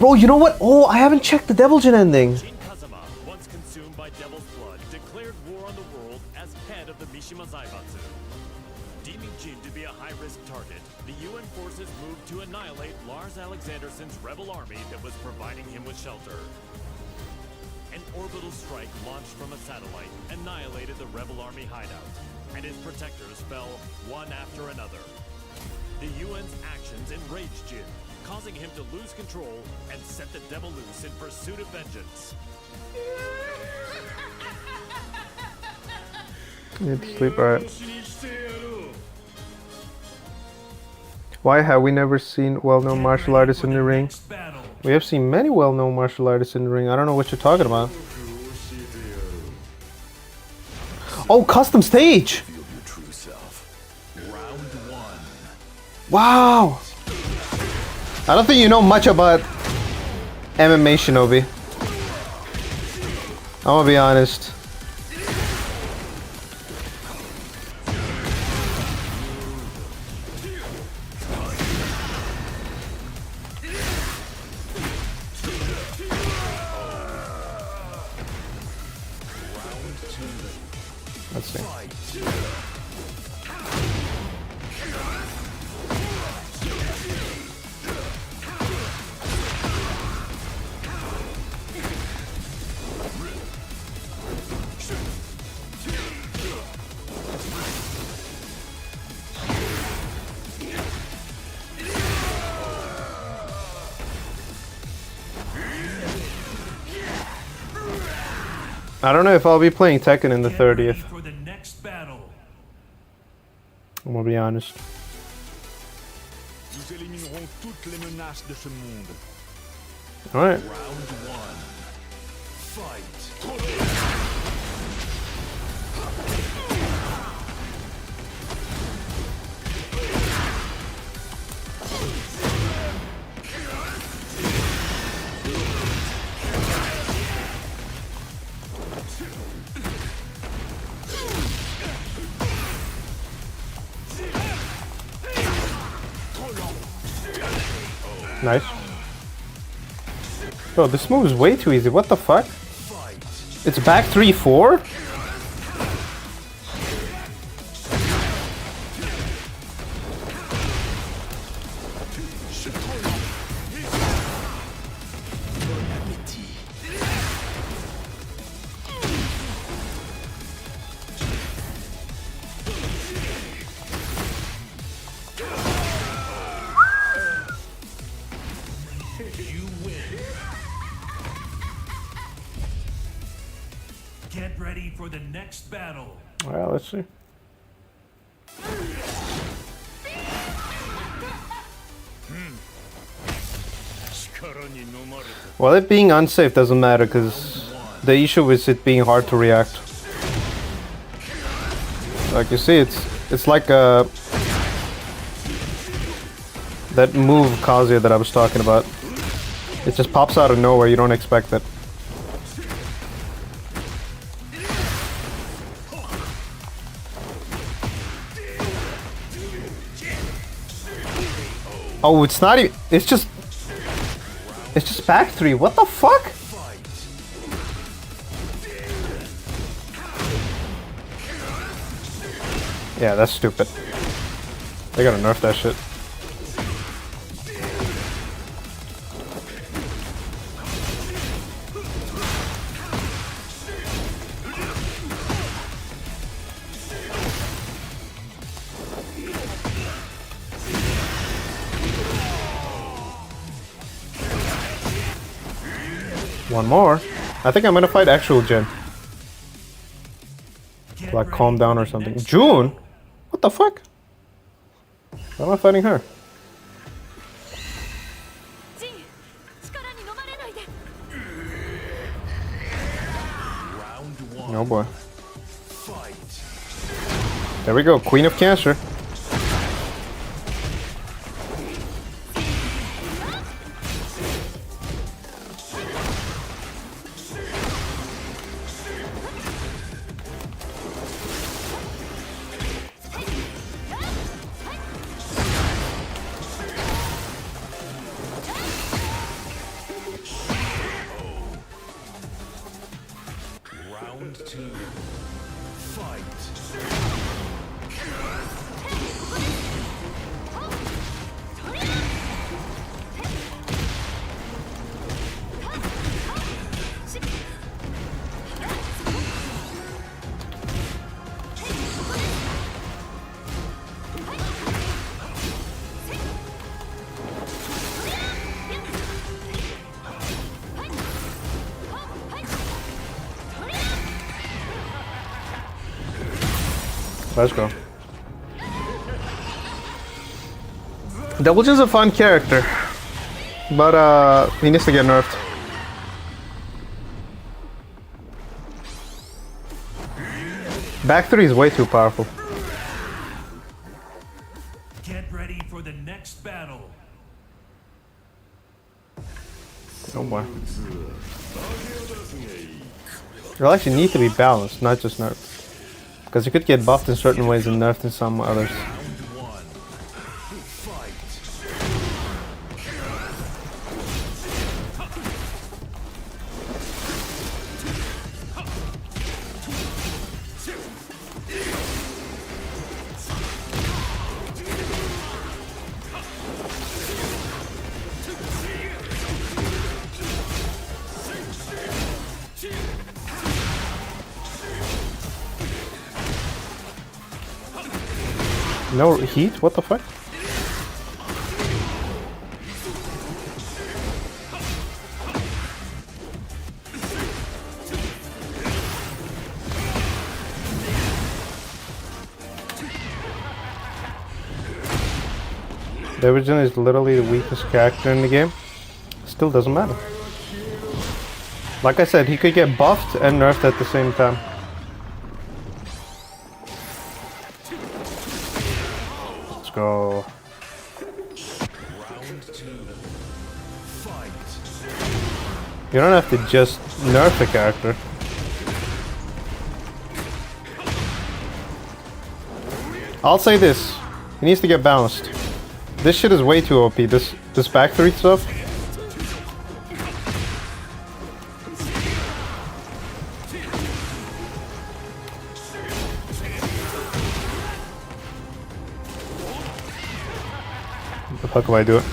Bro, you know what? Oh, I haven't checked the Devil Jin ending. Jin Kazama, once consumed by Devil's blood, declared war on the world as head of the Mishima Zaibatsu. Deeming Jin to be a high-risk target, the UN forces moved to annihilate Lars Alexandersson's rebel army that was providing him with shelter. An orbital strike launched from a satellite annihilated the rebel army hideout, and his protectors fell one after another. The UN's actions enraged Jin, causing him to lose control and set the devil loose in pursuit of vengeance. Need to sleep, alright. Why have we never seen well-known martial artists in the ring? We have seen many well-known martial artists in the ring. I don't know what you're talking about. Oh, custom stage! Wow! I don't think you know much about MMA, Shinobi. I'm gonna be honest. Let's see. I don't know if I'll be playing Tekken in the 30th. For the next battle. I'm gonna be honest. Nous éliminerons toutes les menaces de ce monde. Alright. Round 1. Fight. Nice. Bro, this move is way too easy. What the fuck? It's back 3-4? Get ready for the next battle. Alright, let's see. Well, it being unsafe doesn't matter because the issue is it being hard to react. Like you see, it's like that move Kazuya that I was talking about. It just pops out of nowhere, you don't expect it. Oh, it's not even, it's just back three, what the fuck? Yeah, that's stupid. They gotta nerf that shit. One more. I think I'm gonna fight actual Jin. Like calm down or something. June? What the fuck? Why am I fighting her? Oh boy. There we go, Queen of Cancer. Let's go. Double Jin's a fun character, but he needs to get nerfed. Back three is way too powerful. Get ready for the next battle. Oh boy. You'll actually need to be balanced, not just nerfed. Because you could get buffed in certain ways and nerfed in some others. No heat? What the fuck? The Origin is literally the weakest character in the game. Still doesn't matter. Like I said, he could get buffed and nerfed at the same time. Go. You don't have to just nerf the character. I'll say this. He needs to get balanced. This shit is way too OP. This back three stuff. How do I do it?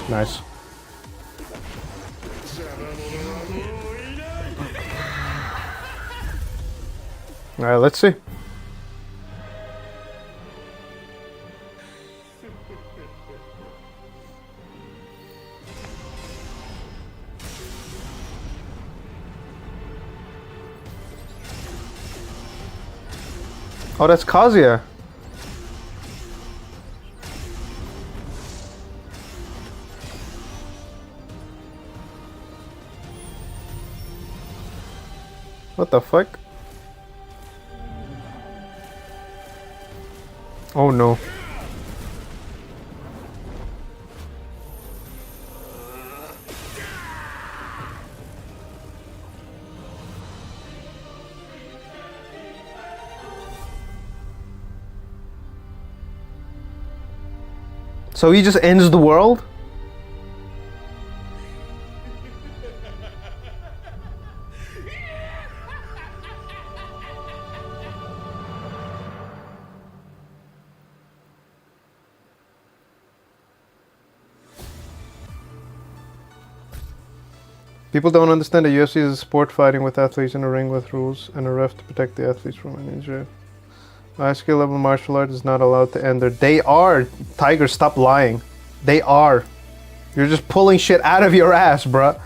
Nice. All right, let's see. Oh, that's Kazuya. What the fuck? Oh no. So he just ends the world? People don't understand that UFC is a sport fighting with athletes in a ring with rules and a ref to protect the athletes from an injury. High skill level martial art is not allowed to end there. They are. Tiger, stop lying. They are. You're just pulling shit out of your ass, bruh.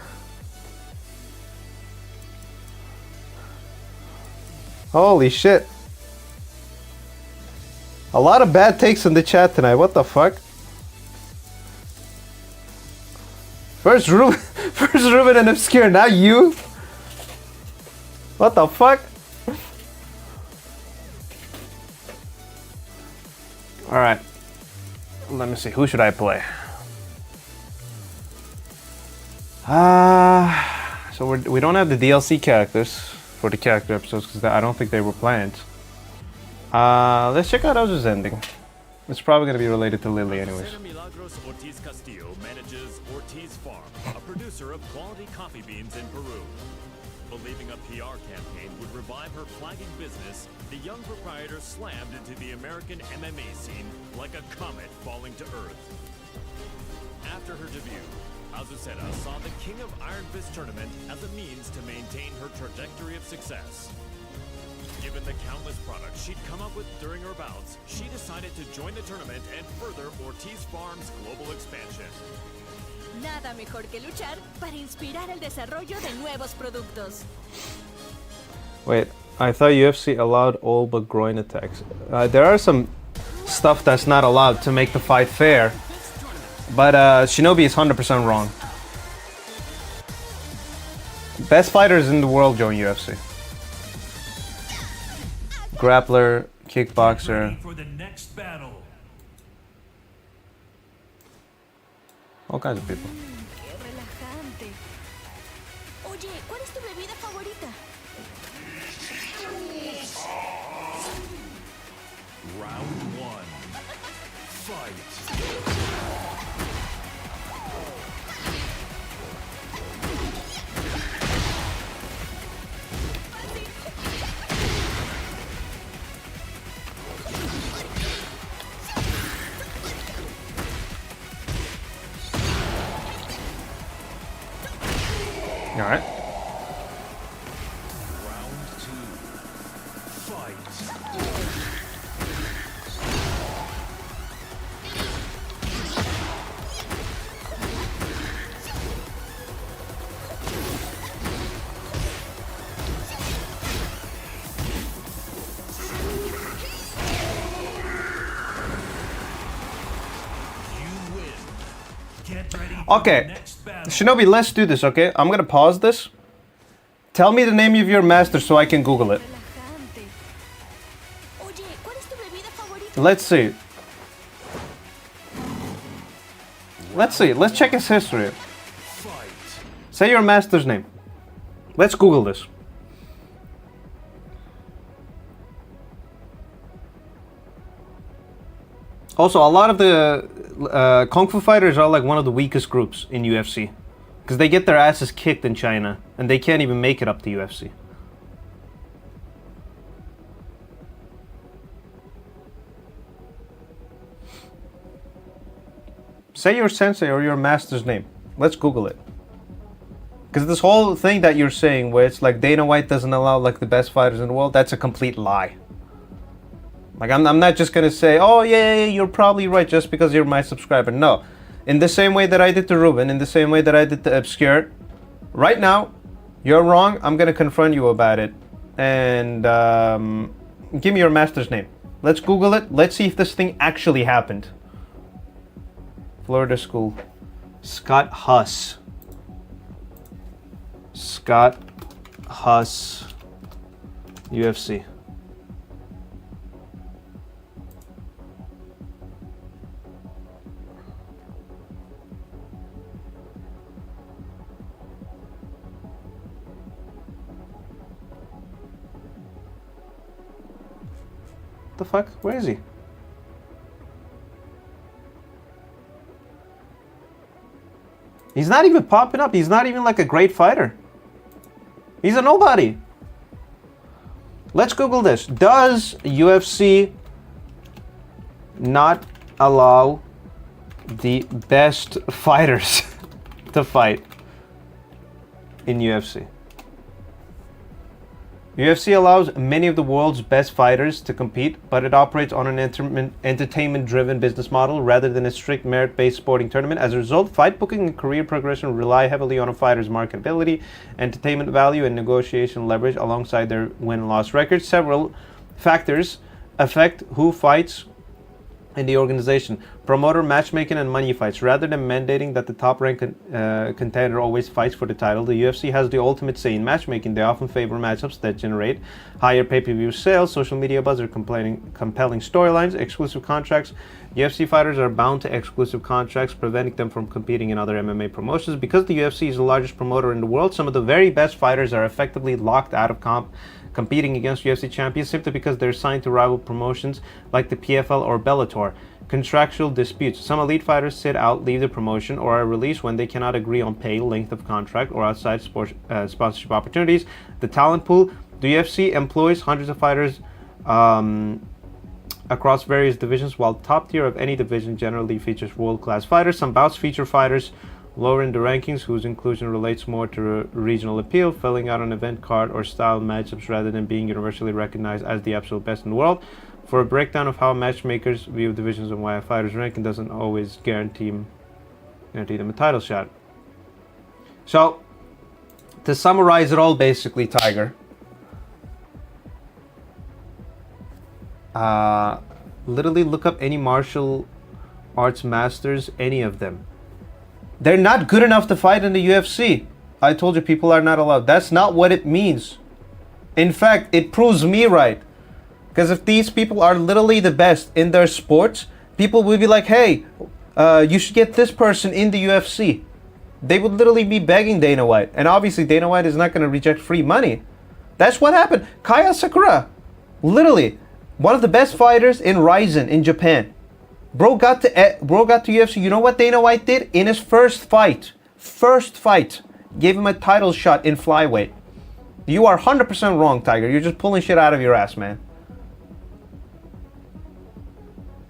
Holy shit. A lot of bad takes in the chat tonight. What the fuck? First Ruben and Obscure, now you? What the fuck? Alright. Let me see, who should I play? So we don't have the DLC characters for the character episodes because I don't think they were planned. Let's check out Oz's ending. It's probably going to be related to Lily anyways. Milagros Ortiz Castillo manages Ortiz Farm, a producer of quality coffee beans in Peru. Believing a PR campaign would revive her flagging business, the young proprietor slammed into the American MMA scene like a comet falling to Earth. After her debut, Azucena saw the King of Iron Fist tournament as a means to maintain her trajectory of success. Given the countless products she'd come up with during her bouts, she decided to join the tournament and further Ortiz Farm's global expansion. Nada mejor que luchar para inspirar el desarrollo de nuevos productos. Wait, I thought UFC allowed all but groin attacks. There are some stuff that's not allowed to make the fight fair, but Shinobi is 100% wrong. Best fighters in the world join UFC. Grappler, kickboxer. For the next battle. All kinds of people. Qué relajante. Oye, ¿cuál es tu bebida favorita? Round one. Fight. All right. Round two. Fight. You win. Get ready for Okay. the next battle. Shinobi, let's do this, okay? I'm gonna pause this. Tell me the name of your master so I can Google it. Relajante. Oye, ¿cuál es tu bebida favorita? Let's see. Let's see. Let's check his history. Fight. Say your master's name. Let's Google this. Also, a lot of the Kung Fu fighters are like one of the weakest groups in UFC. Because they get their asses kicked in China, and they can't even make it up to UFC. Say your sensei or your master's name. Let's Google it. Because this whole thing that you're saying, where it's like Dana White doesn't allow like the best fighters in the world, that's a complete lie. Like I'm not just gonna say, oh yeah, you're probably right just because you're my subscriber. No. In the same way that I did to Ruben, in the same way that I did to Obscure, right now, you're wrong. I'm gonna confront you about it, and give me your master's name. Let's Google it. Let's see if this thing actually happened. Florida school. Scott Huss. Scott Huss. UFC. The fuck? Where is he? He's not even popping up. He's not even like a great fighter. He's a nobody. Let's Google this. Does UFC not allow the best fighters to fight in UFC? UFC allows many of the world's best fighters to compete, but it operates on an entertainment-driven business model rather than a strict merit-based sporting tournament. As a result, fight booking and career progression rely heavily on a fighter's marketability, entertainment value, and negotiation leverage alongside their win-loss records. Several factors affect who fights in the organization: promoter, matchmaking, and money fights. Rather than mandating that the top-ranked contender always fights for the title, the UFC has the ultimate say in matchmaking. They often favor matchups that generate higher pay-per-view sales, social media buzz, or compelling storylines. Exclusive contracts. UFC fighters are bound to exclusive contracts, preventing them from competing in other MMA promotions. Because the UFC is the largest promoter in the world, some of the very best fighters are effectively locked out of competing against UFC champions simply because they're signed to rival promotions like the PFL or Bellator. Contractual disputes. Some elite fighters sit out, leave the promotion, or are released when they cannot agree on pay, length of contract, or outside sponsorship opportunities. The talent pool. The UFC employs hundreds of fighters across various divisions, while top tier of any division generally features world-class fighters. Some bouts feature fighters lower in the rankings whose inclusion relates more to regional appeal, filling out an event card, or style matchups rather than being universally recognized as the absolute best in the world. For a breakdown of how matchmakers view divisions and why a fighter's ranking doesn't always guarantee them a title shot. So, to summarize it all basically, Tiger, literally look up any martial arts masters, any of them. They're not good enough to fight in the UFC. I told you people are not allowed. That's not what it means. In fact, it proves me right. Because if these people are literally the best in their sports, people will be like, hey, you should get this person in the UFC. They would literally be begging Dana White. And obviously Dana White is not going to reject free money. That's what happened. Kaya Sakura, literally, one of the best fighters in Rizin in Japan. Bro got to UFC. You know what Dana White did? In his first fight, gave him a title shot in flyweight. You are 100% wrong, Tiger. You're just pulling shit out of your ass, man.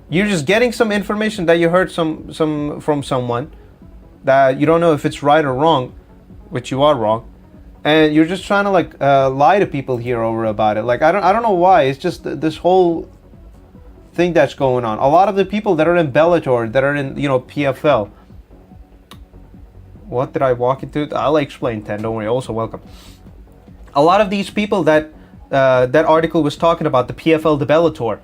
You're just getting some information that you heard from someone that you don't know if it's right or wrong, which you are wrong, and you're just trying to like lie to people here over about it. Like I don't know why. It's just this whole thing that's going on. A lot of the people that are in Bellator, that are in PFL. What did I walk into? I'll explain, Ten. Don't worry. Also welcome. A lot of these people that that article was talking about, the PFL, the Bellator,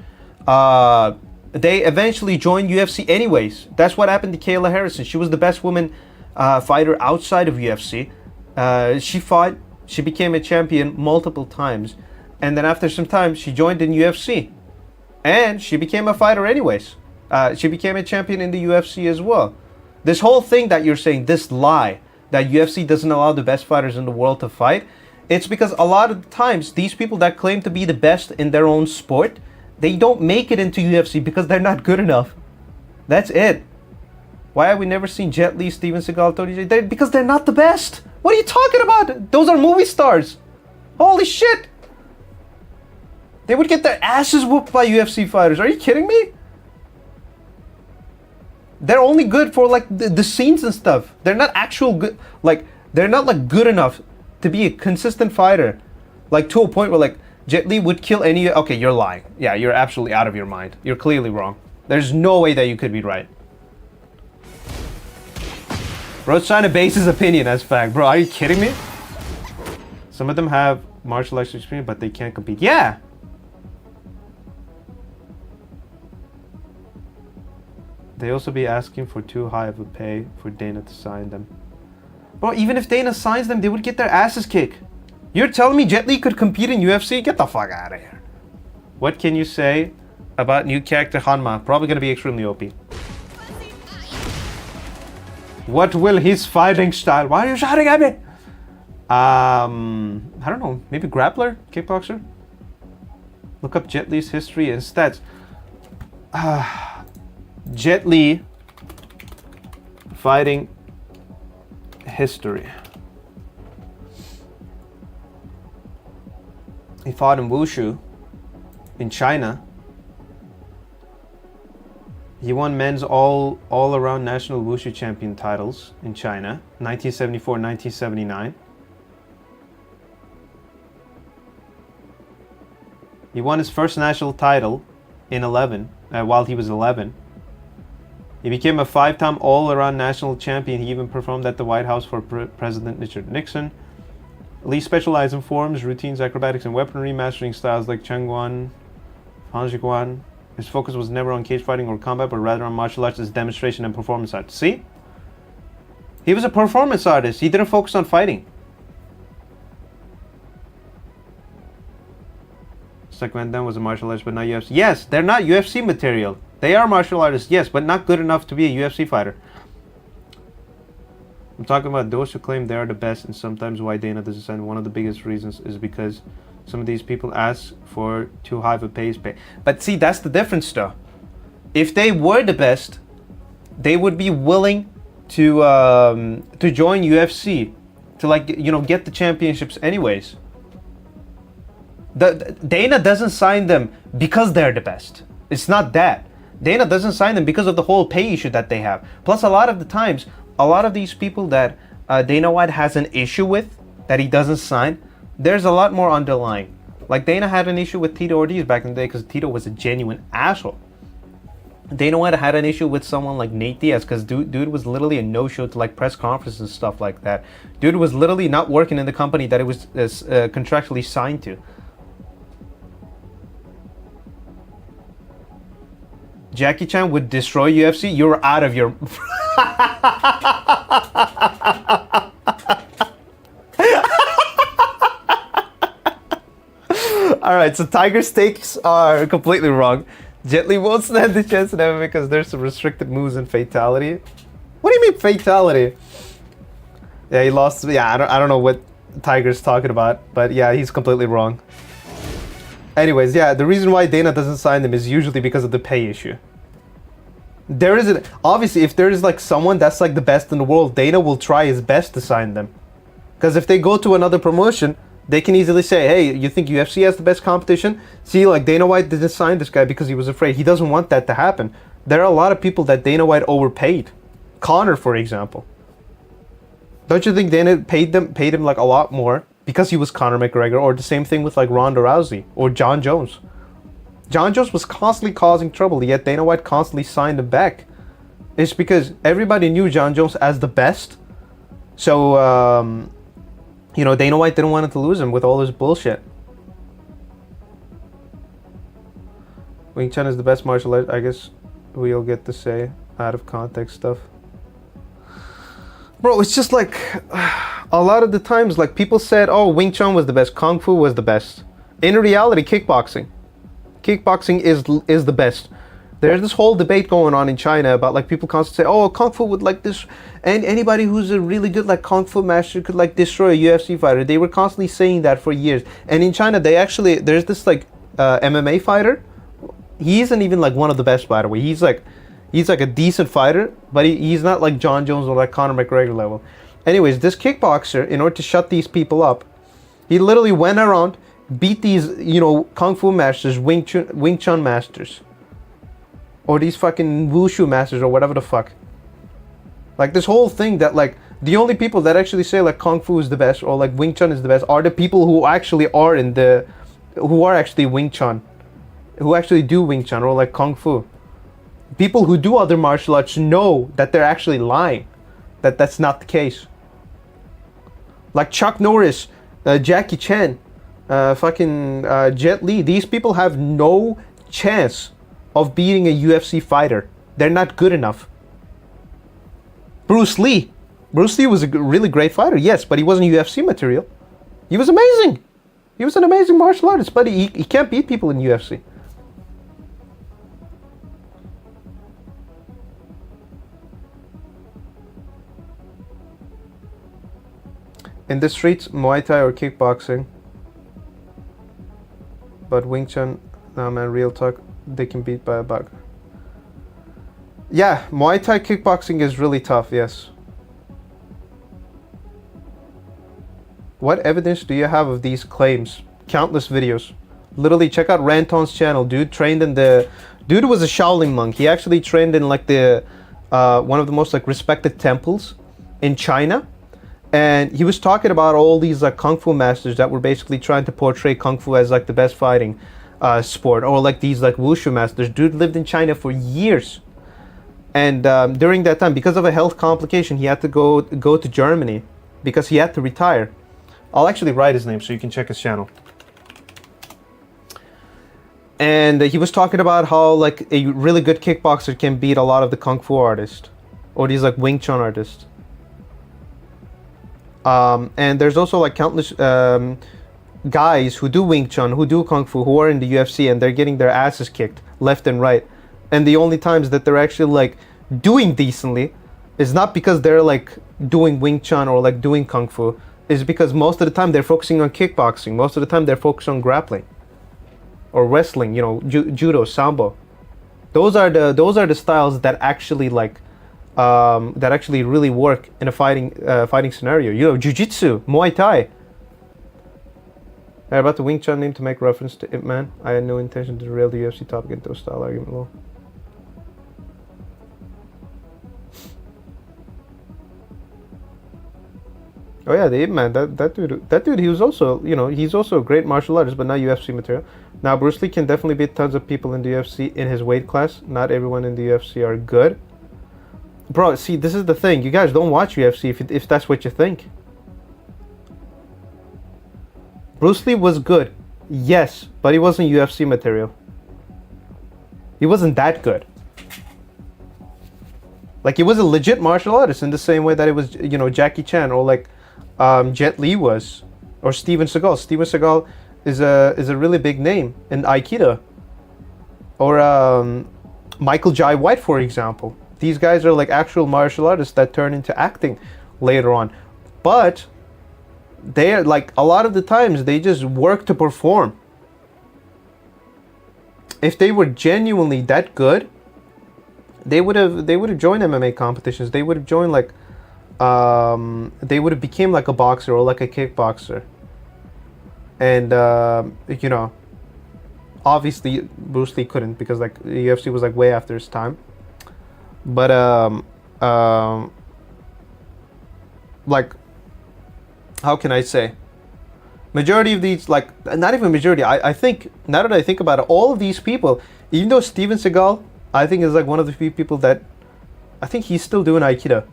they eventually joined UFC anyways. That's what happened to Kayla Harrison. She was the best woman fighter outside of UFC. She fought. She became a champion multiple times, and then after some time, she joined in UFC. And she became a fighter anyways. She became a champion in the UFC as well. This whole thing that you're saying, this lie, that UFC doesn't allow the best fighters in the world to fight, it's because a lot of the times, these people that claim to be the best in their own sport, they don't make it into UFC because they're not good enough. That's it. Why have we never seen Jet Li, Steven Seagal, Tony J? Because they're not the best. What are you talking about? Those are movie stars. Holy shit. They would get their asses whooped by UFC fighters. Are you kidding me? They're only good for like the scenes and stuff. They're not actual good. Like they're not like good enough to be a consistent fighter. Like to a point where like Jet Li would kill any. Okay, you're lying. Yeah, you're absolutely out of your mind. You're clearly wrong. There's no way that you could be right. Bro's trying to base his opinion as fact. Bro, are you kidding me? Some of them have martial arts experience, but they can't compete. Yeah. They also be asking for too high of a pay for Dana to sign them. Bro, even if Dana signs them, they would get their asses kicked. You're telling me Jet Li could compete in UFC? Get the fuck out of here. What can you say about new character Hanma? Probably gonna be extremely OP. What will his fighting style? Why are you shouting at me? I don't know. Maybe grappler? Kickboxer? Look up Jet Li's history and stats. Jet Li fighting history. He fought in Wushu in China. He won men's all-around national Wushu champion titles in China, 1974, 1979. He won his first national title in while he was 11. He became a 5-time all-around national champion. He even performed at the White House for President Richard Nixon. Lee specialized in forms, routines, acrobatics, and weaponry, mastering styles like Chengguan, Hanjiguan. His focus was never on cage fighting or combat, but rather on martial arts as demonstration and performance art. See? He was a performance artist. He didn't focus on fighting. It's like Van Damme was a martial artist, but not UFC. Yes, they're not UFC material. They are martial artists, yes, but not good enough to be a UFC fighter. I'm talking about those who claim they are the best, and sometimes why Dana doesn't sign. One of the biggest reasons is because some of these people ask for too high of a pay. But see, that's the difference though. If they were the best, they would be willing to join UFC, to, like, you know, get the championships anyways. Dana doesn't sign them because they're the best. It's not that. Dana doesn't sign them because of the whole pay issue that they have. Plus, a lot of the times, a lot of these people that Dana White has an issue with, that he doesn't sign, there's a lot more underlying. Like, Dana had an issue with Tito Ortiz back in the day because Tito was a genuine asshole. Dana White had an issue with someone like Nate Diaz because dude was literally a no-show to, like, press conferences and stuff like that. Dude was literally not working in the company that it was contractually signed to. Jackie Chan would destroy UFC. You're out of your... Alright, so Tiger Steaks are completely wrong. Jet Li won't stand the chance in MMA because there's some restricted moves and fatality. What do you mean fatality? Yeah, he lost. Yeah, I don't know what Tiger's talking about, but yeah, he's completely wrong. Anyways, yeah, the reason why Dana doesn't sign them is usually because of the pay issue. There isn't, obviously, if there is like someone that's like the best in the world, Dana will try his best to sign them. Because if they go to another promotion, they can easily say, hey, you think UFC has the best competition? See, like, Dana White didn't sign this guy because he was afraid. He doesn't want that to happen. There are a lot of people that Dana White overpaid. Conor, for example. Don't you think Dana paid him like a lot more because he was Conor McGregor? Or the same thing with like Ronda Rousey or John Jones. John Jones was constantly causing trouble, yet Dana White constantly signed him back. It's because everybody knew John Jones as the best. So, you know, Dana White didn't want to lose him with all this bullshit. Wing Chun is the best martial art, I guess we'll get to say out of context stuff. Bro, it's just like, a lot of the times, like, people said, oh, Wing Chun was the best, Kung Fu was the best. In reality, kickboxing is the best. There's this whole debate going on in China about, like, people constantly say, oh, Kung Fu would like this, and anybody who's a really good, like, Kung Fu master could, like, destroy a UFC fighter. They were constantly saying that for years. And in China, they actually, there's this, like, MMA fighter. He isn't even, like, one of the best, by the way. He's like a decent fighter, but he's not like John Jones or like Conor McGregor level. Anyways, this kickboxer, in order to shut these people up, he literally went around, beat these, you know, Kung Fu masters, Wing Chun masters, or these fucking Wushu masters, or whatever the fuck. Like, this whole thing that, like, the only people that actually say, like, Kung Fu is the best, or, like, Wing Chun is the best, are the people who actually are who are actually Wing Chun. Who actually do Wing Chun, or, like, Kung Fu. People who do other martial arts know that they're actually lying. That that's not the case. Like Chuck Norris, Jackie Chan, Jet Li. These people have no chance of beating a UFC fighter. They're not good enough. Bruce Lee was a really great fighter, yes, but he wasn't UFC material. He was amazing. He was an amazing martial artist, but he can't beat people in UFC. In the streets, Muay Thai or kickboxing. But Wing Chun, nah man, real talk, they can beat by a bug. Yeah, Muay Thai kickboxing is really tough, yes. What evidence do you have of these claims? Countless videos. Literally, check out Ranton's channel. Dude was a Shaolin monk. He actually trained in like the one of the most like respected temples in China. And he was talking about all these like kung fu masters that were basically trying to portray kung fu as like the best fighting sport, or like these like wushu masters. Dude lived in China for years, and during that time, because of a health complication, he had to go to Germany because he had to retire. I'll actually write his name so you can check his channel. And he was talking about how like a really good kickboxer can beat a lot of the kung fu artists, or these like Wing Chun artists. And there's also like countless guys who do Wing Chun, who do Kung Fu, who are in the UFC, and they're getting their asses kicked left and right. And the only times that they're actually like doing decently is not because they're like doing Wing Chun or like doing Kung Fu, is because most of the time they're focusing on kickboxing. Most of the time they're focused on grappling or wrestling, you know, judo, sambo. Those are the styles that actually like that actually really work in a fighting scenario. You know, jiu-jitsu, Muay Thai. Hey, about the Wing Chun name to make reference to Ip Man. I had no intention to derail the UFC topic into a style argument law. Oh yeah, the Ip Man, that dude, he was also, you know, he's also a great martial artist, but not UFC material. Now, Bruce Lee can definitely beat tons of people in the UFC in his weight class. Not everyone in the UFC are good. Bro, see, this is the thing. You guys don't watch UFC if that's what you think. Bruce Lee was good, yes, but he wasn't UFC material. He wasn't that good. Like, he was a legit martial artist in the same way that it was, you know, Jackie Chan or like Jet Li was, or Steven Seagal. Steven Seagal is a really big name in Aikido. Or Michael Jai White, for example. These guys are like actual martial artists that turn into acting later on. But they're like, a lot of the times they just work to perform. If they were genuinely that good, they would have joined MMA competitions. They would have joined like they would have became like a boxer or like a kickboxer. And you know, obviously Bruce Lee couldn't, because like the UFC was like way after his time. But like, how can I say, majority of these, like, not even majority, I think, now that I think about it, all of these people, even though Steven Seagal, I think, is like one of the few people that, I think he's still doing Aikido.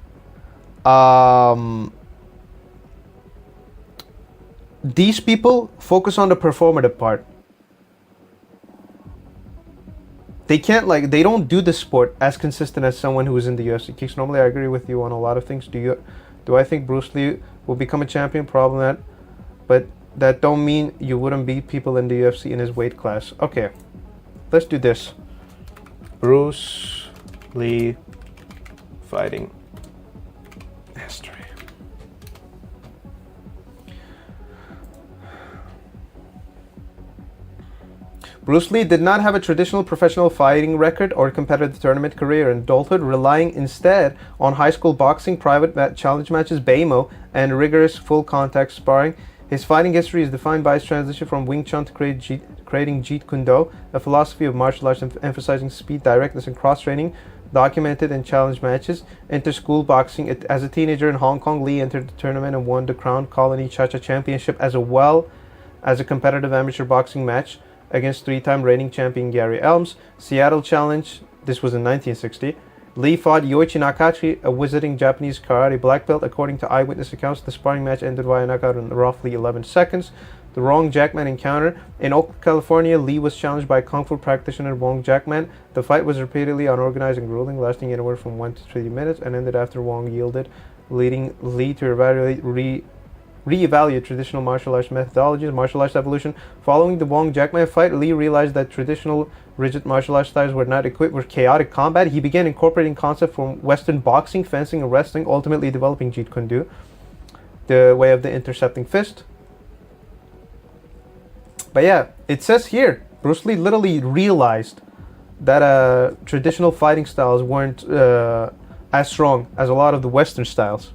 These people focus on the performative part. They can't, like, they don't do the sport as consistent as someone who is in the UFC. Kicks, normally I agree with you on a lot of things. Do I think Bruce Lee will become a champion? Probably not. But that don't mean you wouldn't beat people in the UFC in his weight class. Okay, let's do this. Bruce Lee fighting history. Bruce Lee did not have a traditional professional fighting record or competitive tournament career in adulthood, relying instead on high school boxing, private challenge matches, BMO, and rigorous full-contact sparring. His fighting history is defined by his transition from Wing Chun to creating Jeet Kune Do, a philosophy of martial arts emphasizing speed, directness, and cross-training, documented in challenge matches. Inter-school boxing. As a teenager in Hong Kong, Lee entered the tournament and won the Crown Colony Cha-Cha Championship, as well as a competitive amateur boxing match against three-time reigning champion Gary Elms. Seattle Challenge, this was in 1960. Lee fought Yoichi Nakachi, a visiting Japanese karate black belt. According to eyewitness accounts, the sparring match ended via knockout in roughly 11 seconds. The Wong Jackman encounter. In Oakland, California, Lee was challenged by Kung Fu practitioner Wong Jackman. The fight was repeatedly unorganized and grueling, lasting anywhere from 1 to 3 minutes, and ended after Wong yielded, leading Lee to reevaluate traditional martial arts methodologies, martial arts evolution. Following the Wong Jackman fight, Lee realized that traditional rigid martial arts styles were not equipped with chaotic combat. He began incorporating concepts from Western boxing, fencing, and wrestling, ultimately developing Jeet Kune Do, the way of the intercepting fist. But yeah, it says here, Bruce Lee literally realized that traditional fighting styles weren't as strong as a lot of the Western styles.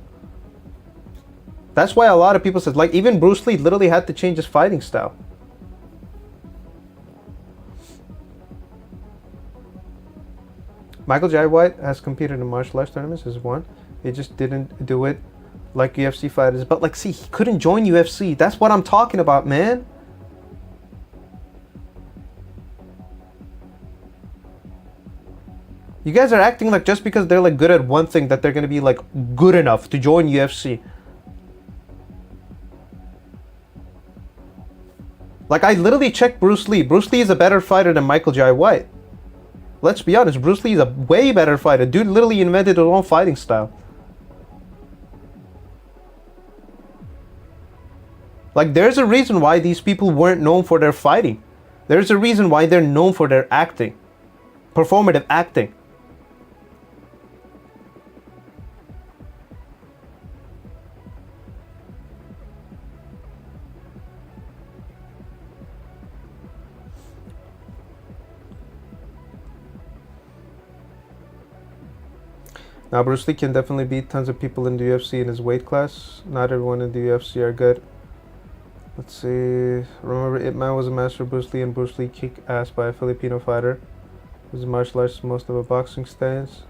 That's why a lot of people said, like, even Bruce Lee literally had to change his fighting style. Michael Jai White has competed in martial arts tournaments, has won. He just didn't do it like UFC fighters. But, like, see, he couldn't join UFC. That's what I'm talking about, man. You guys are acting like just because they're, like, good at one thing that they're gonna be, like, good enough to join UFC. Like, I literally checked Bruce Lee. Bruce Lee is a better fighter than Michael Jai White. Let's be honest, Bruce Lee is a way better fighter. Dude literally invented his own fighting style. Like, there's a reason why these people weren't known for their fighting. There's a reason why they're known for their acting. Performative acting. Now, Bruce Lee can definitely beat tons of people in the UFC in his weight class. Not everyone in the UFC are good. Let's see. Remember, Ip Man was a master of Bruce Lee, and Bruce Lee kicked ass by a Filipino fighter. His martial arts most of a boxing stance.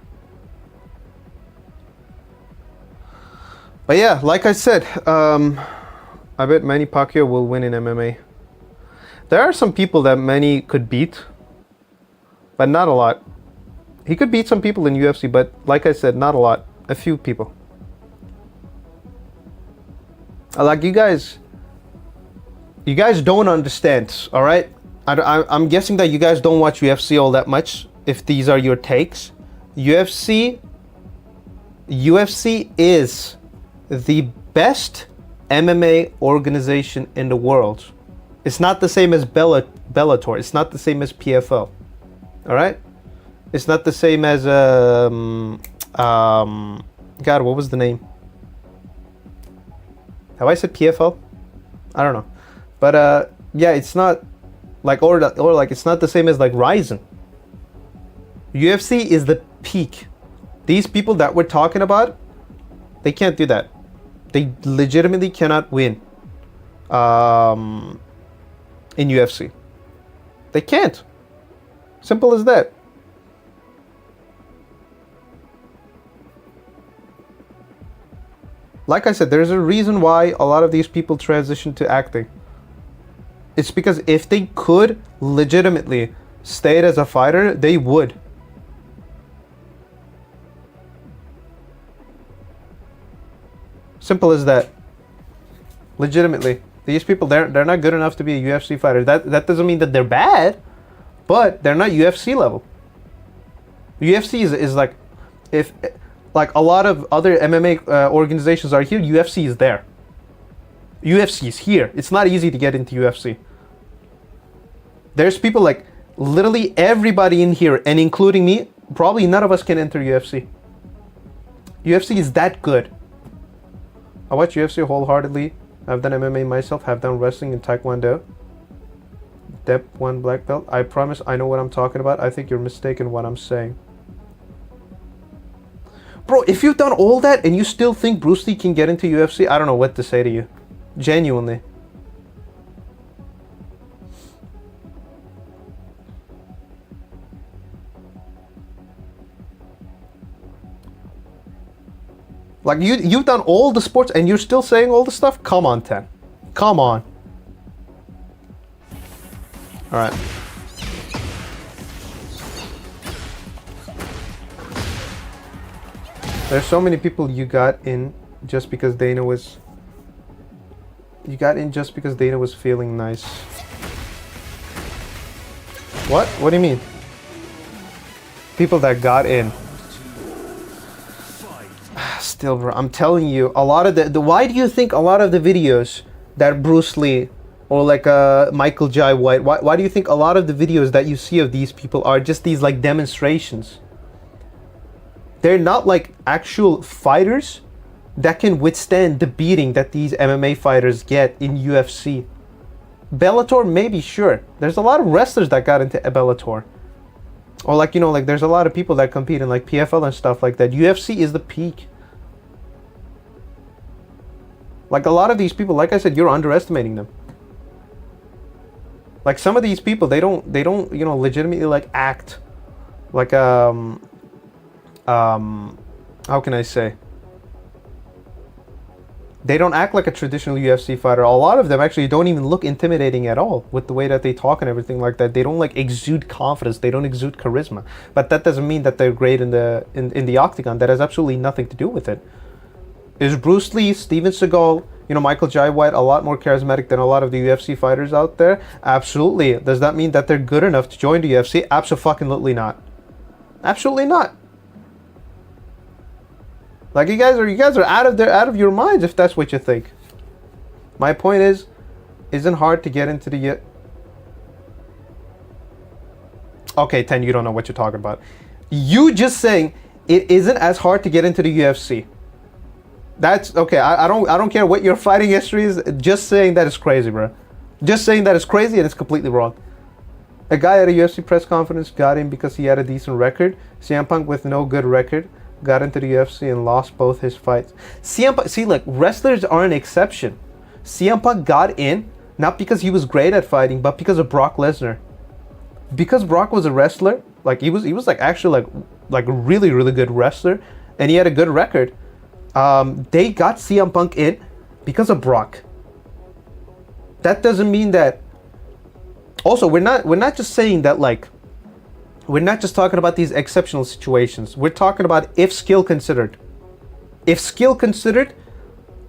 But yeah, like I said, I bet Manny Pacquiao will win in MMA. There are some people that Manny could beat, but not a lot. He could beat some people in UFC, but like I said, not a lot. A few people. Like, you guys don't understand, all right? I'm guessing that you guys don't watch UFC all that much, if these are your takes. UFC is the best MMA organization in the world. It's not the same as Bellator. It's not the same as PFL. All right? It's not the same as God, what was the name? Have I said PFL? I don't know. But yeah, it's not like or like it's not the same as like Ryzen. UFC is the peak. These people that we're talking about, they can't do that. They legitimately cannot win in UFC. They can't. Simple as that. Like I said, there's a reason why a lot of these people transition to acting. It's because if they could legitimately stay as a fighter, they would. Simple as that. Legitimately. These people, they're not good enough to be a UFC fighter. That doesn't mean that they're bad, but they're not UFC level. UFC is like, if like a lot of other MMA organizations are here, UFC is there. UFC is here. It's not easy to get into UFC. There's people like literally everybody in here, and including me, probably none of us can enter UFC. UFC is that good. I watch UFC wholeheartedly. I've done MMA myself, have done wrestling and Taekwondo. Dep 1 black belt. I promise I know what I'm talking about. I think you're mistaken what I'm saying. Bro, if you've done all that and you still think Bruce Lee can get into UFC, I don't know what to say to you. Genuinely. Like, you've done all the sports and you're still saying all the stuff? Come on, 10. Come on. Alright. There's so many people you got in just because Dana was You got in just because Dana was feeling nice. What? What do you mean? People that got in. Still, bro, I'm telling you, a lot of the why do you think a lot of the videos that Bruce Lee or like Michael Jai White, why do you think a lot of the videos that you see of these people are just these like demonstrations? They're not like actual fighters that can withstand the beating that these MMA fighters get in UFC. Bellator, maybe, sure. There's a lot of wrestlers that got into Bellator. Or like, you know, like there's a lot of people that compete in like PFL and stuff like that. UFC is the peak. Like a lot of these people, like I said, you're underestimating them. Like some of these people, they don't, you know, legitimately like act like how can I say? They don't act like a traditional UFC fighter. A lot of them actually don't even look intimidating at all with the way that they talk and everything like that. They don't like exude confidence. They don't exude charisma. But that doesn't mean that they're great in the octagon. That has absolutely nothing to do with it. Is Bruce Lee, Steven Seagal, you know, Michael Jai White a lot more charismatic than a lot of the UFC fighters out there? Absolutely. Does that mean that they're good enough to join the UFC? Absolutely not. Absolutely not. Like you guys are out of your minds if that's what you think. My point is, isn't hard to get into the. Okay, 10, you don't know what you're talking about. You just saying it isn't as hard to get into the UFC. That's okay. I don't care what your fighting history is. Just saying that is crazy, bro. Just saying that is crazy and it's completely wrong. A guy at a UFC press conference got in because he had a decent record. CM Punk with no good record got into the UFC and lost both his fights. CM Punk, see, like, wrestlers are an exception. CM Punk got in not because he was great at fighting, but because of Brock Lesnar. Because Brock was a wrestler, like he was like actually like a really good wrestler, and he had a good record. They got CM Punk in because of Brock. That doesn't mean that. Also, we're not just saying that like. We're not just talking about these exceptional situations. We're talking about if skill considered. If skill considered,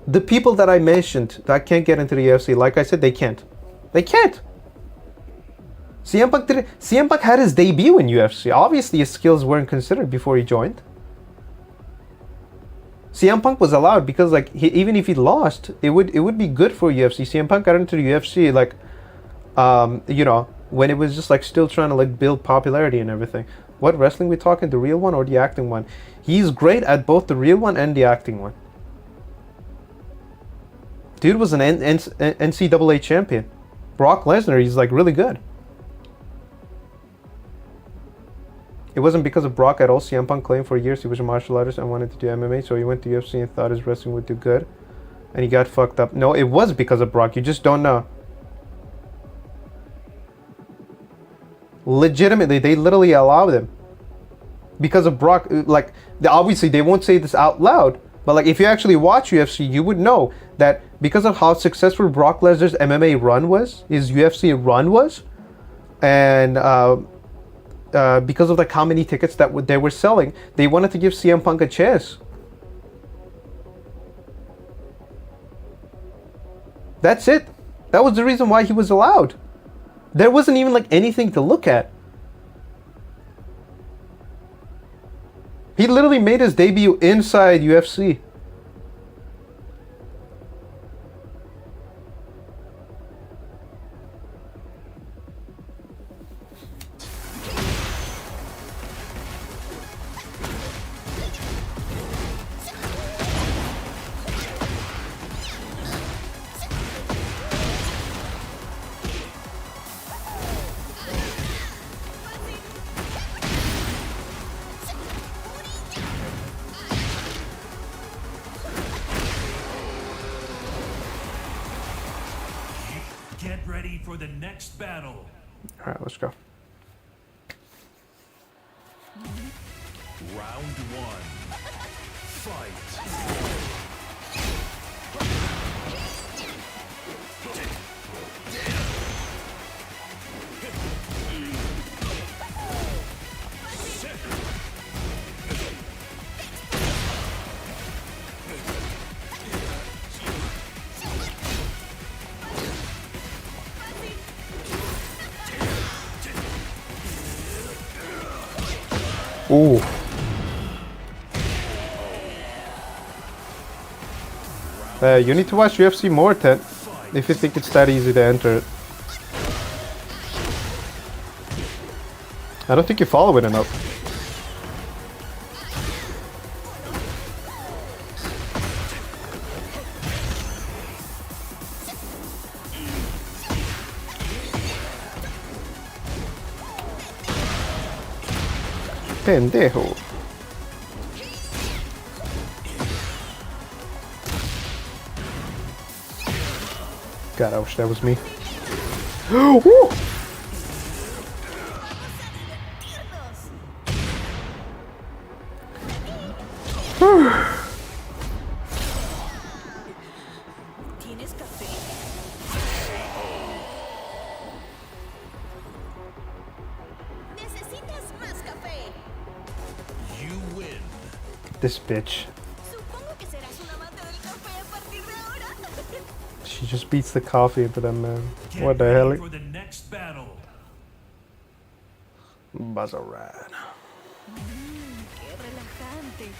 the people that I mentioned that can't get into the UFC, like I said, they can't. They can't. CM Punk had his debut in UFC. Obviously, his skills weren't considered before he joined. CM Punk was allowed because, like, even if he lost, it would be good for UFC. CM Punk got into the UFC, like, you know, when it was just like still trying to like build popularity and everything. What wrestling we talking? The real one or the acting one? He's great at both the real one and the acting one. Dude was an NCAA champion. Brock Lesnar, he's like really good. It wasn't because of Brock at all. CM Punk claimed for years he was a martial artist and wanted to do MMA, so he went to UFC and thought his wrestling would do good, and he got fucked up. No, it was because of Brock. You just don't know. Legitimately, they literally allowed him because of Brock. Like, obviously they won't say this out loud, but like if you actually watch UFC, you would know that because of how successful Brock Lesnar's MMA run was, his UFC run was, and because of like how many tickets that they were selling, they wanted to give CM Punk a chance. That's it. That was the reason why he was allowed. There wasn't even like anything to look at. He literally made his debut inside UFC. Get ready for the next battle. All right, let's go. Round one. Fight. Ooh. You need to watch UFC more, Ted, if you think it's that easy to enter it. I don't think you follow it enough. Pendejo. God, I wish that was me. Woo! ¿Tienes café? ¿Necesitas más café? You win. This bitch. Supongo que serás un amante del café a partir de ahora. She just beats the coffee into them, man. Get What the ready hell? for the next battle. Buzzarad. Qué relajante.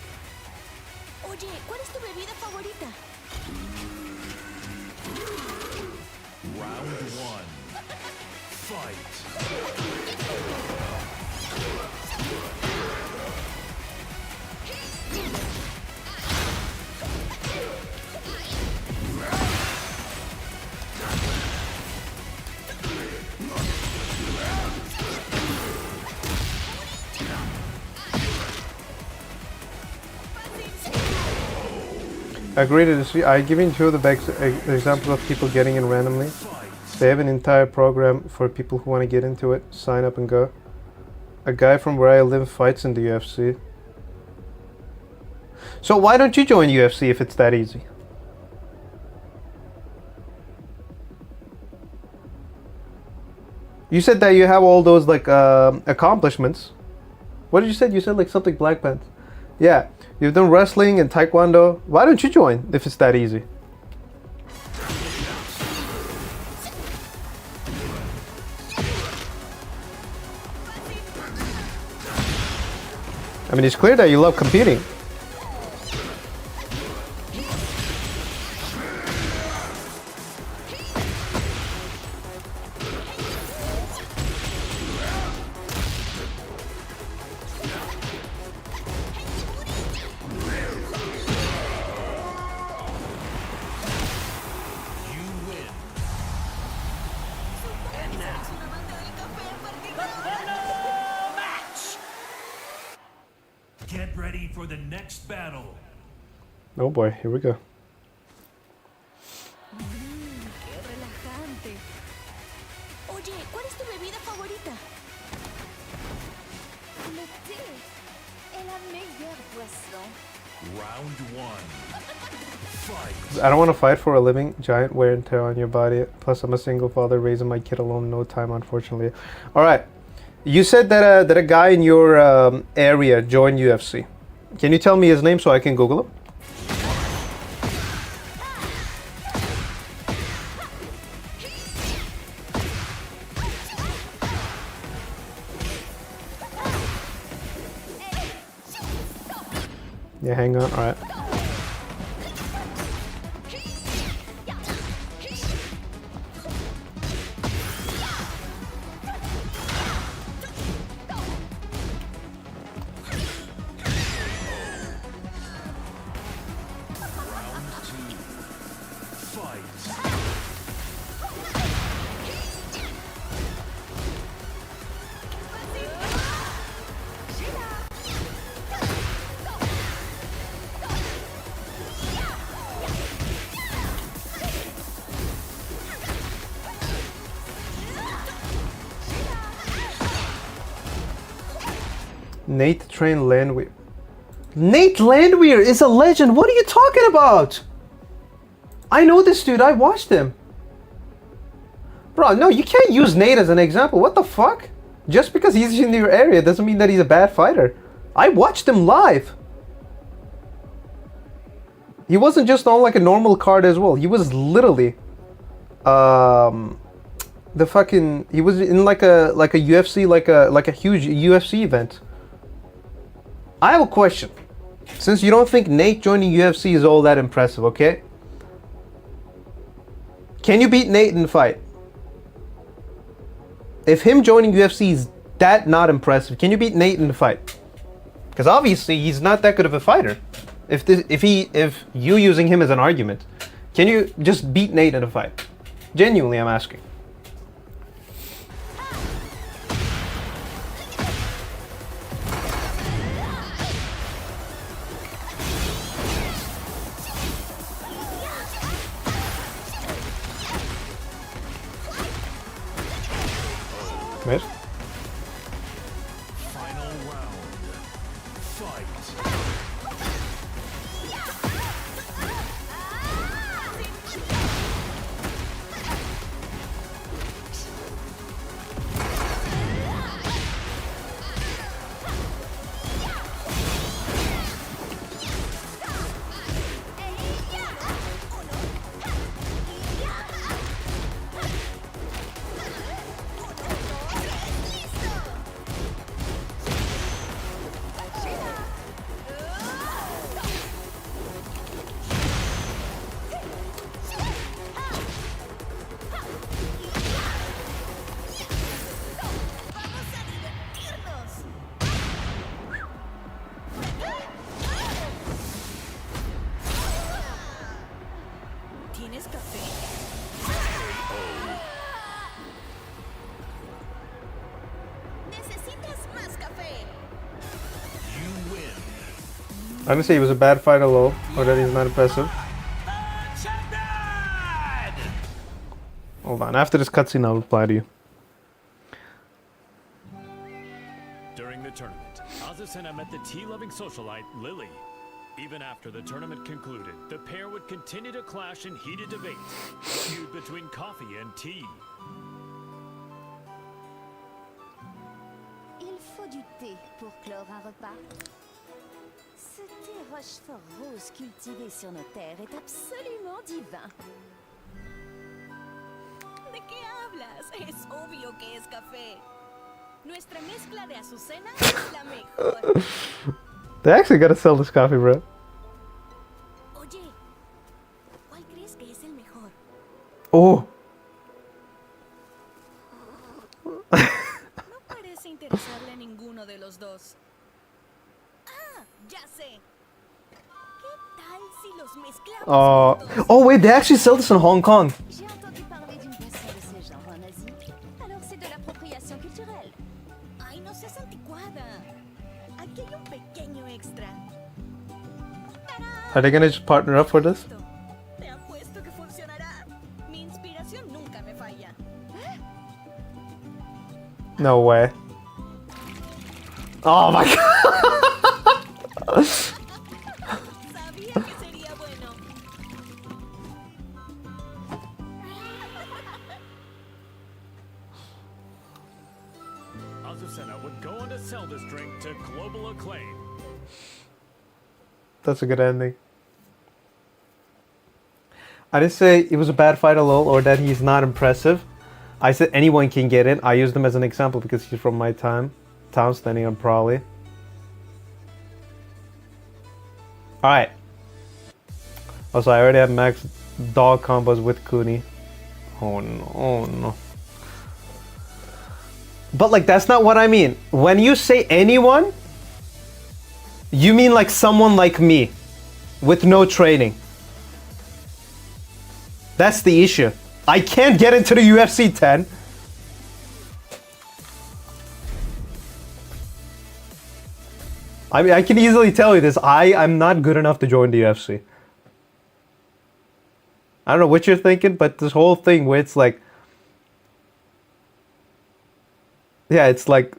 Oye, ¿cuál es tu bebida favorita? Round one. Fight. Agree to disagree. I giving two of the best examples of people getting in randomly. They have an entire program for people who want to get into it. Sign up and go. A guy from where I live fights in the UFC. So why don't you join UFC if it's that easy? You said that you have all those like accomplishments. What did you say? You said like something Black Pants. Yeah, you've done wrestling and taekwondo. Why don't you join if it's that easy? I mean, it's clear that you love competing. Get ready for the next battle. Oh boy, here we go. Qué relajante. Oye, ¿cuál es tu bebida favorita? Le thé est la meilleure boisson. Round one. Fight. I don't want to fight for a living. Giant wear and tear on your body. Plus, I'm a single father raising my kid alone. No time, unfortunately. All right. You said that that a guy in your area joined UFC. Can you tell me his name so I can Google him? Yeah, hang on. All right. Nate Train Landwehr. Nate Landwehr is a legend. What are you talking about? I know this dude. I watched him. Bro, no, you can't use Nate as an example. What the fuck? Just because he's in your area doesn't mean that he's a bad fighter. I watched him live. He wasn't just on like a normal card as well. He was literally the fucking, he was in like a UFC, like a huge UFC event. I have a question. Since you don't think Nate joining UFC is all that impressive, okay? Can you beat Nate in the fight? If him joining UFC is that not impressive, can you beat Nate in the fight? Because obviously he's not that good of a fighter. If you using him as an argument, can you just beat Nate in a fight? Genuinely, I'm asking. Miss? Final round. Fight. ¿Tienes café? ¿Necesitas más café? You win. I didn't say he was a bad fighter, low, or that he's not impressive. Hold on, after this cutscene, I'll reply to you. During the tournament, Azucena met the tea-loving socialite, Lily. Even after the tournament concluded, the pair would continue to clash in heated debate, a feud between coffee and tea. Il faut du thé pour clore un repas. Ce thé Rochefort rose cultivé sur nos terres est absolument divin. ¿De qué hablas? Es obvio que es café. Nuestra mezcla de azucena es la mejor. They actually gotta sell this coffee, bro. Oye, ¿cuál crees que es el mejor? Oh. No parece interesarle a ninguno de los dos. Ah, ya sé. ¿Qué tal si los mezclamos juntos? Oh wait, they actually sell this in Hong Kong. J'ai entendu parler d'une boisson de ce genre en Asie. Alors c'est de l'appropriation culturelle. Ay, no seas anticuada. Aquí hay un pequeño extra. Are they gonna just partner up for this? Te apuesto que funcionará. Mi inspiración nunca me falla. No way. Oh my god. Sabía que sería bueno. Azucena would go on to sell this drink to global acclaim. That's a good ending. I didn't say it was a bad fight lol or that he's not impressive. I said anyone can get it. I used him as an example because he's from my town standing on Prawley. Alright. Also, I already have max dog combos with Kuni. Oh no, oh no. But like, that's not what I mean. When you say anyone, you mean like someone like me with no training. That's the issue. I can't get into the UFC 10. I mean, I can easily tell you this. I'm not good enough to join the UFC. I don't know what you're thinking, but this whole thing where it's like... Yeah, it's like...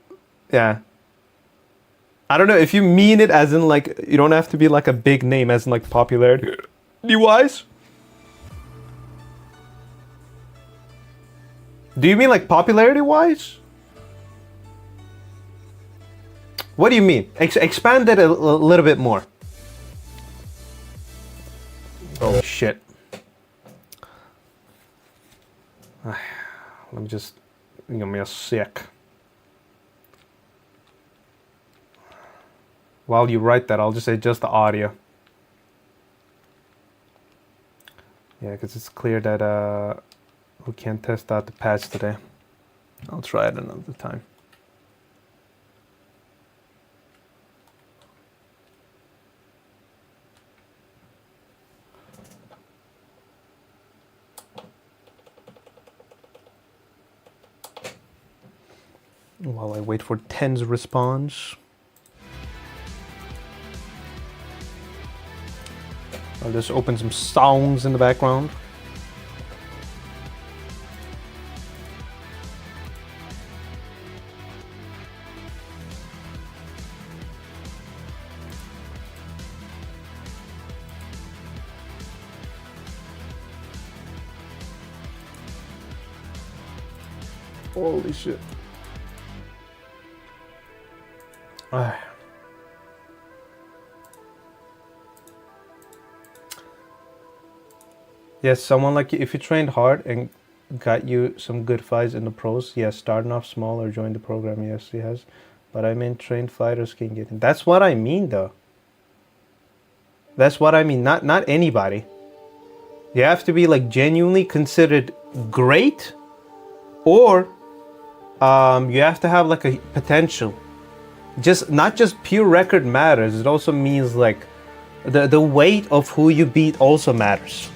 Yeah. I don't know if you mean it as in like... You don't have to be like a big name as in like popularity-wise. Do you mean like popularity-wise? What do you mean? Expand it a little bit more. Oh shit. Let me just... Give me a sec. While you write that, I'll just adjust the audio. Yeah, because it's clear that we can't test out the patch today. I'll try it another time. While I wait for Ten's response. I'll just open some songs in the background. Holy shit. Yes, someone like you, if you trained hard and got you some good fights in the pros, yes, starting off small or join the program, yes, he has. But I mean, trained fighters can get in. That's what I mean, though. That's what I mean, not anybody. You have to be like genuinely considered great, or you have to have like a potential. Just not just pure record matters. It also means like the weight of who you beat also matters.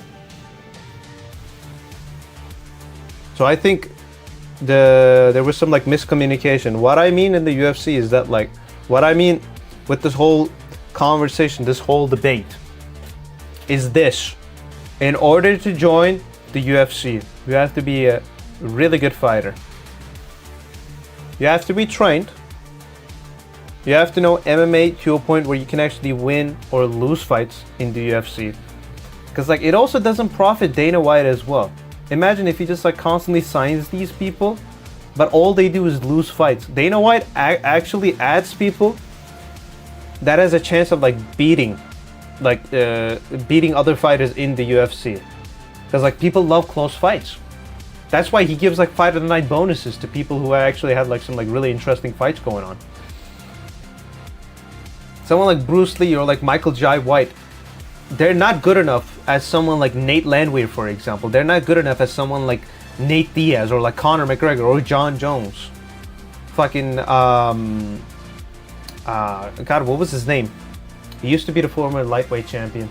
So I think there was some like miscommunication. What I mean in the UFC is that like what I mean with this whole conversation, this whole debate is this: in order to join the UFC, you have to be a really good fighter. You have to be trained. You have to know MMA to a point where you can actually win or lose fights in the UFC. Because like it also doesn't profit Dana White as well. Imagine if he just like constantly signs these people, but all they do is lose fights. Dana White actually adds people that has a chance of like beating other fighters in the UFC. Because like people love close fights. That's why he gives like fight of the night bonuses to people who actually had like some like really interesting fights going on. Someone like Bruce Lee or like Michael Jai White, they're not good enough as someone like Nate Landwehr, for example. They're not good enough as someone like Nate Diaz or like Conor McGregor or John Jones. Fucking God, what was his name? He used to be the former lightweight champion.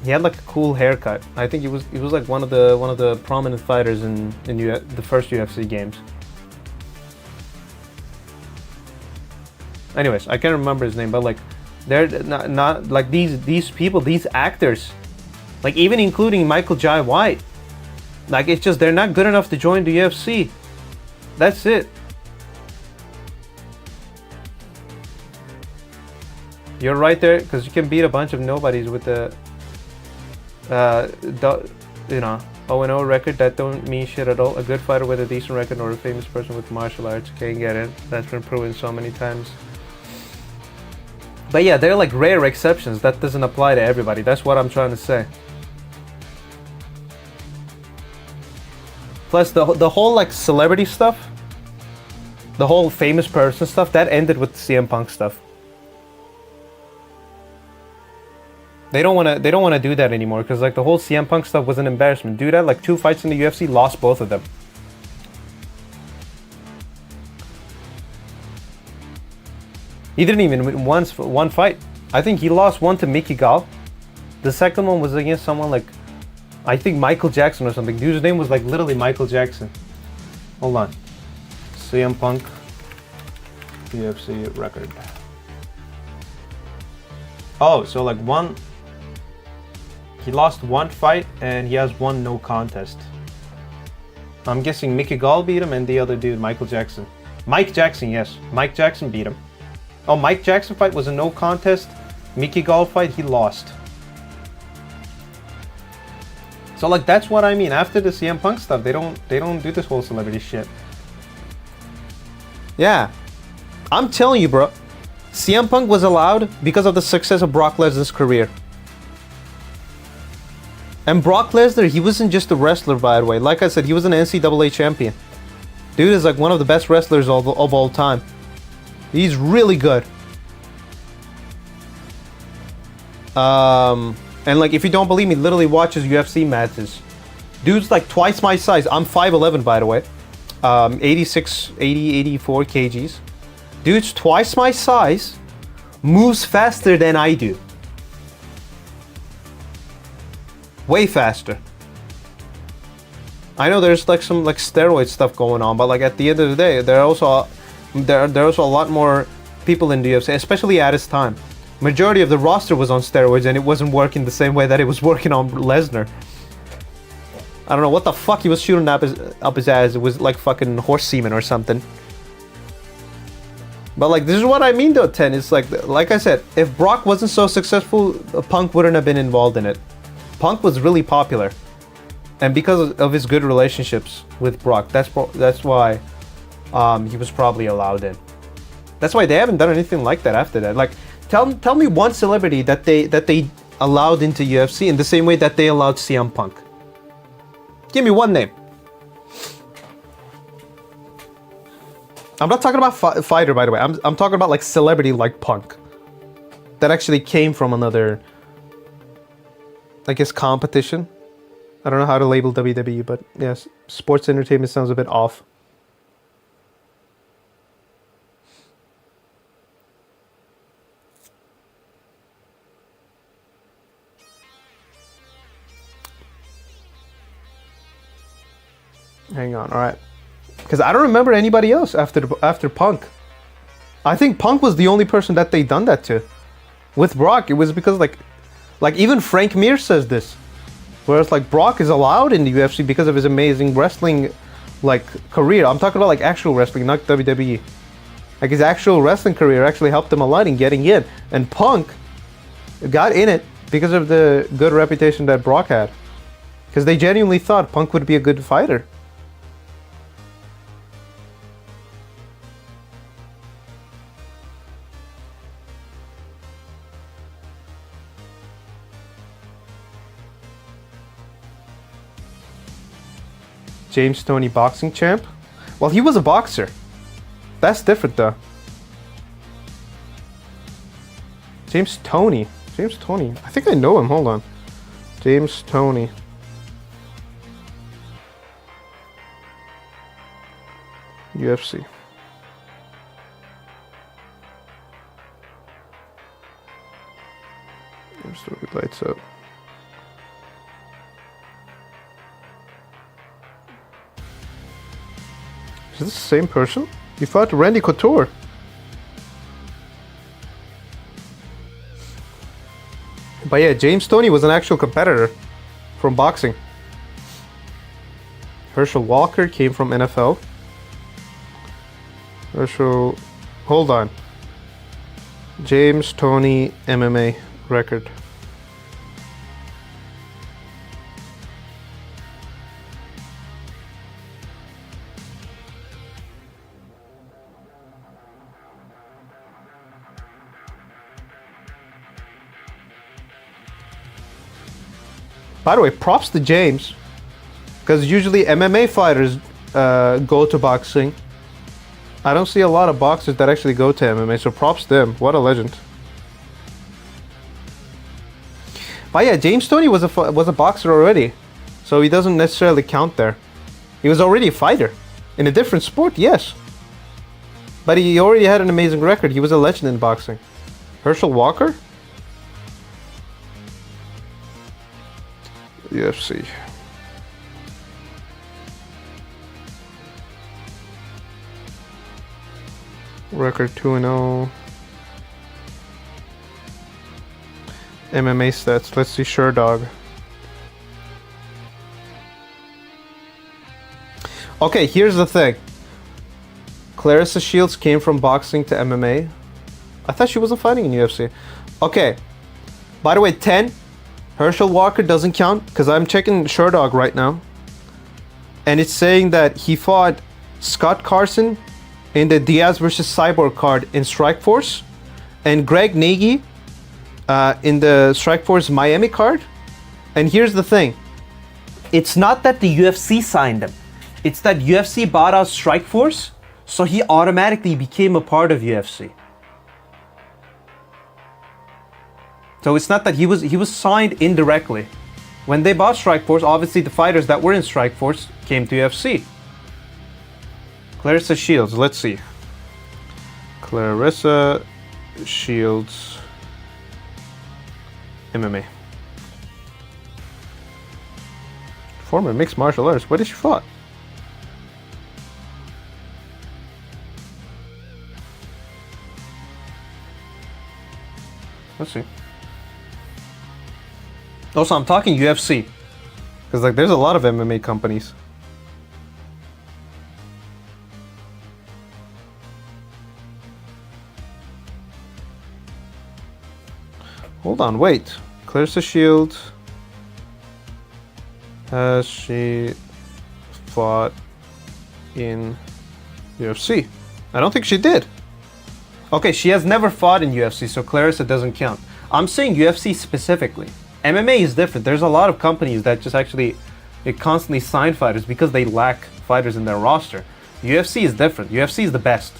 He had like a cool haircut. I think he was like one of the prominent fighters in the first UFC games. Anyways, I can't remember his name, but like they're not like these people, these actors, like even including Michael Jai White. Like it's just they're not good enough to join the UFC. That's it. You're right there, because you can beat a bunch of nobodies with the 0-0 record. That don't mean shit at all. A good fighter with a decent record or a famous person with martial arts can get in. That's been proven so many times. But yeah, they're like rare exceptions. That doesn't apply to everybody. That's what I'm trying to say. Plus the whole like celebrity stuff, the whole famous person stuff, that ended with the CM Punk stuff. They don't want to do that anymore, because like the whole CM Punk stuff was an embarrassment. Dude had like 2 fights in the UFC, lost both of them. He didn't even win one fight. I think he lost one to Mickey Gall. The second one was against someone like, I think Michael Jackson or something. Dude's name was like literally Michael Jackson. Hold on. CM Punk UFC record. Oh, so like he lost 1 fight and he has 1 no contest. I'm guessing Mickey Gall beat him and the other dude, Michael Jackson. Mike Jackson, yes. Mike Jackson beat him. Oh, Mike Jackson fight was a no contest. Mickey Gall fight, he lost. So like that's what I mean. After the CM Punk stuff, they don't do this whole celebrity shit. Yeah. I'm telling you, bro. CM Punk was allowed because of the success of Brock Lesnar's career. And Brock Lesnar, he wasn't just a wrestler, by the way. Like I said, he was an NCAA champion. Dude is like one of the best wrestlers of all time. He's really good. And like, if you don't believe me, literally watch his UFC matches. Dude's like twice my size. I'm 5'11", by the way. 86, 80, 84 kgs. Dude's twice my size. Moves faster than I do. Way faster. I know there's like some like steroid stuff going on, but like at the end of the day, there are also a lot more people in the UFC, especially at his time. Majority of the roster was on steroids and it wasn't working the same way that it was working on Lesnar. I don't know what the fuck he was shooting up his ass. It was like fucking horse semen or something. But like, this is what I mean though, 10. It's like I said, if Brock wasn't so successful, Punk wouldn't have been involved in it. Punk was really popular. And because of his good relationships with Brock, that's why he was probably allowed in. That's why they haven't done anything like that after that. Like, tell me one celebrity that they allowed into UFC in the same way that they allowed CM Punk. Give me one name. I'm not talking about fighter, by the way. I'm talking about like celebrity like Punk. That actually came from another, I guess, competition. I don't know how to label WWE, but yes, sports entertainment sounds a bit off. Hang on, all right. Because I don't remember anybody else after Punk. I think Punk was the only person that they done that to. With Brock, it was because like even Frank Mir says this. Whereas like Brock is allowed in the UFC because of his amazing wrestling like career. I'm talking about like actual wrestling, not WWE. Like his actual wrestling career actually helped him a lot in getting in. And Punk got in it because of the good reputation that Brock had. Because they genuinely thought Punk would be a good fighter. James Toney boxing champ? Well, he was a boxer. That's different though. James Toney. I think I know him. Hold on. James Toney. UFC. Let's do it. Lights up. Is this the same person? He fought Randy Couture. But yeah, James Toney was an actual competitor from boxing. Herschel Walker came from NFL. Hold on. James Toney MMA record. By the way, props to James, because usually MMA fighters go to boxing. I don't see a lot of boxers that actually go to MMA, so props to them. What a legend. But yeah, James Toney was a boxer already, so he doesn't necessarily count there. He was already a fighter in a different sport, yes, but he already had an amazing record. He was a legend in boxing. Herschel Walker? UFC. Record 2-0. MMA stats. Let's see Sherdog. Okay, here's the thing. Clarissa Shields came from boxing to MMA. I thought she wasn't fighting in UFC. Okay. By the way, 10. Herschel Walker doesn't count because I'm checking Sherdog right now. And it's saying that he fought Scott Carson in the Diaz versus Cyborg card in Strikeforce. And Greg Nagy in the Strikeforce Miami card. And here's the thing. It's not that the UFC signed him. It's that UFC bought out Strikeforce, so he automatically became a part of UFC. So it's not that he was signed indirectly. When they bought Strikeforce, obviously the fighters that were in Strikeforce came to UFC. Clarissa Shields, let's see. Clarissa Shields MMA. Former mixed martial artist. Where did she fought? Let's see. Also, I'm talking UFC. Because like there's a lot of MMA companies. Hold on, wait. Clarissa Shields. Has she fought in UFC? I don't think she did. Okay, she has never fought in UFC, so Clarissa doesn't count. I'm saying UFC specifically. MMA is different. There's a lot of companies that just actually constantly sign fighters because they lack fighters in their roster. UFC is different. UFC is the best.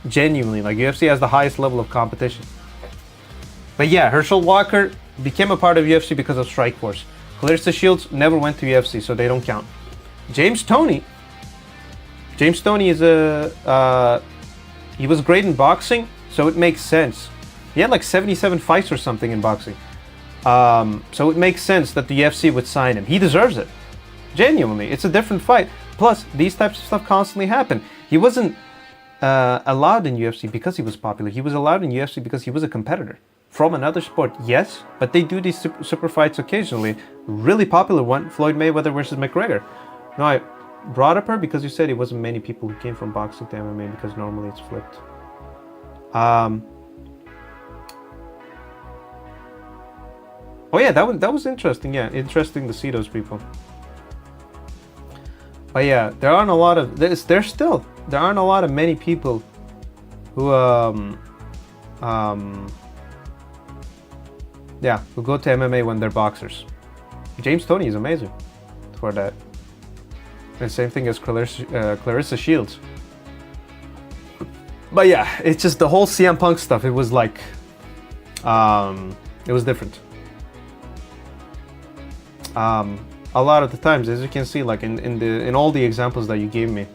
Genuinely, like UFC has the highest level of competition. But yeah, Herschel Walker became a part of UFC because of Strikeforce. Clarissa Shields never went to UFC, so they don't count. James Toney is he was great in boxing, so it makes sense. He had like 77 fights or something in boxing. So it makes sense that the UFC would sign him. He deserves it. Genuinely, it's a different fight. Plus, these types of stuff constantly happen. He wasn't allowed in UFC because he was popular. He was allowed in UFC because he was a competitor. From another sport, yes, but they do these super fights occasionally. Really popular one, Floyd Mayweather versus McGregor. No, I brought up her because you said it wasn't many people who came from boxing to MMA because normally it's flipped. Oh yeah, that was interesting. Yeah, interesting to see those people. But yeah, there aren't a lot of many people who who go to MMA when they're boxers. James Toney is amazing for that. And same thing as Clarissa Shields. But yeah, it's just the whole CM Punk stuff. It was like, it was different. A lot of the times, as you can see, like in all the examples that you gave me,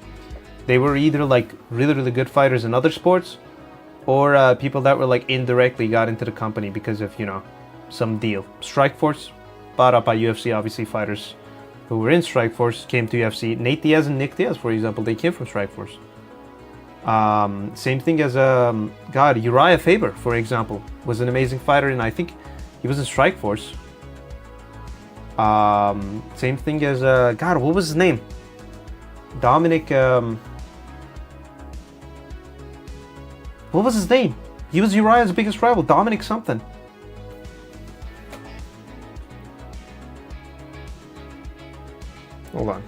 they were either like really good fighters in other sports, or people that were like indirectly got into the company because of, you know, some deal. Strikeforce, bought up by UFC, obviously fighters who were in Strikeforce came to UFC. Nate Diaz and Nick Diaz, for example, they came from Strikeforce. Same thing as Uriah Faber, for example, was an amazing fighter, and I think he was in Strikeforce. Same thing as what was his name? Dominic. What was his name? He was Uriah's biggest rival, Dominic something. Hold on.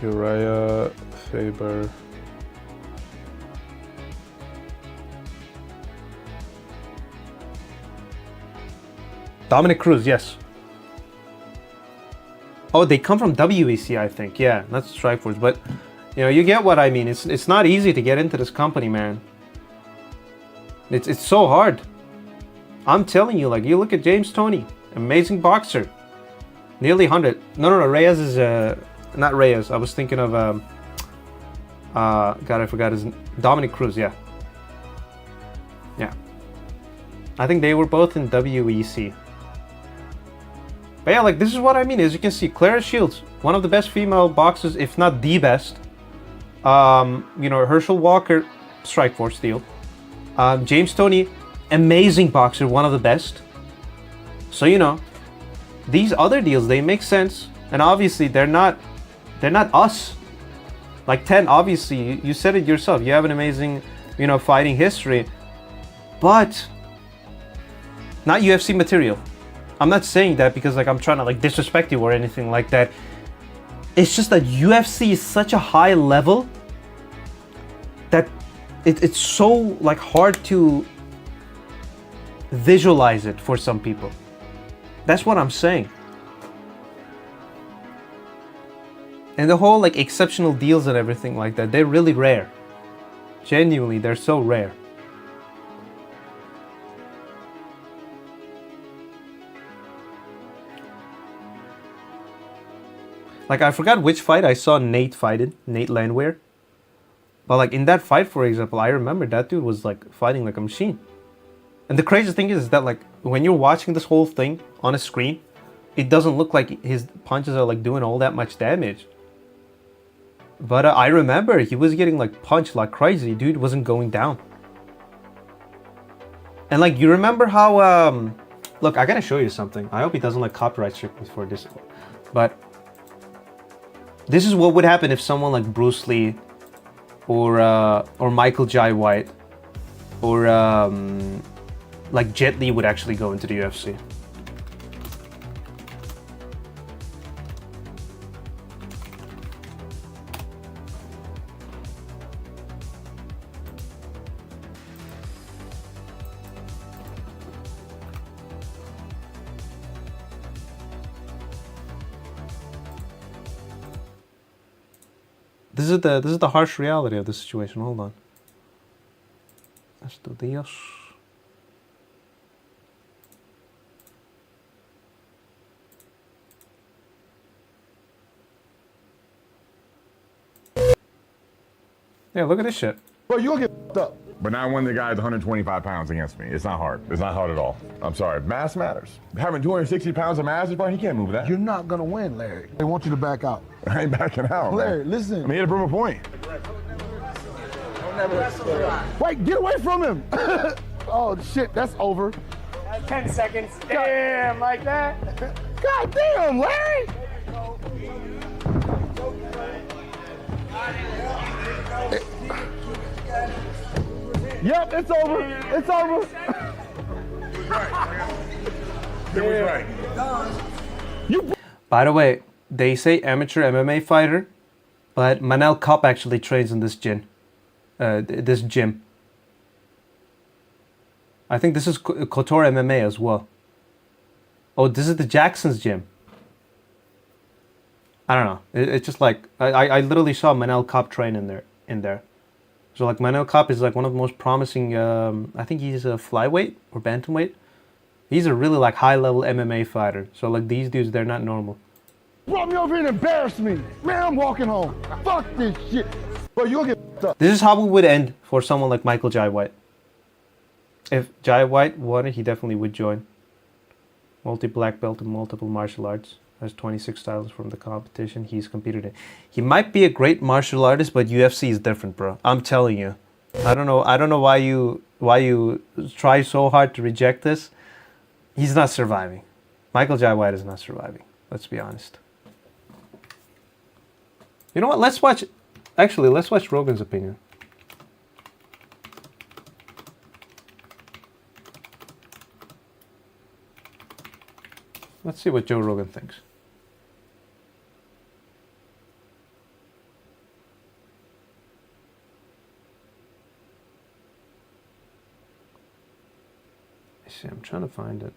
Uriah Faber. Dominic Cruz, yes. Oh, they come from WEC, I think. Yeah, that's Strikeforce. But, you know, you get what I mean. It's not easy to get into this company, man. It's so hard. I'm telling you, like, you look at James Toney, amazing boxer. Nearly 100. No, Reyes is, not Reyes. I was thinking of, I forgot his Dominic Cruz, yeah. Yeah. I think they were both in WEC. But yeah, like, this is what I mean. As you can see, Clara Shields, one of the best female boxers, if not the best. You know, Herschel Walker, Strikeforce deal. James Toney, amazing boxer, one of the best. So, you know, these other deals, they make sense. And obviously, they're not us. Like 10, obviously, you said it yourself. You have an amazing, you know, fighting history. But not UFC material. I'm not saying that because, like, I'm trying to, like, disrespect you or anything like that. It's just that UFC is such a high level that it's so, like, hard to visualize it for some people. That's what I'm saying. And the whole like exceptional deals and everything like that, they're really rare. Genuinely, they're so rare. Like, I forgot which fight I saw Nate fighting, Nate Landwehr. But like in that fight, for example, I remember that dude was like fighting like a machine. And the craziest thing is that like when you're watching this whole thing on a screen, it doesn't look like his punches are like doing all that much damage. But I remember he was getting like punched like crazy. Dude wasn't going down. And like, you remember how, look, I gotta show you something. I hope he doesn't like copyright strike me for this. But this is what would happen if someone like Bruce Lee or Michael Jai White or like Jet Li would actually go into the UFC. This is the harsh reality of the situation. Hold on. Estudios. Yeah, look at this shit. Bro, you gonna get f***ed up. But now when the guy's 125 pounds against me, it's not hard. It's not hard at all. I'm sorry, mass matters. Having 260 pounds of mass, bro, he can't move that. You're not gonna win, Larry. They want you to back out. I ain't backing out, Larry, man. listen. I'm here to prove a point. Wait, get away from him. Oh, shit, that's over. 10 seconds. Damn, like that. God damn, Larry. Yep, it's over. It's over. It was right. By the way, they say amateur MMA fighter, but Manel Kopp actually trains in this gym. I think this is Couture MMA as well. Oh, this is the Jackson's gym. I don't know. It's just like I literally saw Manel Kopp train in there. So like Manel Kopp is like one of the most promising. I think he's a flyweight or bantamweight. He's a really like high level MMA fighter. So like these dudes, they're not normal. Brought me over here and embarrassed me. Man, I'm walking home. Fuck this shit. Bro, you gonna get f***ed up. This is how it would end for someone like Michael Jai White. If Jai White won it, he definitely would join. Multi-black belt in multiple martial arts. Has 26 titles from the competition he's competed in. He might be a great martial artist, but UFC is different, bro. I'm telling you. I don't know why you try so hard to reject this. He's not surviving. Michael Jai White is not surviving. Let's be honest. You know what? Let's watch Rogan's opinion. Let's see what Joe Rogan thinks. See, I'm trying to find it.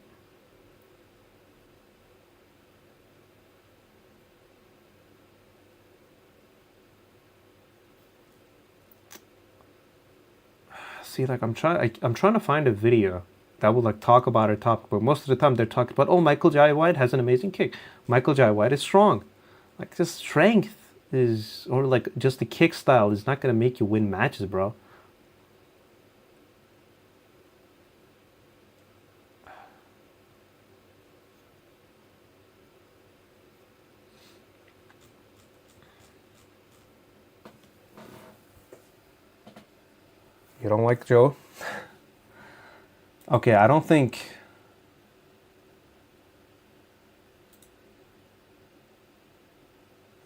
See, like I'm trying to find a video that would like talk about our topic, but most of the time they're talking about, oh, Michael Jai White has an amazing kick. Michael Jai White is strong. Like just strength is, or like just the kick style is not gonna make you win matches, bro. You don't like Joe? Okay, I don't think.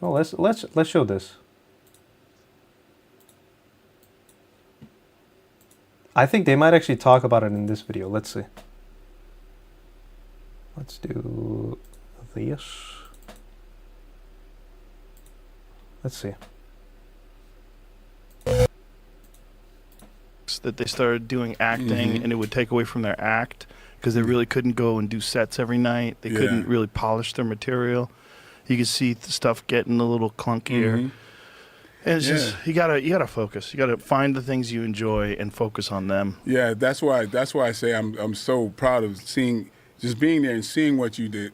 Oh, let's show this. I think they might actually talk about it in this video. Let's see. Let's do this. Let's see. That they started doing acting and it would take away from their act because they really couldn't go and do sets every night. They couldn't really polish their material. You can see stuff getting a little clunkier. And it's just you gotta focus. You gotta find the things you enjoy and focus on them. Yeah, that's why I say I'm so proud of being there and seeing what you did.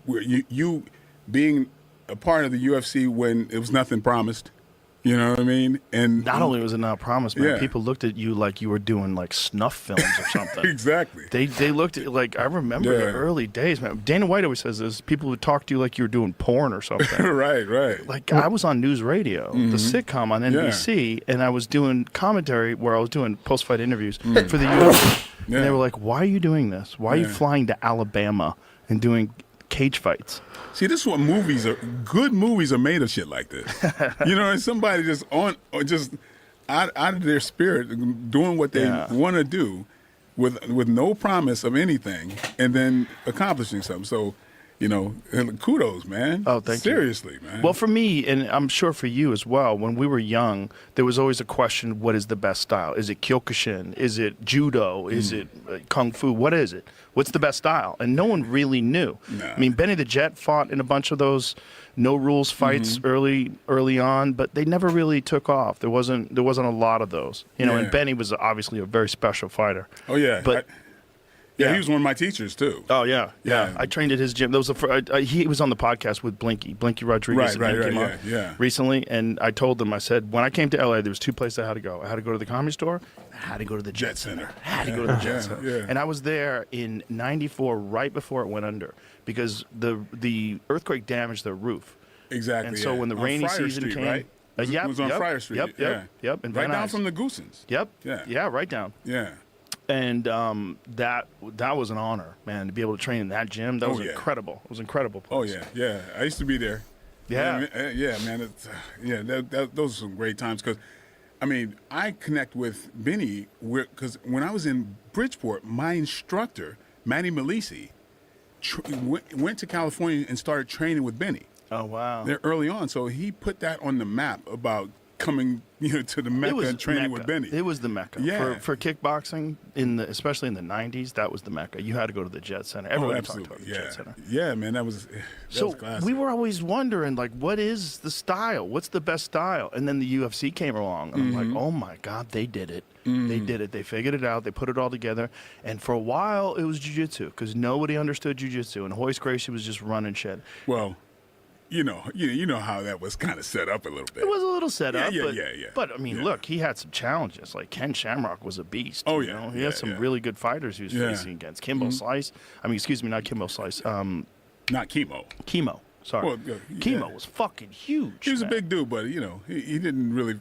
You being a part of the UFC when it was nothing promised. You know what I mean? And not only was it not promised, man, people looked at you like you were doing like snuff films or something. Exactly. They looked at like I remember the early days, man. Dana White always says this: people would talk to you like you were doing porn or something. Right. Like I was on News Radio, the sitcom on NBC, and I was doing commentary where I was doing post-fight interviews for the UFC. And they were like, "Why are you doing this? Why are you flying to Alabama and doing cage fights?" See, this is what good movies are made of shit like this. You know, and somebody just out of their spirit doing what they want to do with no promise of anything and then accomplishing something. So, you know, kudos, man. Oh, thank you. Seriously, man. Well, for me, and I'm sure for you as well, when we were young, there was always a question, what is the best style? Is it Kyokushin? Is it Judo? Is it Kung Fu? What is it? What's the best style? And no one really knew. Nah. I mean, Benny the Jet fought in a bunch of those no-rules fights early on, but they never really took off. There wasn't a lot of those. You know, and Benny was obviously a very special fighter. Oh, yeah. But... Yeah, he was one of my teachers too. Oh yeah. I trained at his gym. That was he was on the podcast with Blinky Rodriguez. Right, recently, and I told them, I said, when I came to LA, there was two places I had to go. I had to go to the Comedy Store. I had to go to the Jet Center. I had to go to the Jet Center. And I was there in '94, right before it went under, because the earthquake damaged the roof. Exactly. And so when the rainy season came, right? It was on Friar Street. Yep. And right down from the Goosens. Yep. Yeah. Right down. Yeah. And that was an honor, man, to be able to train in that gym. That was incredible. It was an incredible place. Oh yeah. I used to be there. Yeah, man. Those are some great times because, I mean, I connect with Benny because when I was in Bridgeport, my instructor Matty Malisi went to California and started training with Benny. Oh wow! There early on, so he put that on the map about coming, to the Mecca and training with Benny. It was the Mecca. Yeah. For kickboxing, especially in the 90s, that was the Mecca. You had to go to the Jet Center. Everyone talked about the Jet Center. Yeah, man, that was classic. We were always wondering, like, what is the style? What's the best style? And then the UFC came along, and I'm like, oh my God, they did it. They did it. They figured it out. They put it all together. And for a while, it was jiu-jitsu, because nobody understood jiu-jitsu, and Hoist Gracie was just running shit. Well, you know how that was kind of set up a little bit. It was a little set up. Yeah. But I mean, look, he had some challenges. Like Ken Shamrock was a beast. Oh, you know? He had some really good fighters he was facing against. Kimbo Slice. I mean, excuse me, not Kimbo Slice. Not Chemo. Chemo. Sorry. Well, Chemo was fucking huge. He was a big dude, but he didn't really.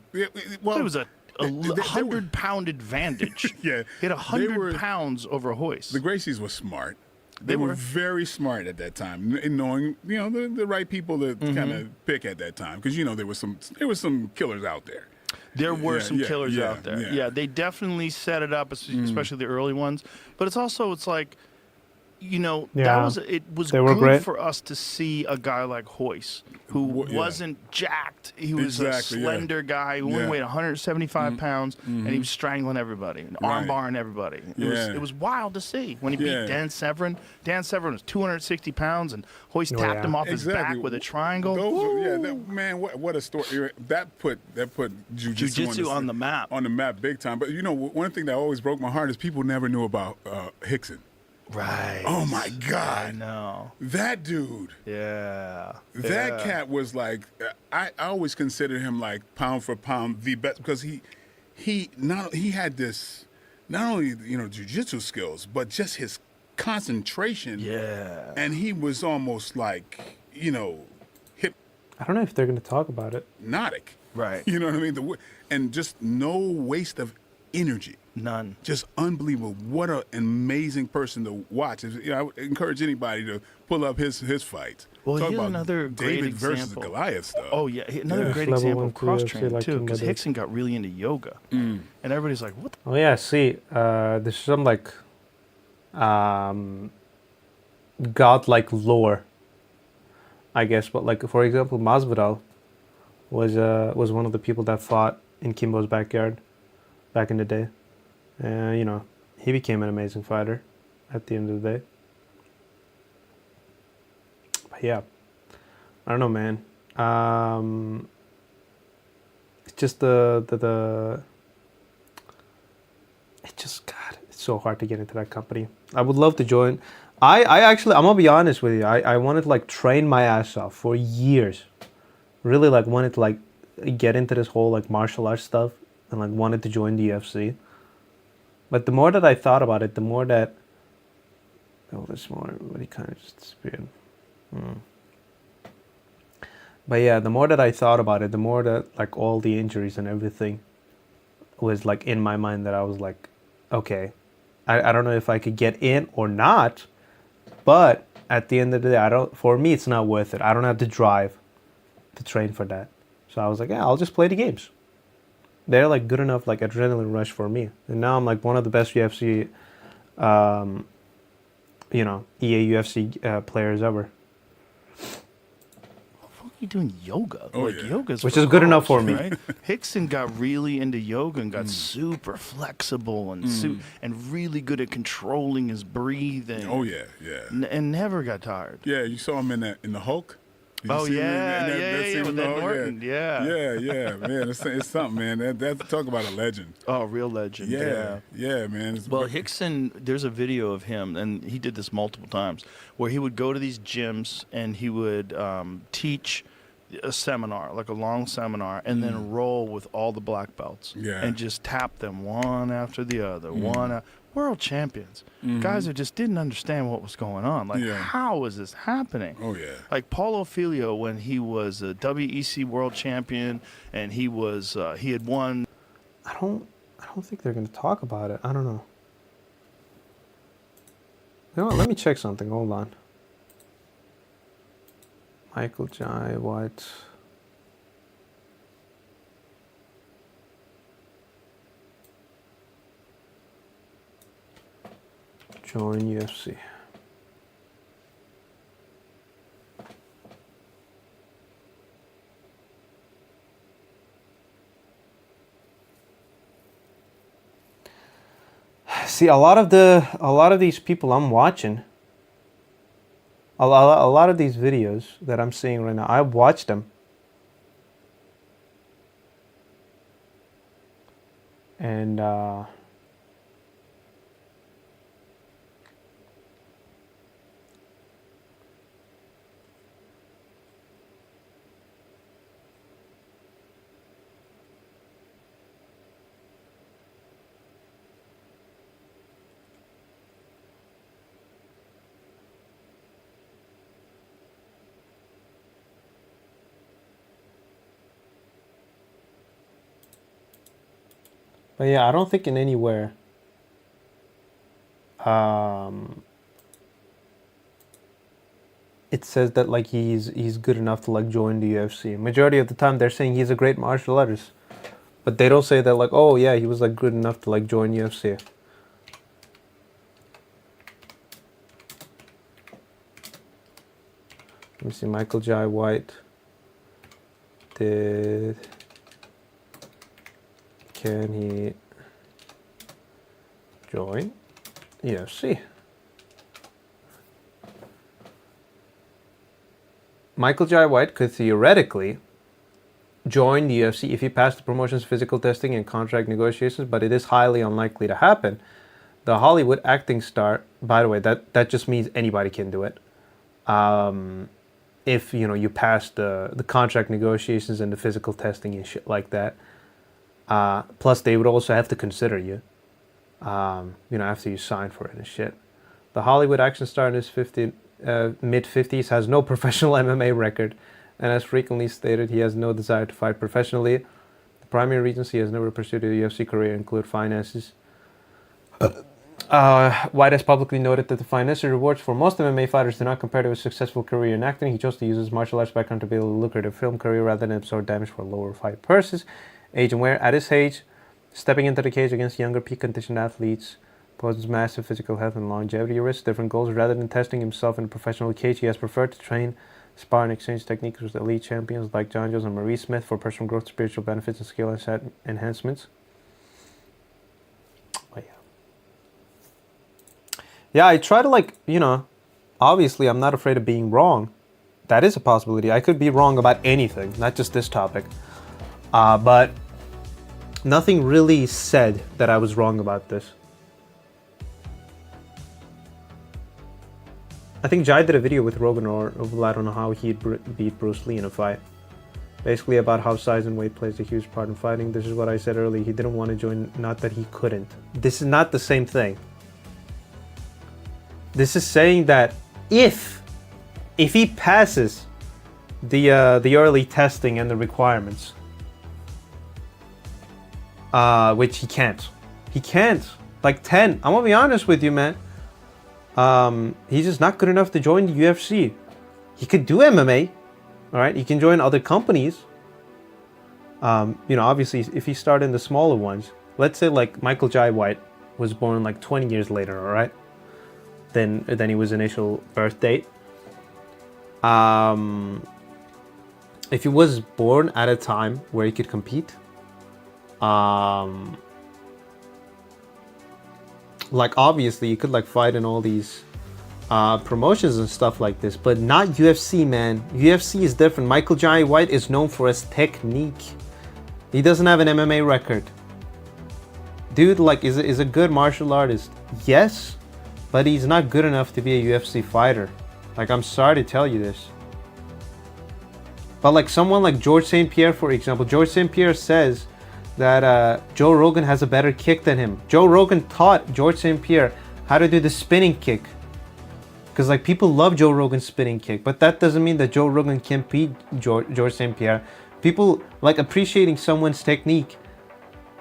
Well, it was a 100-pound advantage. He had 100 pounds over Hoist. The Gracies were smart. They were very smart at that time, in knowing the right people to kind of pick at that time, because there was some killers out there. There were some killers out there. Yeah, they definitely set it up, especially the early ones. But it's like, it was good for us to see a guy like Hoist, who wasn't jacked. He was a slender guy who only weighed 175 pounds, and he was strangling everybody, and armbarring everybody. It was wild to see when he beat Dan Severn. Dan Severn was 260 pounds, and Hoist tapped him off his back with a triangle. Man, what a story! That put jiu-jitsu on the map. On the map, big time. But one thing that always broke my heart is people never knew about Hickson. Right. Oh my God. I know. That dude. Yeah. That cat was like, I always considered him like pound for pound the best, because he had this, not only jiu-jitsu skills, but just his concentration. Yeah. And he was almost like hip. I don't know if they're going to talk about it. Hypnotic. Right. You know what I mean? And just no waste of energy. None. Just unbelievable. What an amazing person to watch. I would encourage anybody to pull up his fights. Well, Talk here's about another great David example. versus Goliath stuff. Oh, yeah. Another great example of cross-training, too, because Hickson got really into yoga. And everybody's like, what the? Oh, yeah, see, there's some, godlike lore, I guess. But, for example, Masvidal was one of the people that fought in Kimbo's backyard back in the day. He became an amazing fighter at the end of the day. But yeah. I don't know, man. It's just the it just, God, it's so hard to get into that company. I would love to join. I actually, I'm gonna be honest with you. I wanted to like train my ass off for years. Really like wanted to like get into this whole like martial arts stuff and like wanted to join the UFC. But the more that I thought about it, the more that this more everybody kind of just disappeared. But yeah, the more that I thought about it, the more that like all the injuries and everything was like in my mind, that I was like, okay, I don't know if I could get in or not, but at the end of the day, for me, it's not worth it. I don't have to drive to train for that. So I was like, yeah, I'll just play the games. They're like good enough, like adrenaline rush for me. And now I'm like one of the best UFC, EA UFC players ever. You doing yoga? Yoga's which is good enough for me. Right? Hickson got really into yoga and got super flexible and and really good at controlling his breathing. Oh yeah. And never got tired. Yeah, you saw him in the Hulk. Did you see him yeah, with that Norton, yeah, man, it's something, man. That's talk about a legend. Oh, real legend. Yeah, man. Well, Hickson, there's a video of him, and he did this multiple times, where he would go to these gyms and he would teach a seminar, like a long seminar, and then roll with all the black belts, and just tap them one after the other, world champions, guys who just didn't understand what was going on. Like, how is this happening? Oh yeah. Like Paulo Filho, when he was a WEC world champion, and he was he had won. I don't think they're gonna talk about it. I don't know. You know what? Let me check something. Hold on. Michael Jai White. Join UFC. See, a lot of these people I'm watching, a lot of these videos that I'm seeing right now, I've watched them. And but yeah, I don't think in anywhere it says that like he's good enough to like join the UFC. Majority of the time they're saying he's a great martial artist, but they don't say that like, oh yeah, he was like good enough to like join UFC. Let me see. Michael Jai White can he join UFC? Michael Jai White could theoretically join the UFC if he passed the promotion's physical testing and contract negotiations, but it is highly unlikely to happen. The Hollywood acting star, by the way, that just means anybody can do it. If you pass the contract negotiations and the physical testing and shit like that. Plus, they would also have to consider you, after you sign for it and shit. The Hollywood action star in his mid-50s has no professional MMA record, and as frequently stated, he has no desire to fight professionally. The primary reasons he has never pursued a UFC career include finances. White has publicly noted that the financial rewards for most MMA fighters do not compare to a successful career in acting. He chose to use his martial arts background to build a lucrative film career rather than absorb damage for lower fight purses. Age and wear. At his age, stepping into the cage against younger peak-conditioned athletes poses massive physical health and longevity risks. Different goals. Rather than testing himself in a professional cage, he has preferred to train, spar, and exchange techniques with elite champions like John Jones and Marie Smith for personal growth, spiritual benefits, and skill enhancements. Oh, yeah, I try to obviously I'm not afraid of being wrong, That is a possibility. I could be wrong about anything, not just this topic. But nothing really said that I was wrong about this. I think Jai did a video with Rogan or Vlad on how he'd beat Bruce Lee in a fight. Basically about how size and weight plays a huge part in fighting. This is what I said earlier. He didn't want to join, not that he couldn't. This is not the same thing. This is saying that if he passes the early testing and the requirements, which he can't. He can't. Like 10. I'm gonna be honest with you, man. He's just not good enough to join the UFC. He could do MMA. All right, he can join other companies. You know, obviously, if he started in the smaller ones, let's say like Michael Jai White was born like 20 years later, all right, than he was initial birth date. If he was born at a time where he could compete, like obviously you could like fight in all these promotions and stuff like this, but not UFC, man. UFC is different. Michael Jai White is known for his technique. He doesn't have an MMA record. Dude, like, is a good martial artist. Yes, but he's not good enough to be a UFC fighter. Like, I'm sorry to tell you this. But like someone like George St. Pierre, for example, George St. Pierre says that Joe Rogan has a better kick than him. Joe Rogan taught George St. Pierre how to do the spinning kick. Because like people love Joe Rogan's spinning kick, but that doesn't mean that Joe Rogan can beat George St. Pierre. People like appreciating someone's technique.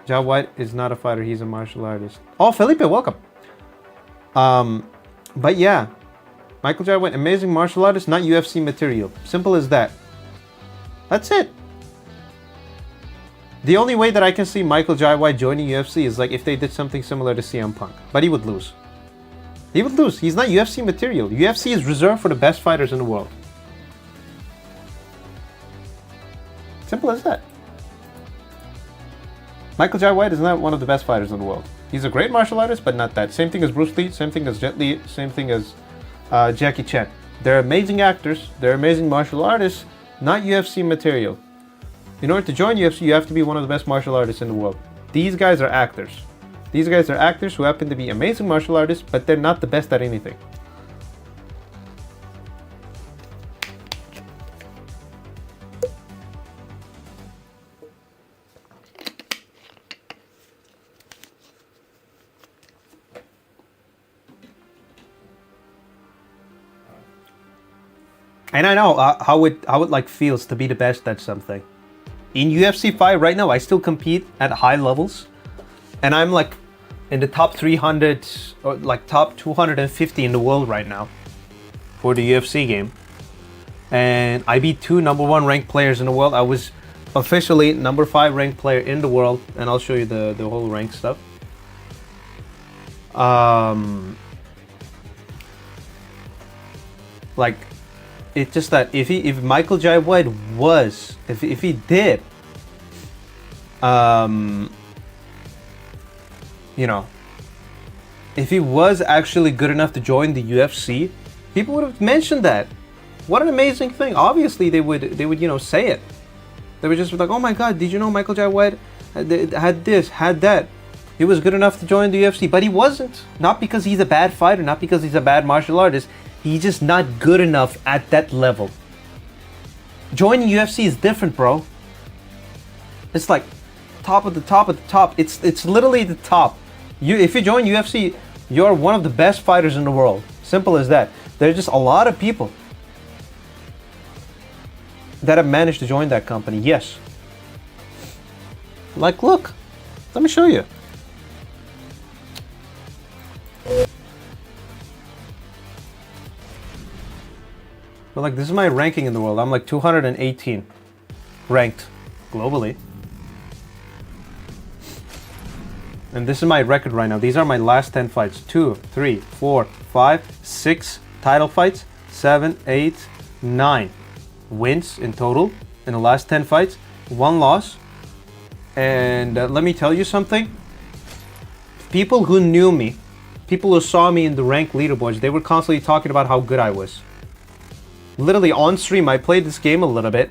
Jai White is not a fighter, he's a martial artist. Oh, Felipe, welcome. But yeah, Michael Jai White, amazing martial artist, not UFC material. Simple as that. That's it. The only way that I can see Michael Jai White joining UFC is like if they did something similar to CM Punk, but he would lose. He would lose. He's not UFC material. UFC is reserved for the best fighters in the world. Simple as that. Michael Jai White is not one of the best fighters in the world. He's a great martial artist, but not that. Same thing as Bruce Lee, same thing as Jet Li, same thing as Jackie Chan. They're amazing actors, they're amazing martial artists, not UFC material. In order to join UFC, you have to be one of the best martial artists in the world. These guys are actors. These guys are actors who happen to be amazing martial artists, but they're not the best at anything. And I know how it like feels to be the best at something. In UFC 5 right now, I still compete at high levels, and I'm like in the top 300 or like top 250 in the world right now for the UFC game. And I beat 2 #1 ranked players in the world. I was officially number 5 ranked player in the world, and I'll show you the whole rank stuff. Like, it's just that if Michael Jai White was, if he did, you know, if he was actually good enough to join the UFC, people would have mentioned that. What an amazing thing. Obviously they would you know, say it. They would just be like, oh my god, did you know Michael Jai White had this, had that? He was good enough to join the UFC, but he wasn't. Not because he's a bad fighter, not because he's a bad martial artist. He's just not good enough at that level. Joining UFC is different, bro. It's like top of the top of the top. It's literally the top. If you join UFC, you're one of the best fighters in the world. Simple as that. There's just a lot of people that have managed to join that company. Yes. Like, look. Let me show you. But like, this is my ranking in the world. I'm like 218 ranked globally. And this is my record right now. These are my last 10 fights. 2, 3, 4, 5, 6 title fights, 7, 8, 9 wins in total in the last 10 fights, 1 loss. And let me tell you something. People who knew me, people who saw me in the rank leaderboards, they were constantly talking about how good I was. literally on stream, I played this game a little bit,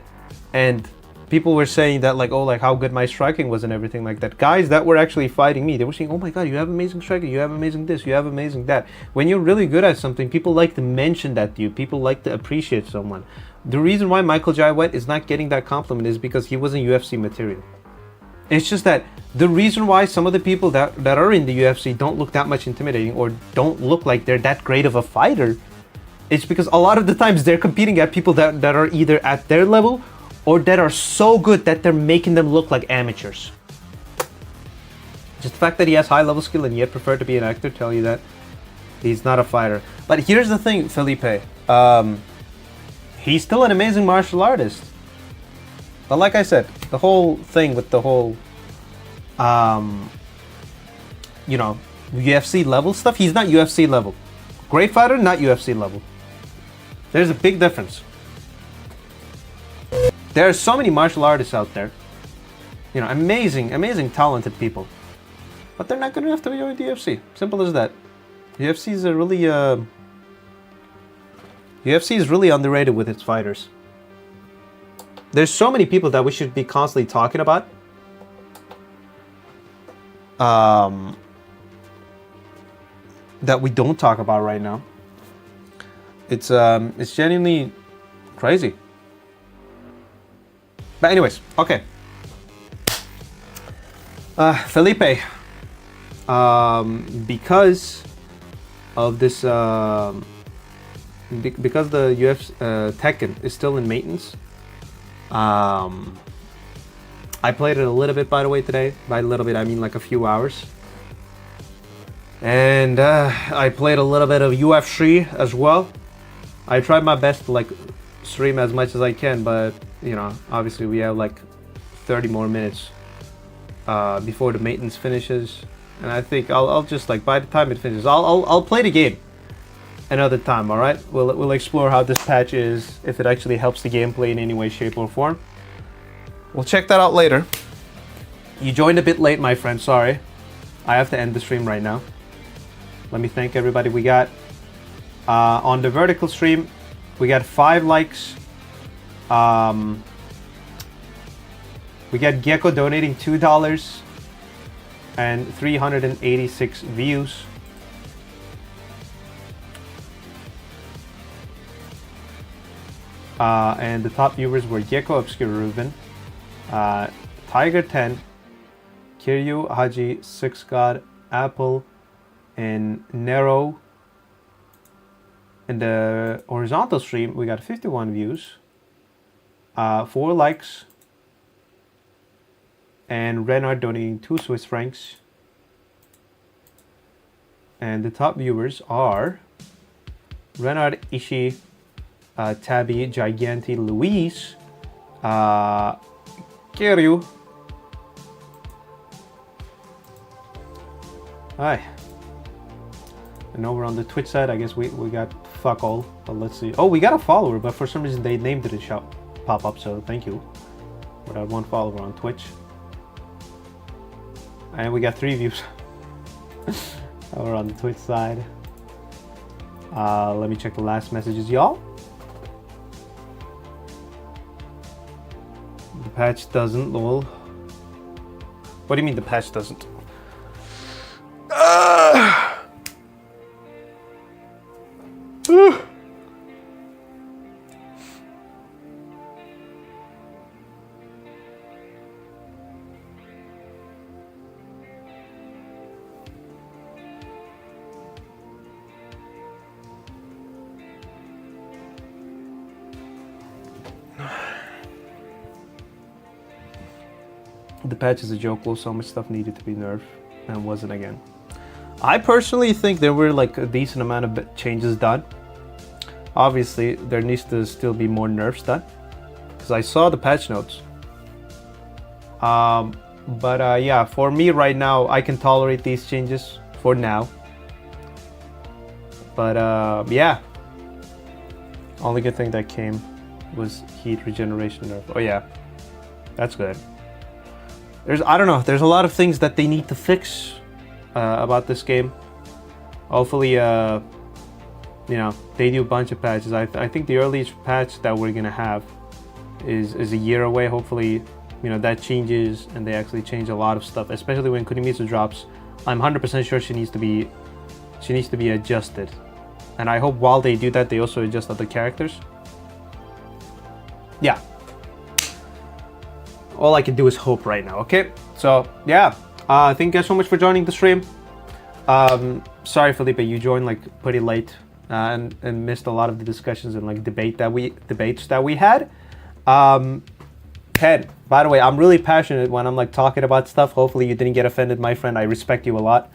and people were saying that like, oh, like how good my striking was and everything like that. Guys that were actually fighting me, they were saying, oh my god, you have amazing striking, you have amazing this, you have amazing that. When you're really good at something, people like to mention that to you. People like to appreciate someone. The reason why Michael Jai White is not getting that compliment is because he wasn't UFC material. It's just that the reason why some of the people that are in the UFC don't look that much intimidating or don't look like they're that great of a fighter, it's because a lot of the times they're competing at people that are either at their level or that are so good that they're making them look like amateurs. Just the fact that he has high level skill and yet preferred to be an actor tell you that he's not a fighter. But here's the thing, Felipe. He's still an amazing martial artist. But like I said, the whole thing with the whole, you know, UFC level stuff, he's not UFC level. Great fighter, not UFC level. There's a big difference. There are so many martial artists out there. You know, amazing, talented people. But they're not good enough to be join the UFC. Simple as that. UFC is really underrated with its fighters. There's so many people that we should be constantly talking about. That we don't talk about right now. It's genuinely crazy. But anyways, okay. Felipe, because of this, because the UFC Tekken is still in maintenance, I played it a little bit, by the way, today. By a little bit, I mean like a few hours. And I played a little bit of UFC as well. I tried my best to like stream as much as I can, but you know, obviously we have like 30 more minutes before the maintenance finishes, and I think I'll just like by the time it finishes, I'll play the game another time. All right, we'll explore how this patch is, if it actually helps the gameplay in any way, shape, or form. We'll check that out later. You joined a bit late, my friend. Sorry, I have to end the stream right now. Let me thank everybody. We got on the vertical stream, we got 5 likes. We got Gecko donating $2 and 386 views. And the top viewers were Gecko Obscure Ruben, Tiger 10, Kiryu Haji, 6 God, Apple, and Nero. In the horizontal stream, we got 51 views, 4 likes, and Renard donating 2 Swiss francs. And the top viewers are Renard, Ishi, Tabby, Giganti, Luis, Kiryu. Hi. And over on the Twitch side, I guess we got fuck all, but let's see. Oh, we got a follower, but for some reason they named it a pop up, so thank you. We got 1 follower on Twitch. And we got 3 views over on the Twitch side. Let me check the last messages, y'all. The patch doesn't, lol. What do you mean the patch doesn't? The patch is a joke, lol. So much stuff needed to be nerfed and wasn't again. I personally think there were like a decent amount of changes done. Obviously, there needs to still be more nerfs done, because I saw the patch notes. Yeah, for me right now, I can tolerate these changes for now. But yeah, only good thing that came was heat regeneration nerf. Oh yeah, that's good. I don't know, there's a lot of things that they need to fix about this game. Hopefully you know, they do a bunch of patches. I think the earliest patch that we're gonna have is a year away. Hopefully, you know, that changes and they actually change a lot of stuff, especially when Kunimitsu drops. I'm 100% sure she needs to be adjusted, and I hope while they do that, they also adjust other characters. Yeah. All I can do is hope right now. Okay. So yeah. Thank you guys so much for joining the stream. Sorry, Felipe, you joined like pretty late and missed a lot of the discussions and like debates that we had. Ted, by the way, I'm really passionate when I'm like talking about stuff. Hopefully you didn't get offended, my friend. I respect you a lot.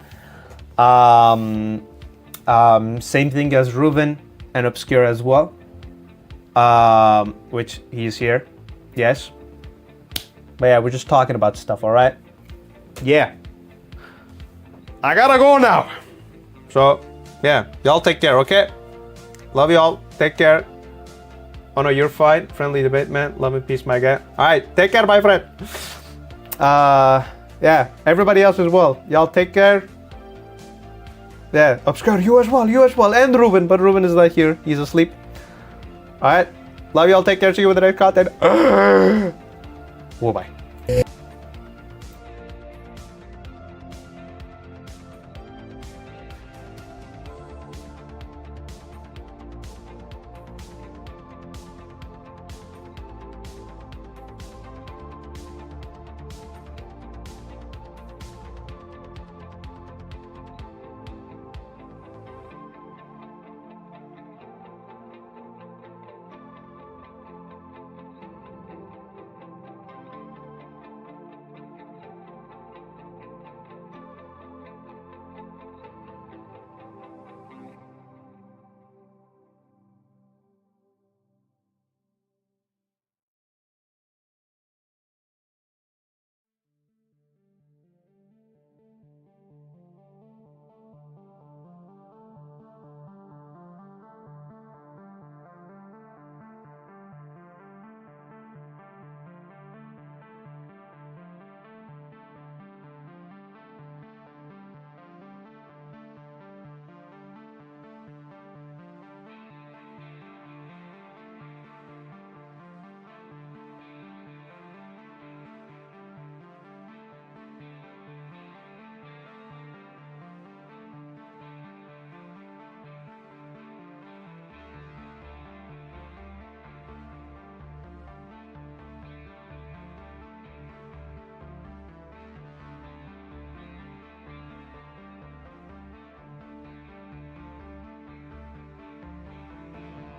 Same thing as Ruben and Obscure as well. Which he's here. Yes. But yeah, we're just talking about stuff, alright? Yeah. I gotta go now. So, yeah. Y'all take care, okay? Love y'all. Take care. Oh no, you're fine. Friendly debate, man. Love and peace, my guy. Alright, take care, my friend. Yeah. Everybody else as well. Y'all take care. Yeah. Obscure, you as well. You as well. And Ruben. But Ruben is not here. He's asleep. Alright. Love y'all. Take care. See you with the next content. Bye-bye.